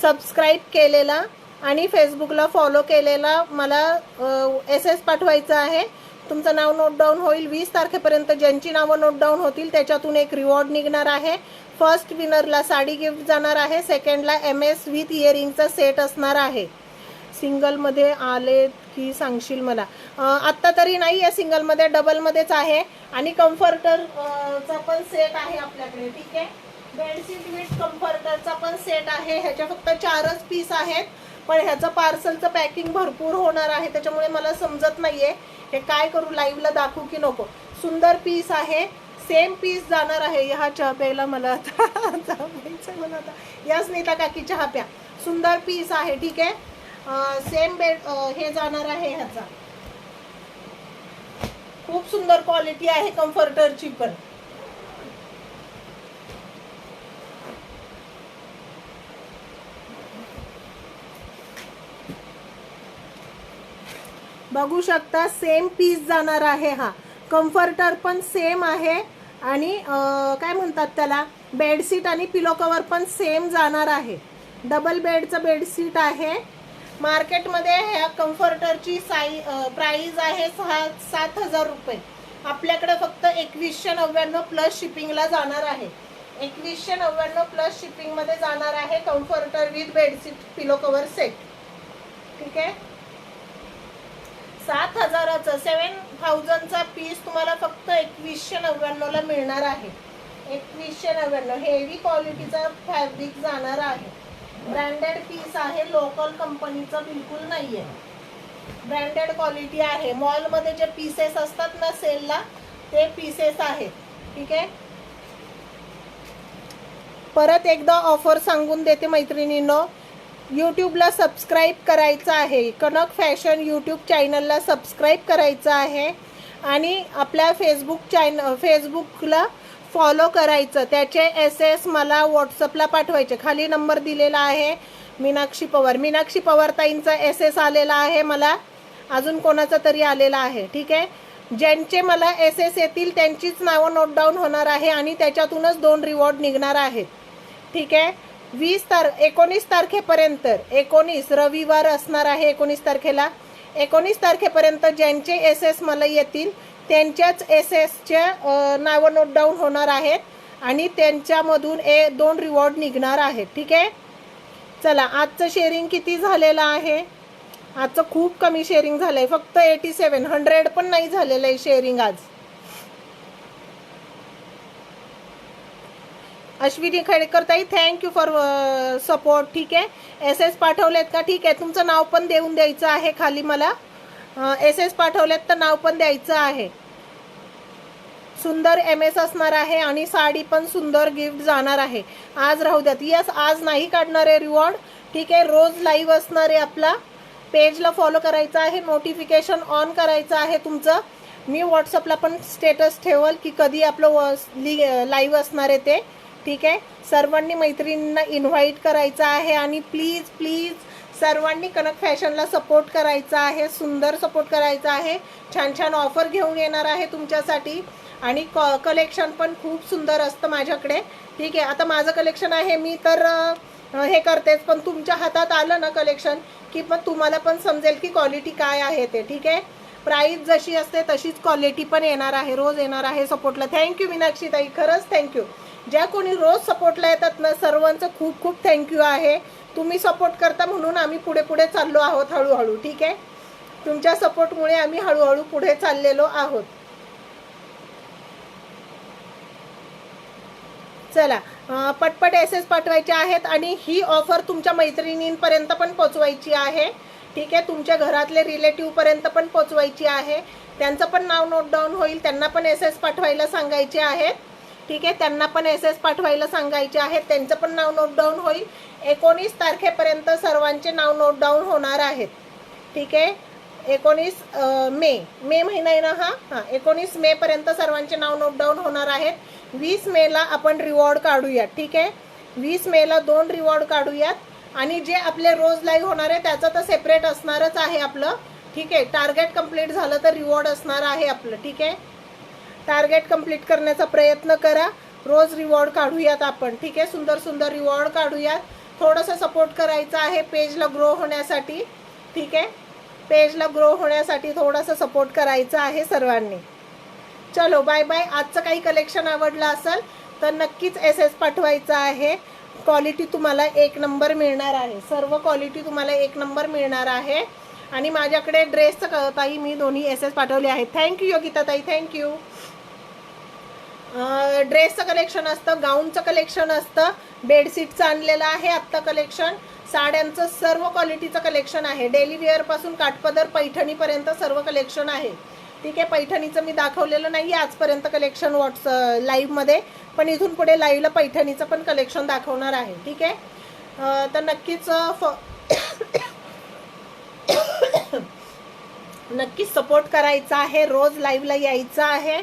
सबस्क्राईब केलेला आणि फेसबुकला फॉलो केलेला मला SS पाठवायचं आहे. तुमचं नाव नोट डाऊन होईल. 20 तारखेपर्यंत ज्यांची नावं नोट डाऊन होतील त्याच्यातून एक रिवॉर्ड निघणार आहे. फर्स्ट विनरला साडी गिफ्ट जाणार आहे. सेकंडला MS विथ इयरिंगचा सेट असणार आहे. सिंगलमध्ये आले की सांगशील मला? आत्ता तरी नाही आहे सिंगलमध्ये, डबलमध्येच आहे. आणि कम्फर्टरचा पण सेट आहे आपल्याकडे. ठीक आहे, बेडशीट विथ कम्फर्टरचा पण सेट आहे. ह्याच्या फक्त 4च पीस आहेत, पण ह्याचं पार्सलचं पॅकिंग भरपूर होणार आहे, त्याच्यामुळे मला समजत नाहीये हे काय करू, लाईव्हला दाखवू की नको. सुंदर पीस आहे, सेम पीस जाणार आहे. ह्या चहा प्यायला मला आता या स्मिता काकी चहा प्या. सुंदर पीस आहे. ठीक आहे, सेम बेड हे जाणार आहे. ह्याचा खूप सुंदर क्वालिटी आहे कम्फर्टरची पण. बघू शकता, सेम पीस जाणार आहे. हा कम्फर्टर पण सेम आहे आणि काय म्हणतात त्याला, बेडशीट आणि पिलो कवर पण सेम जाणार आहे. डबल बेडचं बेडशीट आहे. मार्केटमध्ये ह्या कम्फर्टरची प्राइस आहे 7,000 रुपये. आपल्याकडे फक्त 2199 प्लस शिपिंगला जाणार आहे. 2199 प्लस शिपिंग मध्ये जाणार आहे comforter with bedsheet pillow cover set. ठीक आहे, 7,000चा 7,000चा पीस तुम्हाला फक्त 2199 ला मिळणार आहे. 2199. हेवी क्वालिटीचा फॅब्रिक जाणार आहे. ब्रँडेड पीस आहे, लोकल कंपनीचा बिलकुल नाहीये. ब्रँडेड क्वालिटी आहे. मॉलमध्ये जे पीसेस असतात ना सेलला, ते पीसेस आहेत. ठीक आहे, परत एकदा ऑफर सांगून देते मैत्रिणींनो. यूट्यूबला सबस्क्राईब करायचं आहे. कनक फॅशन यूट्यूब चॅनलला सबस्क्राईब करायचं आहे आणि आपल्या फेसबुकला फॉलो करायचं. त्याचे SS मला व्हॉट्सअपला पाठवायचे. खाली नंबर दिलेला आहे मीनाक्षी पवार. मीनाक्षी पवार ताईंचा SS आलेला आहे मला, अजून कोणाचा तरी आलेला आहे. ठीक आहे, ज्यांचे मला SS येतील त्यांचीच नावं नोट डाऊन होणार आहे आणि त्याच्यातूनच 2 रिवॉर्ड निघणार आहेत. ठीक आहे, 19 तारखेपर्यंत, 19 रविवार असणार आहे. 19 तारखेला, 19 तारखेपर्यंत ज्यांचे SS मला येतील त्यांच्याच SSच्या नावं नोट डाऊन होणार आहेत आणि त्यांच्यामधून 2 रिवॉर्ड निघणार आहेत. ठीक आहे, चला आजचं शेअरिंग किती झालेलं आहे? आजचं खूप कमी शेअरिंग झालंय, फक्त 87. 100 पण नाही झालेलं आहे शेअरिंग आज. अश्विनी खडकर ताई, थँक्यू फॉर सपोर्ट. ठीक आहे, SS पाठवलेत का? ठीक आहे, तुमचं नाव पण देऊन द्यायचं आहे खाली मला. SS पाठवलेत तर नाव पण द्यायचं आहे. सुंदर MS असणार आहे आणि साडी पण सुंदर गिफ्ट जाणार आहे. आज राहू द्यात. यस, आज नाही काढणार आहे रिवॉर्ड. ठीक आहे, रोज लाईव्ह असणार आहे. आपला पेजला फॉलो करायचं आहे, नोटिफिकेशन ऑन करायचं आहे तुमचं. मी व्हॉट्सअपला पण स्टेटस ठेवल की कधी आपलं लाईव्ह असणार आहे ते. ठीक आहे, सर्वांनी मैत्रिणींना इन्व्हाइट करायचं आहे आणि प्लीज प्लीज सर्वांनी कनक फॅशनला सपोर्ट करायचा आहे, सुंदर सपोर्ट करायचा आहे. छान छान ऑफर घेऊन येणार आहे तुमच्यासाठी आणि कलेक्शन पण खूप सुंदर असतं माझ्याकडे. ठीक आहे, आता माझं कलेक्शन आहे, मी तर हे करतेच, पण तुमच्या हातात आलं ना कलेक्शन की पण तुम्हाला पण समजेल की क्वालिटी काय आहे ते. ठीक आहे, प्राईस जशी असते तशीच क्वालिटी पण येणार आहे, रोज येणार आहे सपोर्टला. थँक्यू मीनाक्षी ताई, खरंच थँक्यू. ज्या कोणी रोज सपोर्टला येतात ना, सर्वांचं खूप खूप थँक्यू आहे. तुम्ही सपोर्ट करता म्हणून आम्ही पुढे पुढे चाललो आहोत हळूहळू. ठीक आहे, तुमच्या सपोर्टमुळे आम्ही हळूहळू पुढे चाललेलो आहोत. चला, पटपट एसएस पाठवायचे आहेत आणि ही ऑफर तुमच्या मैत्रिणींपर्यंत पण पोचवायची आहे. ठीक आहे, तुमच्या घरातले रिलेटिव्हपर्यंत पण पोचवायची आहे. त्यांचं पण नाव नोट डाऊन होईल, त्यांना पण एसएस पाठवायला सांगायचे आहेत. ठीक आहे, त्यांना पण एसएस पाठवायला सांगायचे आहेत, त्यांचं पण नाव नोट डाऊन होईल. 19 तारखेपर्यंत सर्वांचे नाव नोट डाऊन होणार आहेत. ठीक आहे, 19 मे महिना आहे ना हा. 19 मेपर्यंत सर्वांचे नाव नोट डाऊन होणार आहेत. 20 मेला आपण रिवॉर्ड काढूयात. ठीक आहे, 20 मेला 2 रिवॉर्ड काढूयात. आणि जे आपले रोज लाईव्ह होणार आहे त्याचं तर सेपरेट असणारच आहे आपलं. ठीक आहे, टार्गेट कंप्लीट झालं तर रिवॉर्ड असणार आहे आपलं. ठीक आहे, टार्गेट कंप्लीट करण्याचा प्रयत्न करा. रोज रिवॉर्ड काढूयात आपण. ठीक आहे, सुंदर सुंदर रिवॉर्ड काढूयात. थोडंसं सपोर्ट करायचं आहे पेजला ग्रो होण्यासाठी. ठीक आहे, पेजला ग्रो होण्यासाठी थोडंसं सपोर्ट करायचं आहे सर्वांनी. चलो बाय बाय. आजचं काही कलेक्शन आवडलं असेल तर नक्कीच एसएस पाठवायचं आहे. क्वालिटी तुम्हाला 1 नंबर मिळणार आहे. सर्व क्वालिटी तुम्हाला 1 नंबर मिळणार आहे. आणि माझ्याकडे ड्रेसचं ताई मी दोन्ही एसएस पाठवले आहेत. थँक्यू योगिता ताई, थँक्यू. ड्रेसचं कलेक्शन असतं, गाऊनचं कलेक्शन असतं, बेडशीटचं आणलेलं आहे आत्ता कलेक्शन, साड्यांचं सर्व क्वालिटीचं कलेक्शन आहे. डेली वेअरपासून काठपदर पैठणीपर्यंत सर्व कलेक्शन आहे. ठीक आहे, पैठणीचं मी दाखवलेलं नाही आजपर्यंत कलेक्शन लाईव्हमध्ये, पण इथून पुढे लाईव्हला पैठणीचं पण कलेक्शन दाखवणार आहे. ठीक आहे, तर नक्कीच नक्कीच सपोर्ट करायचा आहे. रोज लाईव्हला यायचं आहे,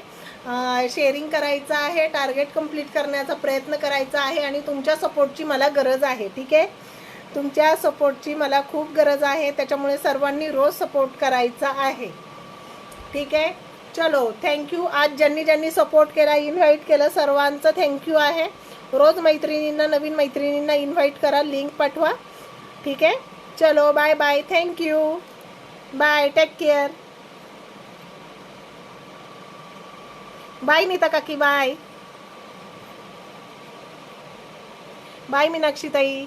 शेअरिंग करायचं आहे, टार्गेट कंप्लीट करण्याचा प्रयत्न करायचा आहे. आणि तुमच्या सपोर्टची मला गरज आहे. ठीक आहे, तुमच्या सपोर्टची मला खूप गरज आहे. त्याच्यामुळे सर्वांनी रोज सपोर्ट करायचा आहे. ठीक आहे, चलो थँक्यू. आज ज्यांनी ज्यांनी सपोर्ट केला, इन्व्हाइट केलं, सर्वांचं थँक्यू आहे. रोज मैत्रिणींना, नवीन मैत्रिणींना इन्व्हाइट करा, लिंक पाठवा. ठीक आहे, चलो bye bye, thank you, bye, take care, bye Nita काकी, बाय बाय मीनाक्षी ताई.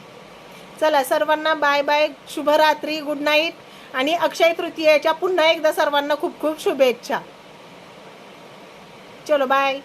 चला सर्वांना बाय बाय, शुभरात्री, गुड नाईट. आणि अक्षय तृतीयेच्या पुन्हा एकदा सर्वांना खूप खूप शुभेच्छा. चलो बाय.